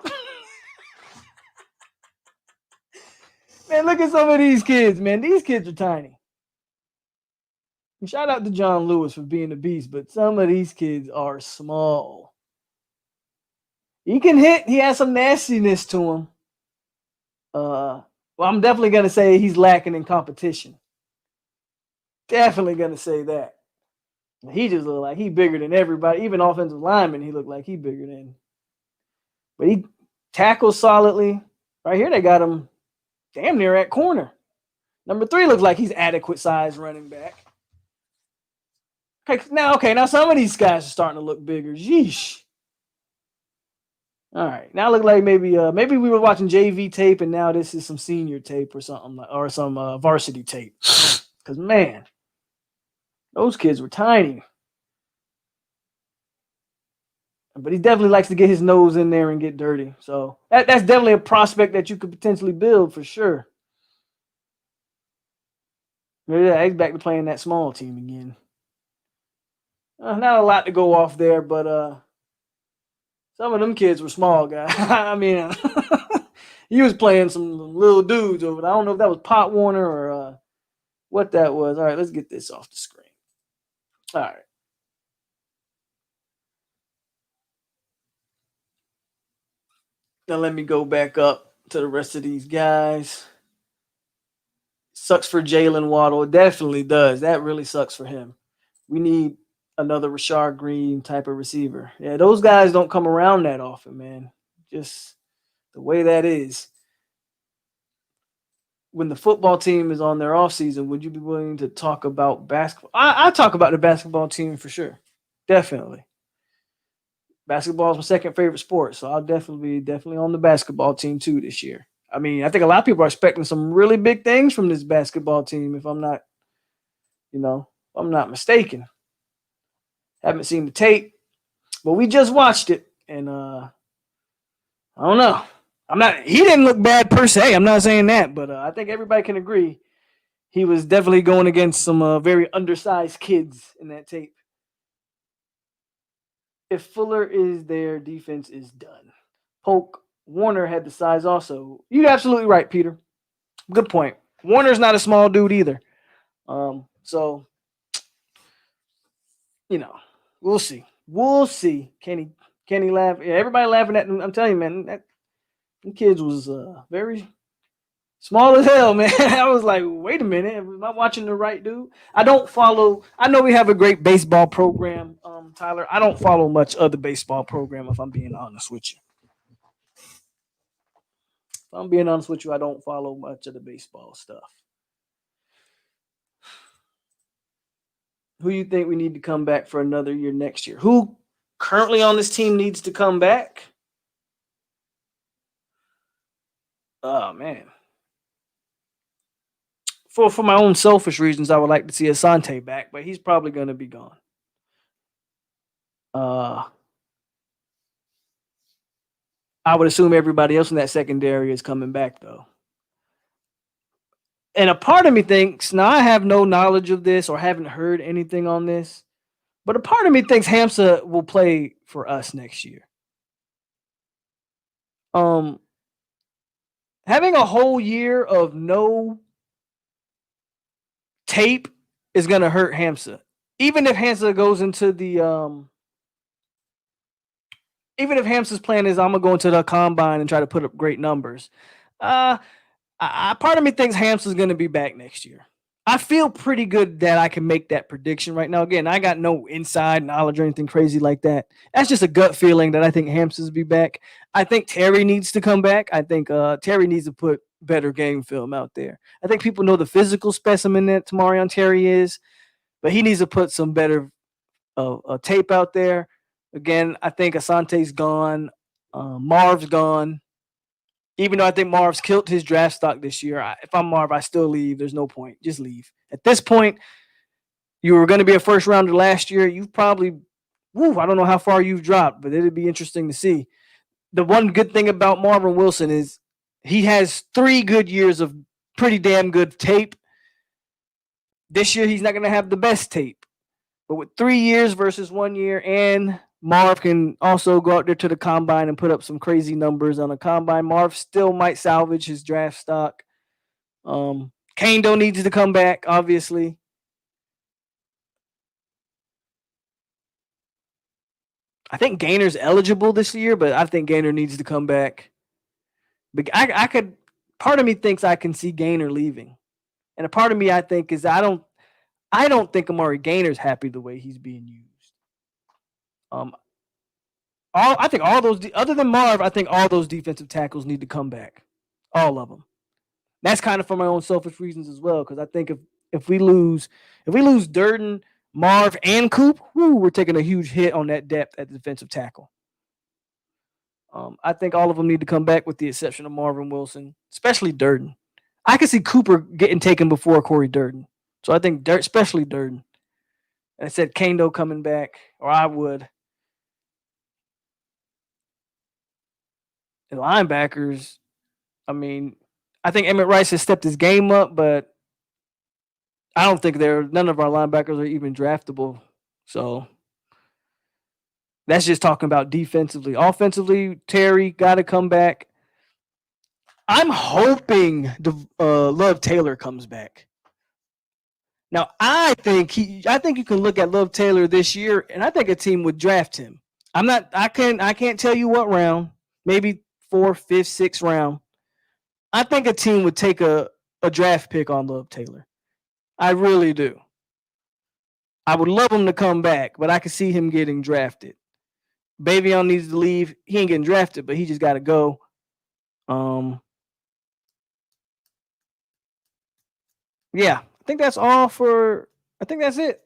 Man, look at some of these kids, man. These kids are tiny. Shout out to John Lewis for being a beast, but some of these kids are small. He can hit. He has some nastiness to him. Well, I'm definitely going to say he's lacking in competition. Definitely going to say that. He just looked like he bigger than everybody. Even offensive lineman, he looked like he bigger than. But he tackles solidly. Right here, they got him damn near at corner. Number 3 looks like he's adequate size running back. Okay, now some of these guys are starting to look bigger. Yeesh. All right, now look like maybe we were watching JV tape and now this is some senior tape or something, or some varsity tape. Because man, those kids were tiny. But he definitely likes to get his nose in there and get dirty. So that's definitely a prospect that you could potentially build for sure. Yeah, he's back to playing that small team again. Not a lot to go off there, but some of them kids were small guys. I mean, he was playing some little dudes over there. I don't know if that was Pot Warner or what that was. All right, let's get this off the screen. All right. Now let me go back up to the rest of these guys. Sucks for Jalen Waddle. It definitely does. That really sucks for him. We need another Rashard Green type of receiver. Yeah, those guys don't come around that often, man. Just the way that is. When the football team is on their offseason, would you be willing to talk about basketball? I talk about the basketball team for sure. Definitely. Basketball is my second favorite sport, so I'll definitely be on the basketball team too this year. I mean, I think a lot of people are expecting some really big things from this basketball team, if I'm not, I'm not mistaken. Haven't seen the tape, but we just watched it, and I don't know. He didn't look bad per se. I'm not saying that, but I think everybody can agree he was definitely going against some very undersized kids in that tape. If Fuller is there, defense is done. POLK, Warner had the size also. You're absolutely right, Peter. Good point. Warner's not a small dude either. So, we'll see. We'll see. Can he laugh? Yeah, everybody laughing at him. I'm telling you, man, that kids was very Small as hell, man. I was like, wait a minute, am I watching the right dude? I don't follow. I know we have a great baseball program, Tyler. I don't follow much of the baseball program, if I'm being honest with you. If I'm being honest with you, I don't follow much of the baseball stuff. Who you think we need to come back for another year next year? Who currently on this team needs to come back? Oh man. For my own selfish reasons, I would like to see Asante back, but he's probably going to be gone. I would assume everybody else in that secondary is coming back though. And a part of me thinks, now I have no knowledge of this or haven't heard anything on this, but a part of me thinks Hamza will play for us next year. Having a whole year of no tape is gonna hurt Hamza. Even if Hamza goes into the even if Hamza's plan is I'm gonna go into the combine and try to put up great numbers, part of me thinks Hamza's gonna be back next year. I feel pretty good that I can make that prediction right now. Again, I got no inside knowledge or anything crazy like that. That's just a gut feeling that I think Hamza's be back. I think Terry needs to come back. I think Terry needs to put better game film out there. I think people know the physical specimen that Tamarion Terry is, but he needs to put some better tape out there. Again, I think Asante's gone. Marv's gone. Even though I think Marv's killed his draft stock this year, if I'm Marv, I still leave. There's no point. Just leave. At this point, you were going to be a first rounder last year. You've probably, I don't know how far you've dropped, but it'd be interesting to see. The one good thing about Marvin Wilson is he has 3 good years of pretty damn good tape. This year, he's not going to have the best tape. But with 3 years versus 1 year, and Marv can also go out there to the combine and put up some crazy numbers on a combine. Marv still might salvage his draft stock. Kando needs to come back, obviously. I think Gainer's eligible this year, but I think Gainer needs to come back. But part of me thinks I can see Gainer leaving. And a part of me I think is I don't think Amari Gainer's happy the way he's being used. I think all those, other than Marv, I think all those defensive tackles need to come back, all of them. That's kind of for my own selfish reasons as well, because I think if we lose Durden, Marv, and Coop, we're taking a huge hit on that depth at the defensive tackle. I think all of them need to come back, with the exception of Marvin Wilson, especially Durden. I could see Cooper getting taken before Corey Durden, so I think especially Durden. And I said Kando coming back, or I would. And linebackers, I mean, I think Emmett Rice has stepped his game up, but I don't think none of our linebackers are even draftable. So that's just talking about defensively. Offensively, Terry got to come back. I'm hoping Love Taylor comes back. Now, I think you can look at Love Taylor this year, and I think a team would draft him. I can't tell you what round. Maybe 4th, 5th, 6th round. I think a team would take a draft pick on Love Taylor. I really do. I would love him to come back, but I could see him getting drafted. Bavion needs to leave. He ain't getting drafted, but he just got to go. Yeah, I think that's all for. I think that's it.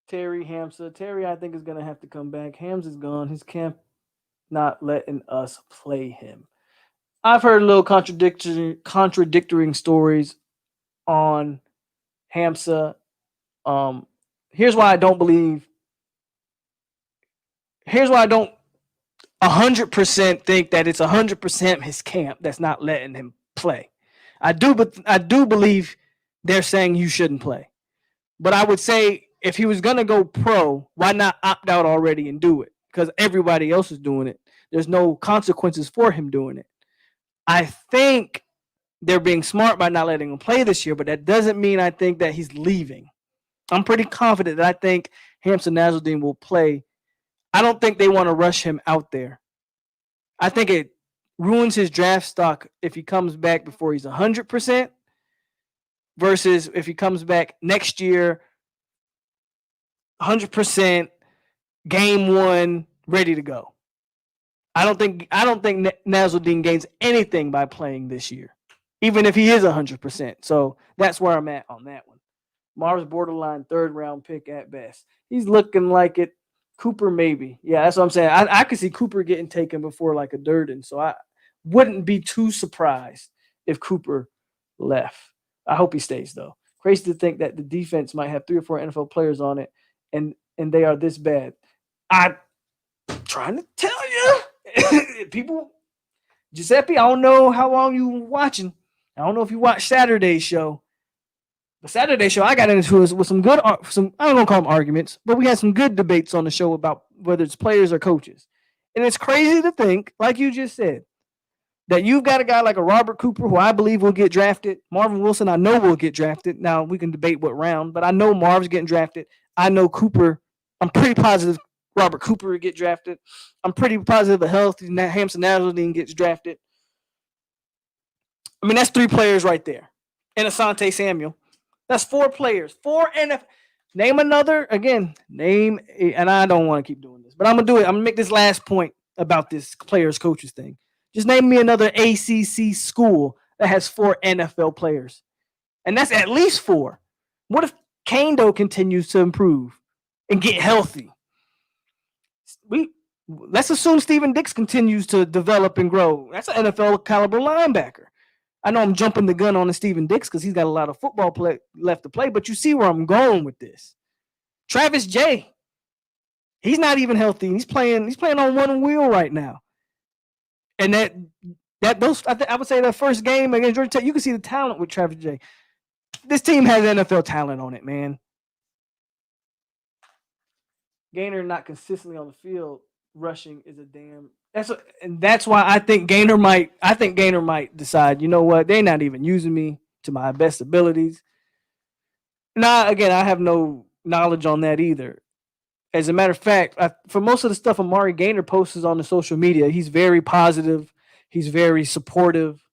Terry, Hamza. Terry, I think, is going to have to come back. Hamza's gone. His camp not letting us play him. I've heard a little contradictory stories on Hamza. Here's why I don't 100% think that it's 100% his camp that's not letting him play. I do believe they're saying you shouldn't play. But I would say if he was going to go pro, why not opt out already and do it? Because everybody else is doing it. There's no consequences for him doing it. I think they're being smart by not letting him play this year, but that doesn't mean I think that he's leaving. I'm pretty confident that I think Hamza Nasruddin will play. I don't think they want to rush him out there. I think ruins his draft stock if he comes back before he's 100% versus if he comes back next year 100% game one ready to go. I don't think Nasruddin gains anything by playing this year, even if he is 100%. So that's where I'm at on that one. Marv's borderline 3rd round pick at best. He's looking like it. Cooper maybe. Yeah, that's what I'm saying. I could see Cooper getting taken before like a Durden. So I wouldn't be too surprised if Cooper left. I hope he stays though. Crazy to think that the defense might have 3 or 4 NFL players on it, and they are this bad. I'm trying to tell you, people. Giuseppe, I don't know how long you were watching. I don't know if you watched Saturday's show. The Saturday show, I got into it with some good, I don't know, call them arguments, but we had some good debates on the show about whether it's players or coaches. And it's crazy to think, like you just said, that you've got a guy like a Robert Cooper, who I believe will get drafted. Marvin Wilson, I know will get drafted. Now, we can debate what round, but I know Marv's getting drafted. I know Cooper. I'm pretty positive Robert Cooper will get drafted. I'm pretty positive a healthy Hampton Nasruddin gets drafted. I mean, that's 3 players right there. And Asante Samuel. That's 4 players. 4 NFL. Name another. Again, and I don't want to keep doing this, but I'm going to do it. I'm going to make this last point about this players, coaches thing. Just name me another ACC school that has 4 NFL players. And that's at least 4. What if Kando continues to improve and get healthy? Let's assume Steven Dix continues to develop and grow. That's an NFL caliber linebacker. I know I'm jumping the gun on the Steven Dix because he's got a lot of football left to play, but you see where I'm going with this. Travis J, he's not even healthy. He's playing on one wheel right now. And I would say that first game against Georgia Tech, you can see the talent with Travis J. This team has NFL talent on it, man. Gainer not consistently on the field rushing is a damn. That's why I think Gainer might decide, you know what, they're not even using me to my best abilities. Now, again, I have no knowledge on that either. As a matter of fact, for most of the stuff Amari Gainer posts on the social media, he's very positive. He's very supportive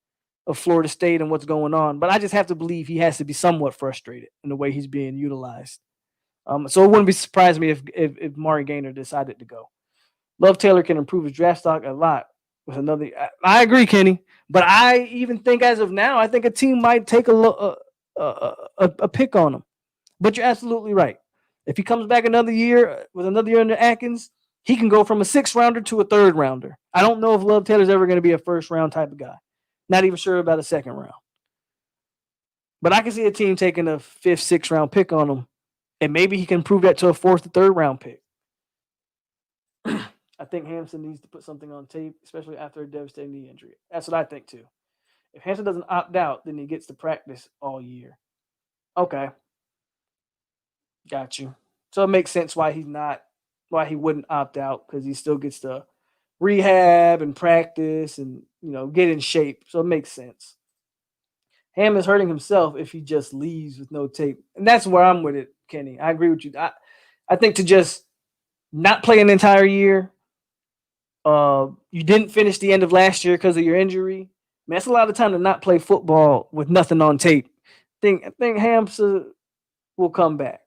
of Florida State and what's going on. But I just have to believe he has to be somewhat frustrated in the way he's being utilized. So it wouldn't be surprised me if Amari Gainer decided to go. Love Taylor can improve his draft stock a lot with another. I agree, Kenny, but I even think as of now, I think a team might take a pick on him. But you're absolutely right. If he comes back another year with another year under Atkins, he can go from a 6th rounder to a 3rd rounder. I don't know if Love Taylor's ever going to be a 1st round type of guy. Not even sure about a 2nd round. But I can see a team taking a 5th, 6th round pick on him, and maybe he can prove that to a 4th or 3rd round pick. I think Hampton needs to put something on tape, especially after a devastating knee injury. That's what I think too. If Hampton doesn't opt out, then he gets to practice all year. Okay. Got you. So it makes sense why he wouldn't opt out, because he still gets to rehab and practice and, get in shape. So it makes sense. Ham is hurting himself if he just leaves with no tape. And that's where I'm with it, Kenny. I agree with you. I think to just not play an entire year, you didn't finish the end of last year because of your injury. Man, that's a lot of time to not play football with nothing on tape. I think Hamza will come back.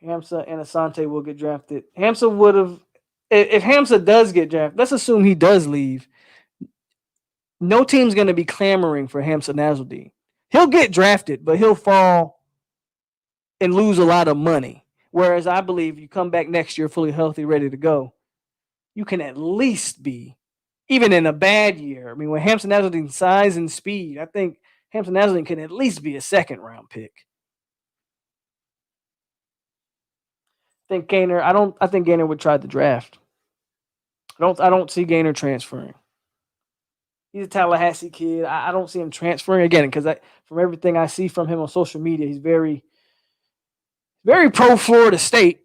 Hamza and Asante will get drafted. Hamza would have, if Hamza does get drafted, let's assume he does leave. No team's going to be clamoring for Hamza Nasruddin. He'll get drafted, but he'll fall and lose a lot of money. Whereas I believe you come back next year fully healthy, ready to go, you can at least be, even in a bad year. I mean, with Hamza Nasruddin's size and speed, I think Hamza Nasruddin can at least be a 2nd round pick. I think Gainer would try the draft. I don't see Gainer transferring. He's a Tallahassee kid. I don't see him transferring again, because from everything I see from him on social media, he's very, very pro Florida State.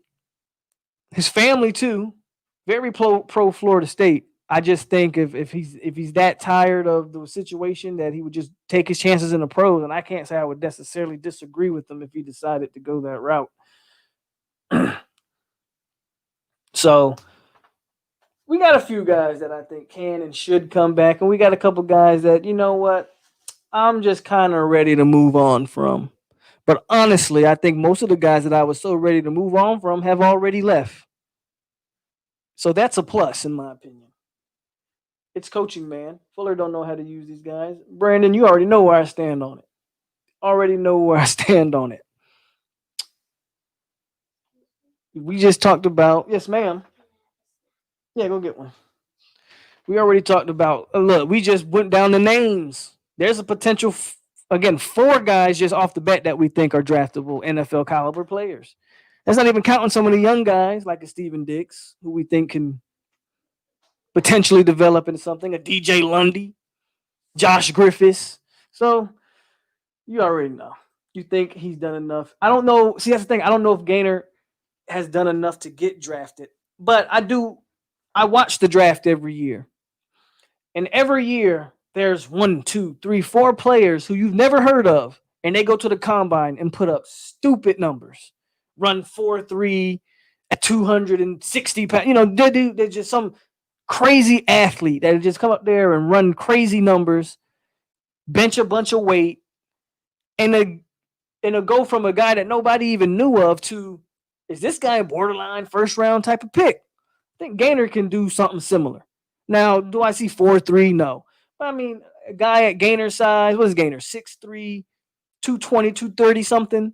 His family too, very pro Florida State. I just think if he's that tired of the situation that he would just take his chances in the pros, and I can't say I would necessarily disagree with him if he decided to go that route. So we got a few guys that I think can and should come back, and we got a couple guys that, you know what, I'm just kind of ready to move on from. But honestly, I think most of the guys that I was so ready to move on from have already left. So that's a plus in my opinion. It's coaching, man. Fuller don't know how to use these guys. Brandon, you already know where I stand on it. Already know where I stand on it. We just talked about, yes, ma'am. Yeah, go get one. We already talked about, look, we just went down the names. There's a potential, again, 4 guys just off the bat that we think are draftable NFL caliber players. That's not even counting some of the young guys like a Steven Dix, who we think can potentially develop into something, a DJ Lundy, Josh Griffiths. So you already know. You think he's done enough. I don't know. See, that's the thing. I don't know if Gainer has done enough to get drafted, but I do. I watch the draft every year. And every year, there's 1, 2, 3, 4 players who you've never heard of, and they go to the combine and put up stupid numbers, run 4.3 at 260 pounds. You know, they're just some crazy athlete that just come up there and run crazy numbers, bench a bunch of weight, and a go from a guy that nobody even knew of to, is this guy a borderline first round type of pick? I think Gainer can do something similar. Now, do I see 4.3? No. But I mean, a guy at Gainer's size, what is Gainer? 6'3, 220, 230 something.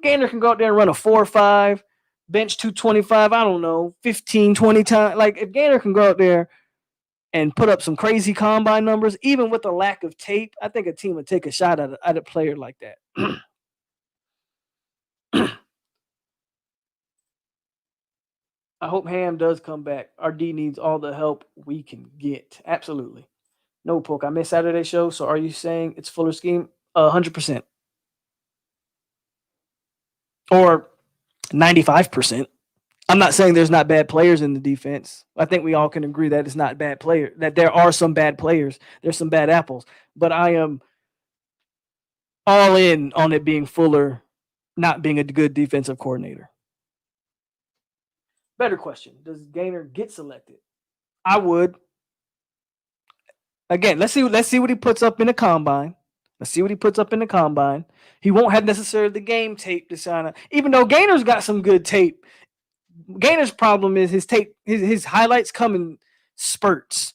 Gainer can go out there and run a 4.5, bench 225, I don't know, 15, 20 times. Like, if Gainer can go out there and put up some crazy combine numbers, even with a lack of tape, I think a team would take a shot at a player like that. I hope Ham does come back. Our D needs all the help we can get. Absolutely. No, Polk. I missed Saturday show. So are you saying it's Fuller scheme? 100%. Or 95%. I'm not saying there's not bad players in the defense. I think we all can agree that it's not bad player. That there are some bad players. There's some bad apples. But I am all in on it being Fuller not being a good defensive coordinator. Better question. Does Gainer get selected? I would. Again, let's see what he puts up in the combine. Let's see what he puts up in the combine. He won't have necessarily the game tape to sign up. Even though Gainer's got some good tape. Gainer's problem is his tape, his highlights come in spurts.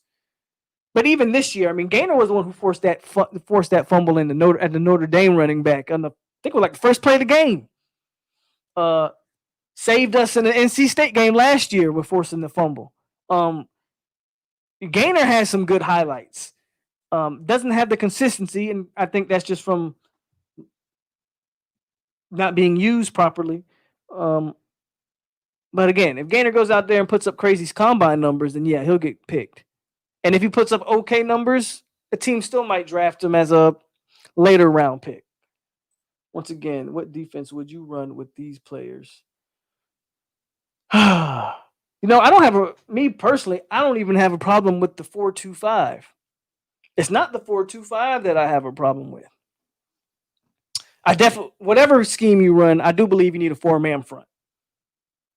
But even this year, I mean, Gainer was the one who forced that fumble in at the Notre Dame running back on I think it was like the first play of the game. Saved us in the NC State game last year with forcing the fumble. Gainer has some good highlights. Doesn't have the consistency, and I think that's just from not being used properly. But again, if Gainer goes out there and puts up crazy combine numbers, then yeah, he'll get picked. And if he puts up okay numbers, the team still might draft him as a later round pick. Once again, what defense would you run with these players? You know, I don't have me personally, I don't even have a problem with the 4-2-5. It's not the 4-2-5 that I have a problem with. I definitely, whatever scheme you run, I do believe you need a 4-man front.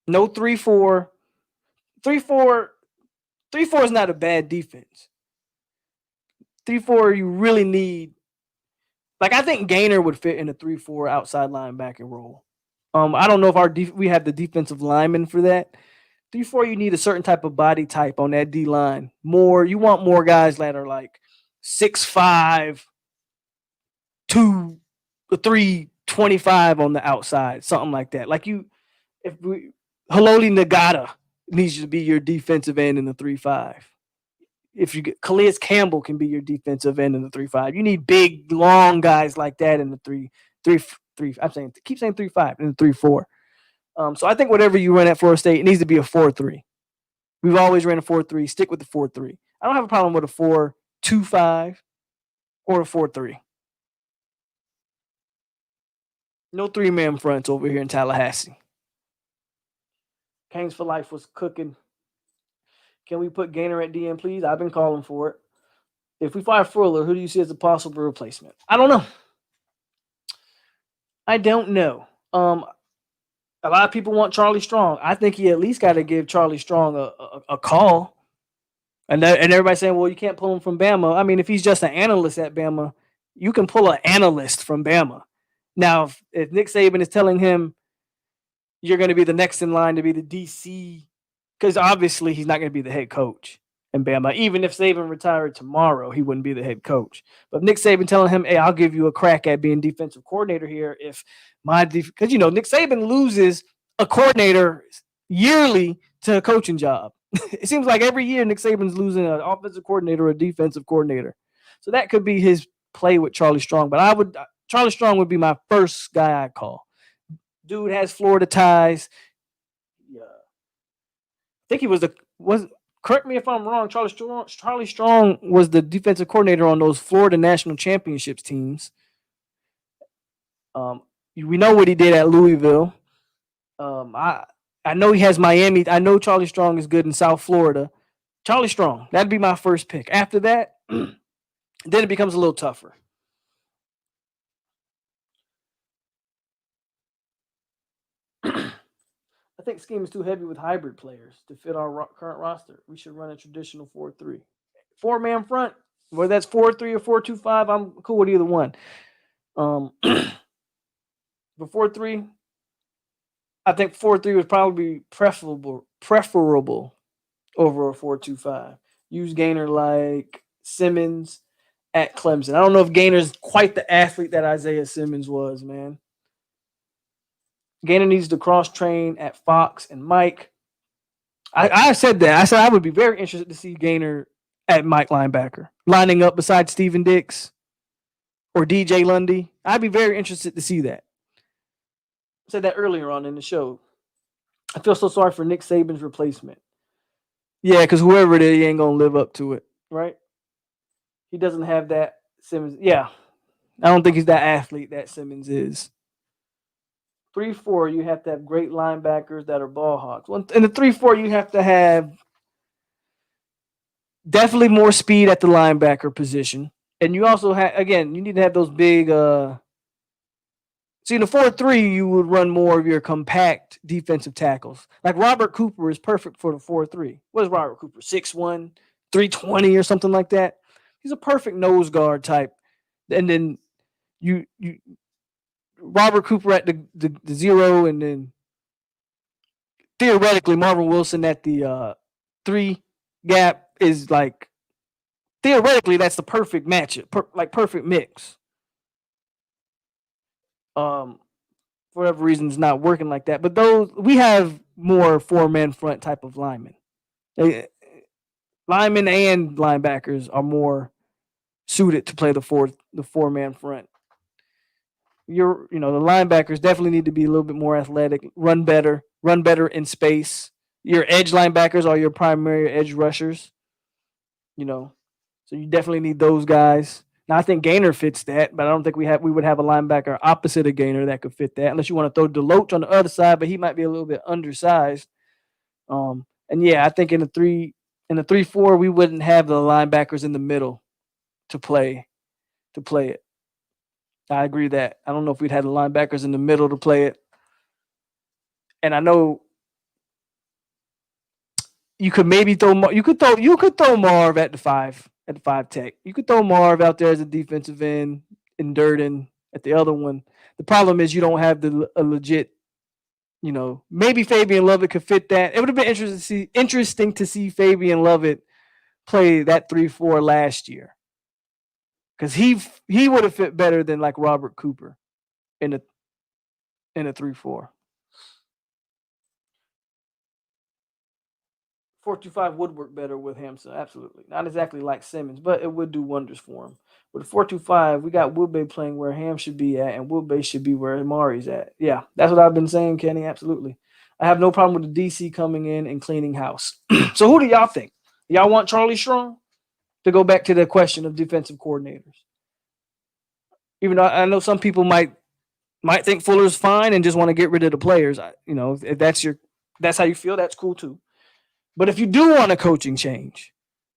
No 3-4. 3-4 is not a bad defense. 3-4, you really need, like, I think Gainer would fit in a 3-4 outside linebacker role. I don't know if we have the defensive lineman for that. 3-4, you need a certain type of body type on that D line. You want more guys that are like 6'5", 2, 3, 25 on the outside, something like that. Like Haloti Nagata needs to be your defensive end in the 3-5. If you get Calais Campbell can be your defensive end in the 3-5. You need big, long guys like that in the 3. Keep saying 3-5 in the 3-4. So I think whatever you run at Florida State, it needs to be a 4-3. We've always ran a 4-3. Stick with the 4-3. I don't have a problem with a 4-2-5 or a 4-3. No 3-man fronts over here in Tallahassee. Canes for Life was cooking. Can we put Gainer at DN, please? I've been calling for it. If we fire Fuller, who do you see as a possible replacement? I don't know. A lot of people want Charlie Strong. I think he at least got to give Charlie Strong a call. And everybody's saying, well, you can't pull him from Bama. I mean, if he's just an analyst at Bama, you can pull an analyst from Bama. Now, if Nick Saban is telling him you're going to be the next in line to be the DC, because obviously he's not going to be the head coach in Bama. Even if Saban retired tomorrow, he wouldn't be the head coach. But Nick Saban telling him, hey, I'll give you a crack at being defensive coordinator here if because, Nick Saban loses a coordinator yearly to a coaching job. It seems like every year Nick Saban's losing an offensive coordinator or a defensive coordinator. So that could be his play with Charlie Strong. But Charlie Strong would be my first guy I'd call. Dude has Florida ties. Yeah. I think he was correct me if I'm wrong, Charlie Strong was the defensive coordinator on those Florida National Championships teams. We know what he did at Louisville. I know he has Miami. I know Charlie Strong is good in South Florida. Charlie Strong, that'd be my first pick. After that, then it becomes a little tougher. I think scheme is too heavy with hybrid players to fit our current roster. We should run a traditional 4-3. 4-man front, whether that's 4-3 or 4-2-5, I'm cool with either one. For 4-3, I think 4-3 would probably be preferable over a 4-2-5. Use Gainer like Simmons at Clemson. I don't know if Gainer's quite the athlete that Isaiah Simmons was, man. Gainer needs to cross train at Fox and Mike. I said that. I said I would be very interested to see Gainer at Mike linebacker, lining up beside Steven Dix or DJ Lundy. I'd be very interested to see that. I said that earlier on in the show. I feel so sorry for Nick Saban's replacement. Yeah, because whoever it is, he ain't going to live up to it, right? He doesn't have that Simmons. Yeah, I don't think he's that athlete that Simmons is. 3-4, you have to have great linebackers that are ball hawks. In the 3-4, you have to have definitely more speed at the linebacker position. And you also have, again, you need to have those big. See, in the 4-3, you would run more of your compact defensive tackles. Like Robert Cooper is perfect for the 4-3. What is Robert Cooper? 6'1", 320 or something like that. He's a perfect nose guard type. And then you Robert Cooper at the 0, and then theoretically Marvin Wilson at the 3 gap is like theoretically that's the perfect matchup, perfect mix. For whatever reason, it's not working like that. But those we have more 4-man front type of linemen. Linemen and linebackers are more suited to play the 4-man front. The linebackers definitely need to be a little bit more athletic, run better in space. Your edge linebackers are your primary edge rushers. So you definitely need those guys. Now I think Gainer fits that, but I don't think we would have a linebacker opposite of Gainer that could fit that, unless you want to throw Deloach on the other side, but he might be a little bit undersized. And yeah, I think in the 3-4 we wouldn't have the linebackers in the middle to play it. I agree that. I don't know if we'd have the linebackers in the middle to play it. And I know you could maybe throw Marv at the 5 tech. You could throw Marv out there as a defensive end and Durden at the other one. The problem is you don't have a legit, maybe Fabian Lovett could fit that. It would have been interesting to see Fabian Lovett play that 3-4 last year. Because he would have fit better than like Robert Cooper in a 3-4. 4-2-5 would work better with him, so absolutely. Not exactly like Simmons, but it would do wonders for him. With 4-2-5, we got Woodbay playing where Ham should be at, and Woodbay should be where Amari's at. Yeah, that's what I've been saying, Kenny, absolutely. I have no problem with the DC coming in and cleaning house. So who do y'all think? Y'all want Charlie Strong? To go back to the question of defensive coordinators. Even though I know some people might think Fuller's fine and just want to get rid of the players. If that's how you feel, that's cool too. But if you do want a coaching change,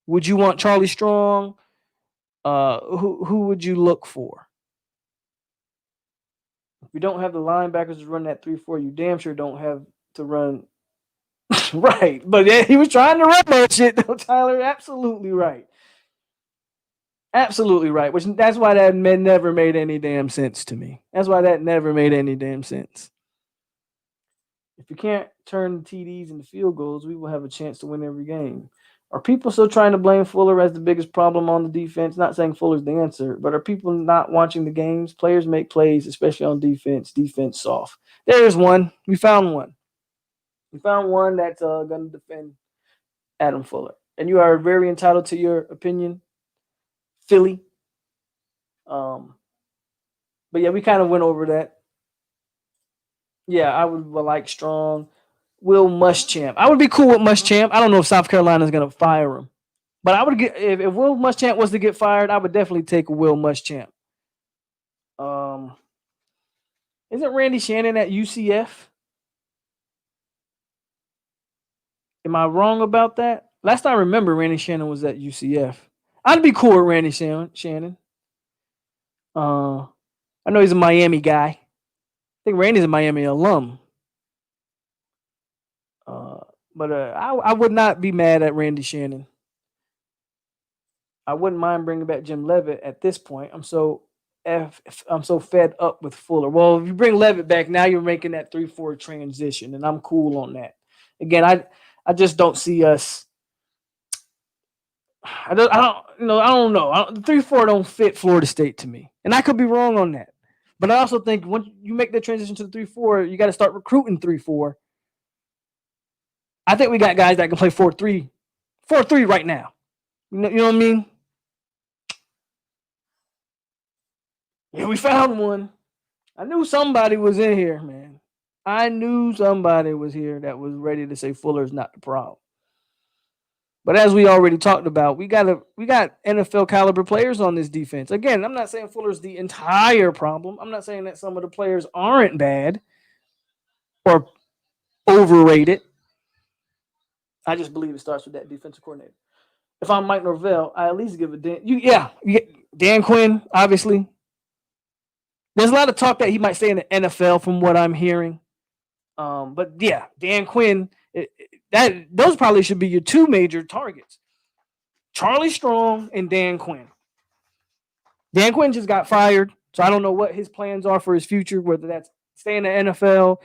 would you want Charlie Strong? Who would you look for? If you don't have the linebackers to run that 3-4, you damn sure don't have to run Right. But yeah, he was trying to run that shit, though, Tyler. Absolutely right. Absolutely right. Which that's why that never made any damn sense to me. That's why that never made any damn sense. If you can't turn TDs into field goals, we will have a chance to win every game. Are people still trying to blame Fuller as the biggest problem on the defense? Not saying Fuller's the answer, but are people not watching the games? Players make plays, especially on defense. Defense soft. There is one. We found one. We found one that's going to defend Adam Fuller. And you are very entitled to your opinion, Philly. But yeah, we kind of went over that. Yeah, I would like Strong. Will Muschamp. I would be cool with Muschamp. I don't know if South Carolina is going to fire him. But I would get if Will Muschamp was to get fired, I would definitely take Will Muschamp. Isn't Randy Shannon at UCF? Am I wrong about that? Last I remember, Randy Shannon was at UCF. I'd be cool with Randy Shannon. I know he's a Miami guy. I think Randy's a Miami alum. But I would not be mad at Randy Shannon. I wouldn't mind bringing back Jim Leavitt at this point. I'm so fed up with Fuller. Well, if you bring Leavitt back, now you're making that 3-4 transition, and I'm cool on that. Again, I just don't see us. I don't know. The 3-4 don't fit Florida State to me, and I could be wrong on that. But I also think once you make the transition to the 3-4, you got to start recruiting 3-4. I think we got guys that can play 4-3 right now. You know what I mean? Yeah, we found one. I knew somebody was in here, man. I knew somebody was here that was ready to say Fuller's not the problem. But as we already talked about, we got NFL caliber players on this defense. Again, I'm not saying Fuller's the entire problem. I'm not saying that some of the players aren't bad or overrated. I just believe it starts with that defensive coordinator. If I'm Mike Norvell, I at least give a Dan Quinn, obviously. There's a lot of talk that he might stay in the NFL from what I'm hearing. But yeah, Dan Quinn, those probably should be your two major targets. Charlie Strong and Dan Quinn. Dan Quinn just got fired, so I don't know what his plans are for his future, whether that's stay in the NFL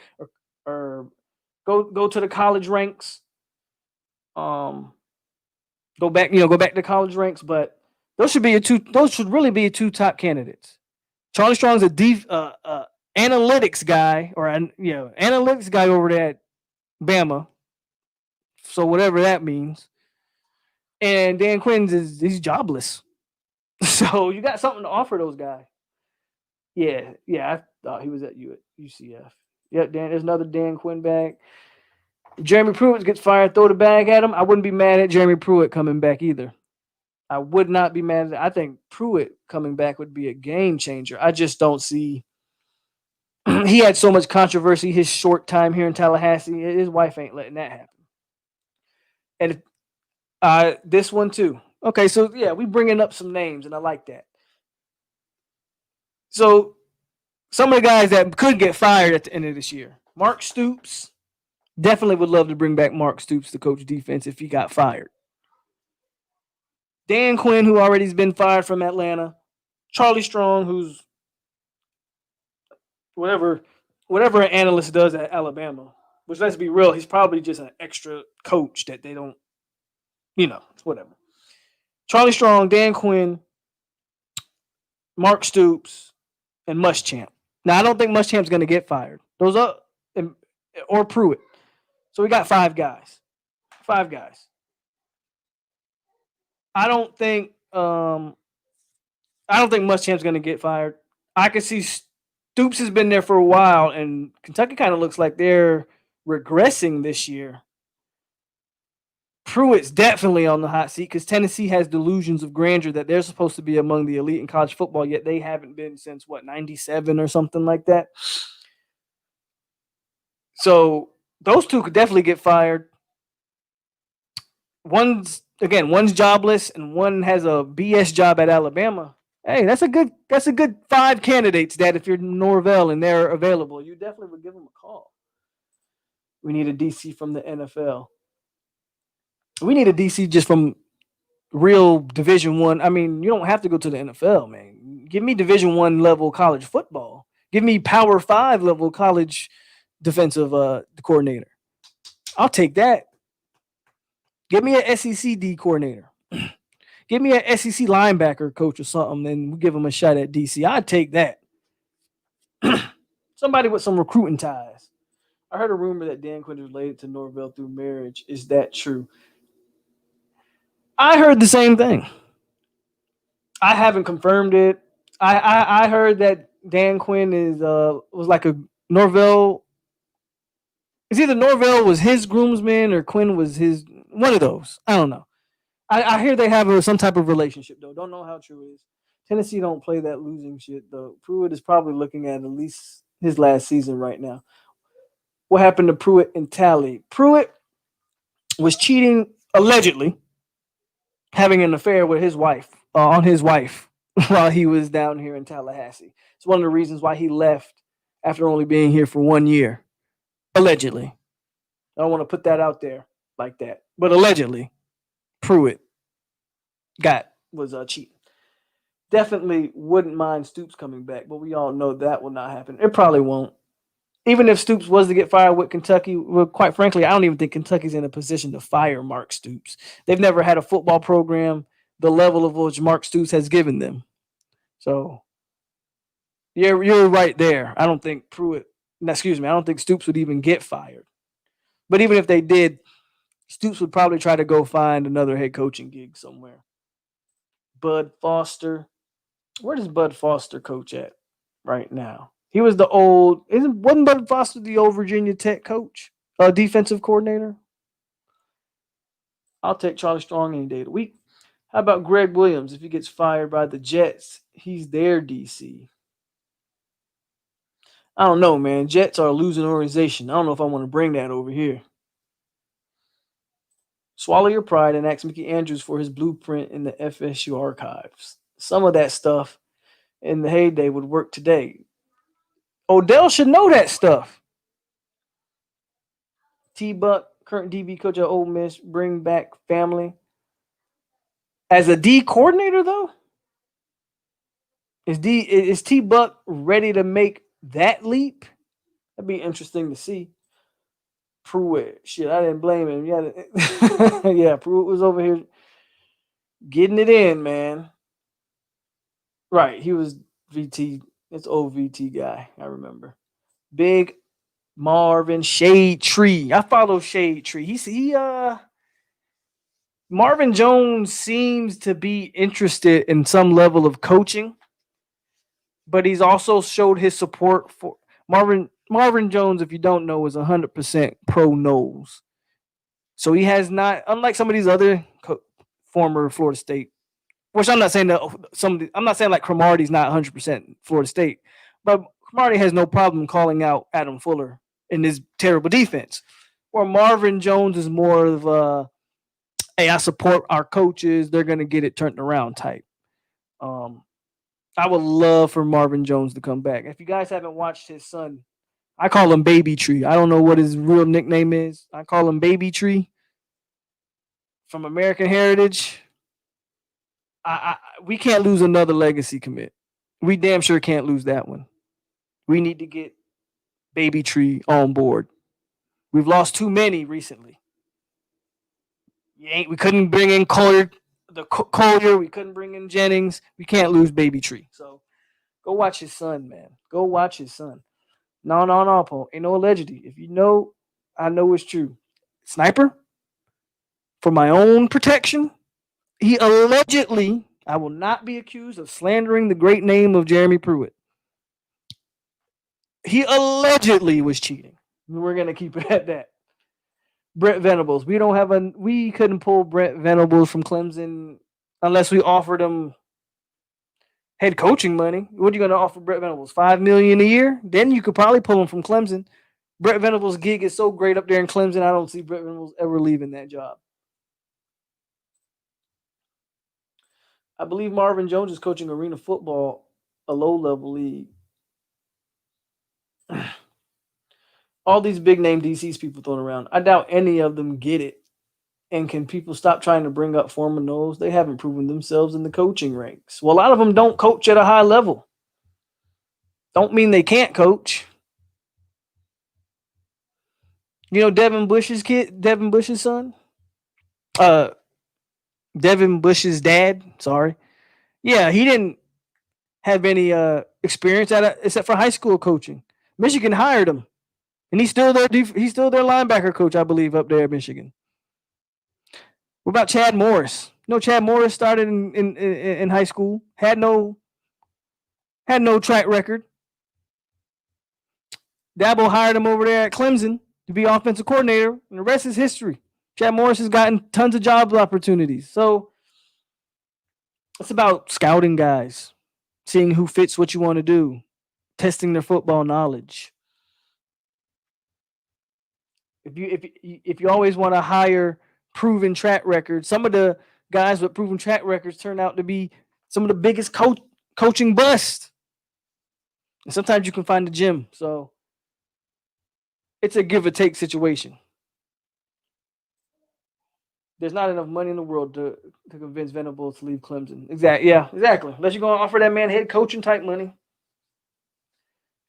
or go to the college ranks. Go back to the college ranks, but those should really be your two top candidates. Charlie Strong's a analytics guy analytics guy over there at Bama. So whatever that means. And Dan Quinn's he's jobless. So you got something to offer those guys. Yeah, I thought he was at UCF. Yeah, there's another Dan Quinn back. Jeremy Pruitt gets fired, throw the bag at him. I wouldn't be mad at Jeremy Pruitt coming back either. I would not be mad at it. I think Pruitt coming back would be a game changer. I just don't see. He had so much controversy his short time here in Tallahassee. His wife ain't letting that happen. And this one too. Okay, so yeah, we bringing up some names, and I like that. So some of the guys that could get fired at the end of this year. Mark Stoops. Definitely would love to bring back Mark Stoops to coach defense if he got fired. Dan Quinn, who already has been fired from Atlanta. Charlie Strong, who's whatever an analyst does at Alabama. Which, let's be real, he's probably just an extra coach that they don't, whatever. Charlie Strong, Dan Quinn, Mark Stoops, and Muschamp. Now, I don't think Muschamp's going to get fired. Those are, or Pruitt. So we got 5 guys. 5 guys. I don't think Muschamp's going to get fired. I can see Stoops has been there for a while, and Kentucky kind of looks like they're regressing this year. Pruitt's definitely on the hot seat because Tennessee has delusions of grandeur that they're supposed to be among the elite in college football, yet they haven't been since, 97 or something like that. So those two could definitely get fired. One's jobless and one has a BS job at Alabama. Hey, that's a good 5 candidates that if you're Norvell and they're available, you definitely would give them a call. We need a DC from the NFL. We need a DC just from real Division One. I mean, you don't have to go to the NFL, man. Give me Division 1 level college football. Give me Power 5 level college defensive coordinator. I'll take that. Give me an SEC D coordinator. Give me an SEC linebacker coach or something, and we give him a shot at DC. I'd take that. Somebody with some recruiting ties. I heard a rumor that Dan Quinn is related to Norvell through marriage. Is that true? I heard the same thing. I haven't confirmed it. I heard that Dan Quinn is was like a Norvell. It's either Norvell was his groomsman or Quinn was his one of those. I don't know. I hear they have some type of relationship though. Don't know how true it is. Tennessee don't play that losing shit though. Pruitt is probably looking at least his last season right now. What happened to Pruitt and Tally? Pruitt was cheating allegedly, having an affair with his wife on his wife while he was down here in Tallahassee. It's one of the reasons why he left after only being here for 1 year. Allegedly. I don't want to put that out there like that. But allegedly, Pruitt was cheating. Definitely wouldn't mind Stoops coming back, but we all know that will not happen. It probably won't. Even if Stoops was to get fired with Kentucky, well, quite frankly, I don't even think Kentucky's in a position to fire Mark Stoops. They've never had a football program the level of which Mark Stoops has given them. So you're right there. I don't think I don't think Stoops would even get fired. But even if they did, Stoops would probably try to go find another head coaching gig somewhere. Bud Foster. Where does Bud Foster coach at right now? He was wasn't Bud Foster the old Virginia Tech coach, defensive coordinator? I'll take Charlie Strong any day of the week. How about Greg Williams? If he gets fired by the Jets, he's their DC. I don't know, man. Jets are a losing organization. I don't know if I want to bring that over here. Swallow your pride and ask Mickey Andrews for his blueprint in the FSU archives. Some of that stuff in the heyday would work today. Odell should know that stuff. T-Buck, current DB coach at Ole Miss, bring back family. As a D coordinator, though, is T-Buck ready to make that leap? That'd be interesting to see. Pruitt, shit, I didn't blame him. Yeah, Pruitt was over here getting it in, man. Right, he was VT. It's old VT guy. I remember. Big Marvin Shade Tree. I follow Shade Tree. Marvin Jones seems to be interested in some level of coaching, but he's also showed his support for Marvin Jones. If you don't know, is 100% pro nose. So he has not, unlike some of these other former Florida State. Which I'm not saying that I'm not saying like Cromartie's not 100% Florida State, but Cromartie has no problem calling out Adam Fuller in his terrible defense. Or Marvin Jones is more of a, hey, I support our coaches. They're going to get it turned around type. I would love for Marvin Jones to come back. If you guys haven't watched his son, I call him Baby Tree. I don't know what his real nickname is. I call him Baby Tree from American Heritage. We can't lose another legacy commit. We damn sure can't lose that one. We need to get Baby Tree on board. We've lost too many recently. We couldn't bring in Collier. We couldn't bring in Jennings. We can't lose Baby Tree. So go watch his son, man. Go watch his son. No, Paul. Ain't no allegedly. If you know, I know it's true. Sniper, for my own protection, he allegedly, I will not be accused of slandering the great name of Jeremy Pruitt. He allegedly was cheating. We're going to keep it at that. Brent Venables. We couldn't pull Brent Venables from Clemson unless we offered him head coaching money. What are you going to offer Brent Venables? $5 million a year? Then you could probably pull him from Clemson. Brent Venables' gig is so great up there in Clemson, I don't see Brent Venables ever leaving that job. I believe Marvin Jones is coaching arena football, a low-level league. All these big name DCs people throwing around. I doubt any of them get it. And can people stop trying to bring up former Noles? They haven't proven themselves in the coaching ranks. Well, a lot of them don't coach at a high level. Don't mean they can't coach. You know Devin Bush's son? Uh Devin Bush's dad, sorry. Yeah, he didn't have any experience except for high school coaching. Michigan hired him. And he's still their linebacker coach, I believe, up there at Michigan. What about Chad Morris? Chad Morris started in high school, had no track record. Dabo hired him over there at Clemson to be offensive coordinator, and the rest is history. Chad Morris has gotten tons of job opportunities. So it's about scouting guys, seeing who fits what you want to do, testing their football knowledge. If you always want to hire proven track records, some of the guys with proven track records turn out to be some of the biggest coaching busts. And sometimes you can find a gym. So it's a give or take situation. There's not enough money in the world to convince Venables to leave Clemson. Exactly. Yeah, exactly. Unless you're going to offer that man head coaching type money.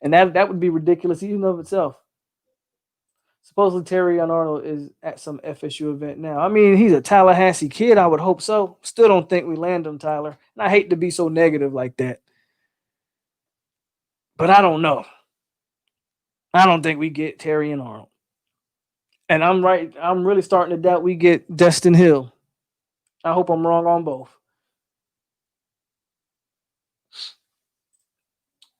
And that would be ridiculous even of itself. Supposedly Terrion Arnold is at some FSU event now. I mean, he's a Tallahassee kid. I would hope so. Still don't think we land him, Tyler. And I hate to be so negative like that. But I don't know. I don't think we get Terrion Arnold. And I'm right. I'm really starting to doubt we get Destin Hill. I hope I'm wrong on both.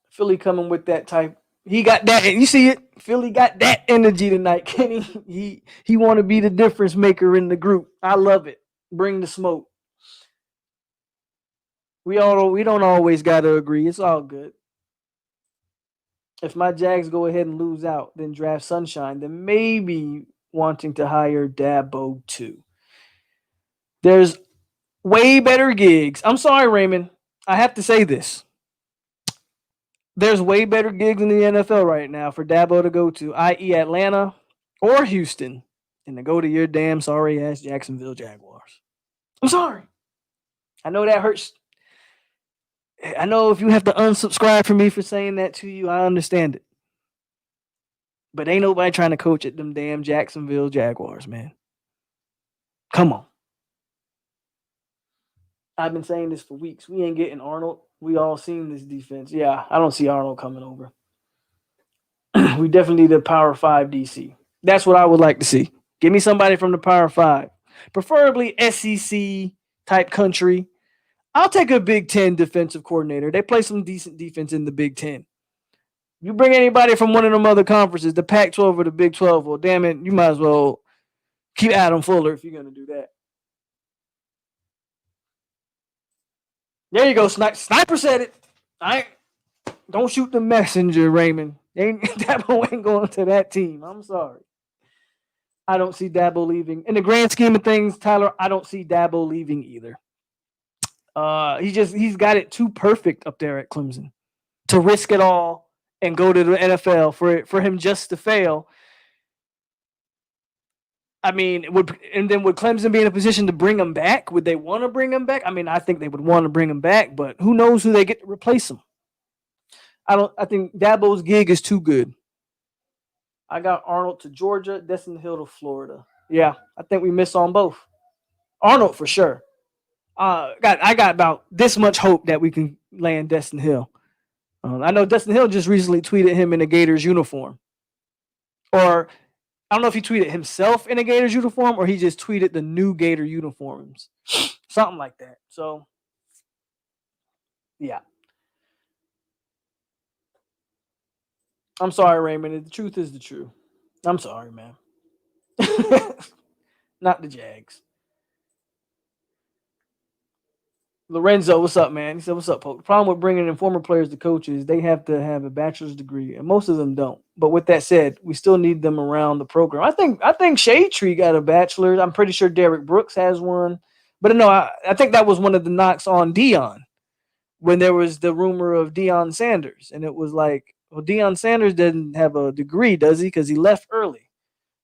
Philly coming with that type. He got that. You see it? Philly got that energy tonight, Kenny. He want to be the difference maker in the group. I love it. Bring the smoke. We don't always got to agree. It's all good. If my Jags go ahead and lose out, then draft Sunshine, then maybe wanting to hire Dabo too. There's way better gigs. I'm sorry, Raymond. I have to say this. There's way better gigs in the NFL right now for Dabo to go to, i.e. Atlanta or Houston, and to go to your damn sorry-ass Jacksonville Jaguars. I'm sorry. I know that hurts. I know if you have to unsubscribe from me for saying that to you, I understand it. But ain't nobody trying to coach at them damn Jacksonville Jaguars, man. Come on. I've been saying this for weeks. We ain't getting Arnold. We all seen this defense. Yeah, I don't see Arnold coming over. We definitely need a Power 5 DC. That's what I would like to see. Give me somebody from the Power 5. Preferably SEC type country. I'll take a Big Ten defensive coordinator. They play some decent defense in the Big Ten. You bring anybody from one of them other conferences, the Pac-12 or the Big 12, well, damn it, you might as well keep Adam Fuller if you're going to do that. There you go. Sniper said it. Don't shoot the messenger, Raymond. Dabo ain't going to that team. I'm sorry. I don't see Dabo leaving. In the grand scheme of things, Tyler, I don't see Dabo leaving either. He's got it too perfect up there at Clemson to risk it all and go to the NFL for him just to fail. I mean, would Clemson be in a position to bring him back? Would they want to bring him back? I mean, I think they would want to bring him back, but who knows who they get to replace him? I think Dabo's gig is too good. I got Arnold to Georgia, Destin Hill to Florida. Yeah, I think we miss on both. Arnold for sure. I got about this much hope that we can land Destin Hill. I know Destin Hill just recently tweeted him in a Gators uniform. Or I don't know if he tweeted himself in a Gators uniform or he just tweeted the new Gator uniforms. Something like that. So, yeah. I'm sorry, Raymond. The truth is the truth. I'm sorry, man. Not the Jags. Lorenzo, what's up, man? He said, what's up, Polk? The problem with bringing in former players to coaches, they have to have a bachelor's degree, and most of them don't. But with that said, we still need them around the program. I think Shade Tree got a bachelor's. I'm pretty sure Derek Brooks has one. But no, I think that was one of the knocks on Deion when there was the rumor of Deion Sanders. And it was like, Well, Deion Sanders doesn't have a degree, does he? Because he left early.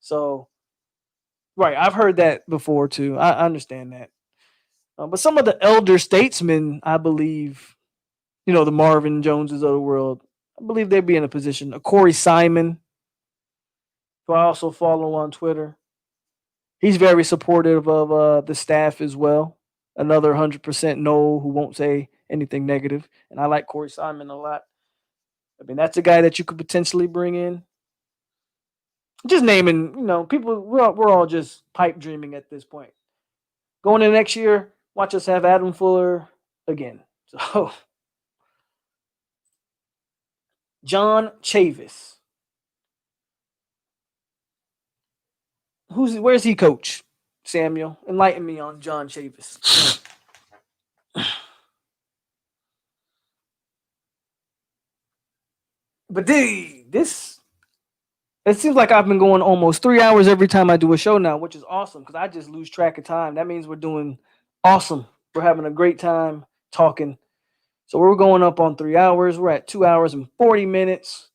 So, right, I've heard that before too. I understand that. But some of the elder statesmen, I believe, the Marvin Joneses of the world, I believe they'd be in a position. Corey Simon, who I also follow on Twitter, he's very supportive of the staff as well. Another 100% no who won't say anything negative. And I like Corey Simon a lot. I mean, that's a guy that you could potentially bring in. Just naming, people, we're all just pipe dreaming at this point. Going into next year, watch us have Adam Fuller again. So, John Chavis. Where's he coach? Samuel, enlighten me on John Chavis. But this it seems like I've been going almost 3 hours every time I do a show now, which is awesome because I just lose track of time. That means we're doing awesome. We're having a great time talking. So we're going up on 3 hours. We're at 2 hours and 40 minutes.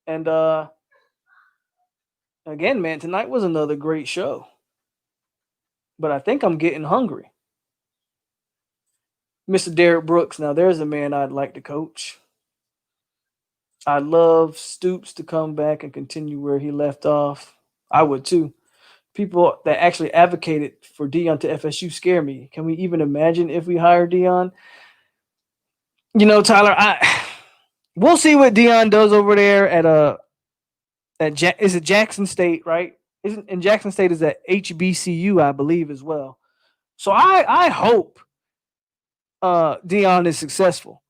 And again, man, tonight was another great show. But I think I'm getting hungry. Mr. Derrick Brooks, now there's a man I'd like to coach. I'd love Stoops to come back and continue where he left off. I would too. People that actually advocated for Deion to FSU scare me. Can we even imagine if we hire Deion? Tyler, we'll see what Deion does over there is it Jackson State, right? And Jackson State is at HBCU, I believe, as well. So I hope Deion is successful.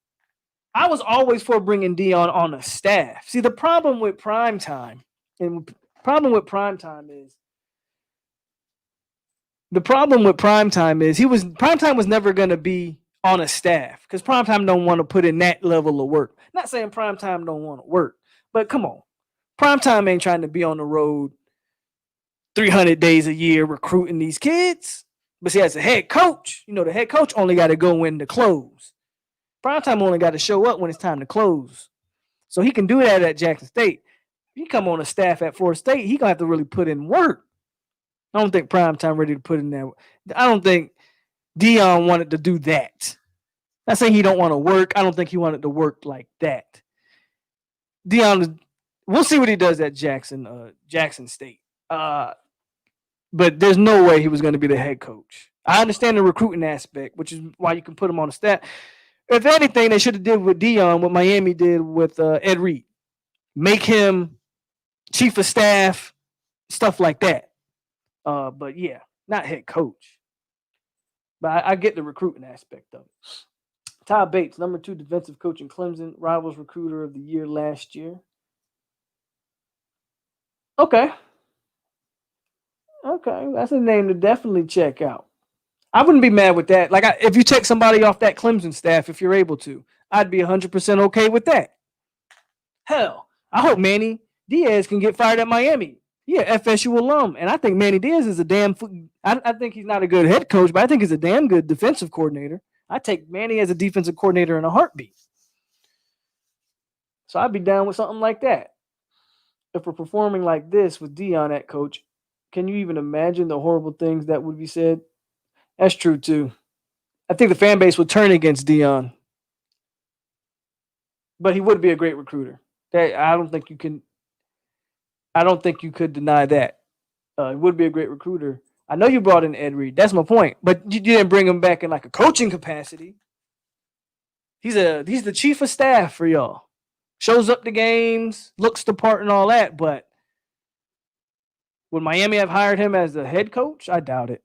I was always for bringing Deion on a staff. See, the problem with primetime is primetime was never going to be on a staff because primetime don't want to put in that level of work. Not saying primetime don't want to work, but come on, primetime ain't trying to be on the road 300 days a year recruiting these kids. But see, as a head coach, the head coach only got to go in to close. Primetime only got to show up when it's time to close. So he can do that at Jackson State. If he come on a staff at Florida State, he gonna have to really put in work. I don't think Primetime ready to put in that. I don't think Deion wanted to do that. Not saying he don't want to work. I don't think he wanted to work like that. Deion, we'll see what he does at Jackson State. But there's no way he was going to be the head coach. I understand the recruiting aspect, which is why you can put him on the staff. If anything, they should have did with Deion what Miami did with Ed Reed. Make him chief of staff, stuff like that. But yeah, not head coach. But I get the recruiting aspect of it. Todd Bates, number 2 defensive coach in Clemson, Rivals Recruiter of the Year last year. Okay, that's a name to definitely check out. I wouldn't be mad with that. Like, if you take somebody off that Clemson staff, if you're able to, I'd be 100% okay with that. Hell, I hope Manny Diaz can get fired at Miami. Yeah, FSU alum, and I think Manny Diaz is a damn. I think he's not a good head coach, but I think he's a damn good defensive coordinator. I take Manny as a defensive coordinator in a heartbeat. So I'd be down with something like that. If we're performing like this with Deion at coach, can you even imagine the horrible things that would be said? That's true too. I think the fan base would turn against Deion, but he would be a great recruiter. I don't think you could deny that. He would be a great recruiter. I know you brought in Ed Reed. That's my point. But you didn't bring him back in like a coaching capacity. He's the chief of staff for y'all. Shows up to games, looks the part and all that. But would Miami have hired him as the head coach? I doubt it.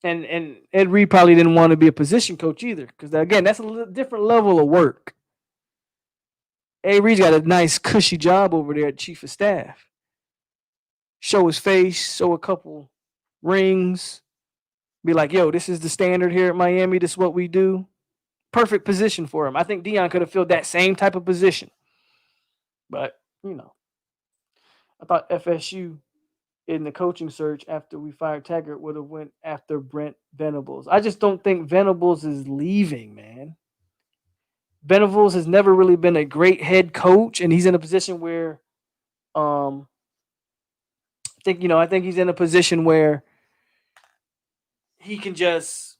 And Ed Reed probably didn't want to be a position coach either. Because, again, that's a different level of work. Ed Reed's got a nice, cushy job over there at chief of staff. Show his face, show a couple rings. Be like, yo, this is the standard here at Miami. This is what we do. Perfect position for him. I think Deion could have filled that same type of position. But, I thought FSU in the coaching search after we fired Taggart would have went after Brent Venables. I just don't think Venables is leaving, man. Venables has never really been a great head coach, and he's in a position where, I think he's in a position where he can just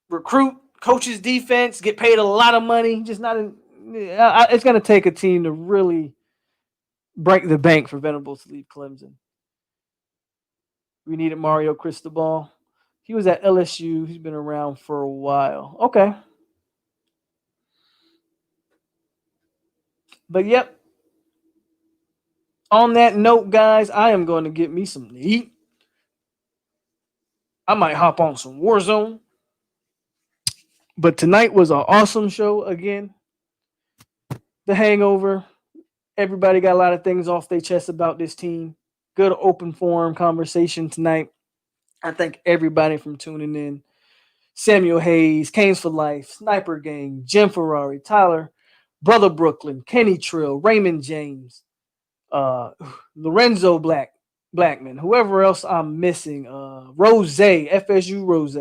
recruit, coach his defense, get paid a lot of money. Just not in. It's going to take a team to really break the bank for Venables to leave Clemson. We needed Mario Cristobal. He was at LSU. He's been around for a while. Okay. But yep. On that note, guys, I am going to get me some to eat. I might hop on some Warzone. But tonight was an awesome show again. The Hangover. Everybody got a lot of things off their chest about this team. Good open forum conversation tonight. I thank everybody from tuning in. Samuel Hayes, Canes for Life, Sniper Gang, Jim Ferrari, Tyler, Brother Brooklyn, Kenny Trill, Raymond James, Lorenzo Blackman, whoever else I'm missing, Rose, FSU Rose.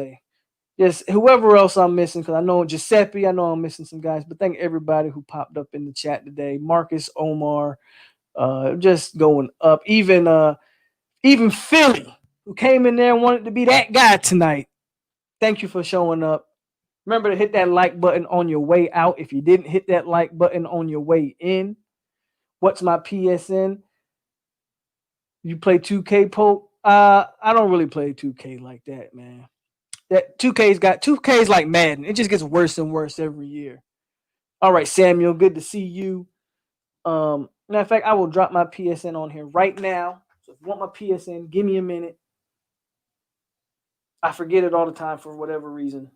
Yes, whoever else I'm missing, because I know Giuseppe, I know I'm missing some guys, but thank everybody who popped up in the chat today. Marcus, Omar, just going up. Even Philly, who came in there and wanted to be that guy tonight. Thank you for showing up. Remember to hit that like button on your way out. If you didn't hit that like button on your way in, what's my PSN? You play 2K, POLK? I don't really play 2K like that, man. That 2K's like Madden. It just gets worse and worse every year. All right, Samuel, good to see you. Matter of fact, I will drop my PSN on here right now. So if you want my PSN, give me a minute. I forget it all the time for whatever reason.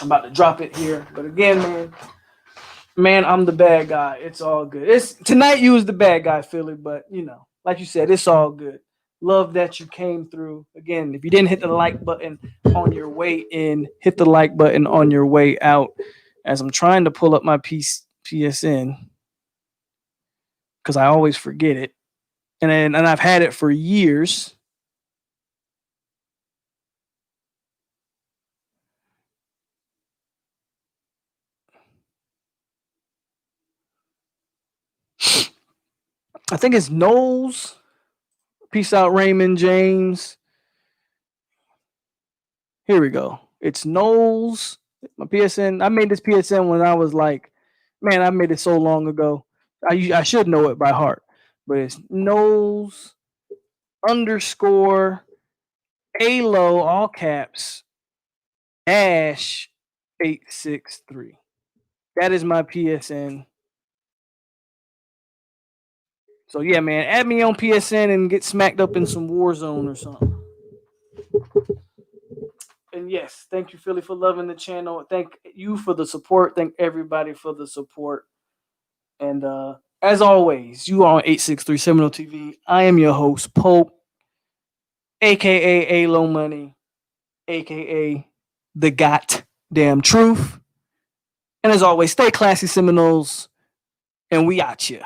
I'm about to drop it here. But again, man, I'm the bad guy. It's all good. Tonight you was the bad guy, Philly, but like you said, it's all good. Love that you came through. Again, if you didn't hit the like button on your way in, hit the like button on your way out. As I'm trying to pull up my PSN, because I always forget it. And I've had it for years. I think it's Knowles. Peace out, Raymond James. Here we go. It's Knowles. My PSN. I made this PSN when I was like, man, I made it so long ago. I should know it by heart. But it's Knowles _ ALO, all caps, --863. That is my PSN. So yeah, man, add me on PSN and get smacked up in some Warzone or something. And yes, thank you, Philly, for loving the channel. Thank you for the support. Thank everybody for the support. And as always, you are on 863 Seminole TV. I am your host, POLK, a.k.a. AloMoney, a.k.a. the goddamn truth. And as always, stay classy, Seminoles, and we out here.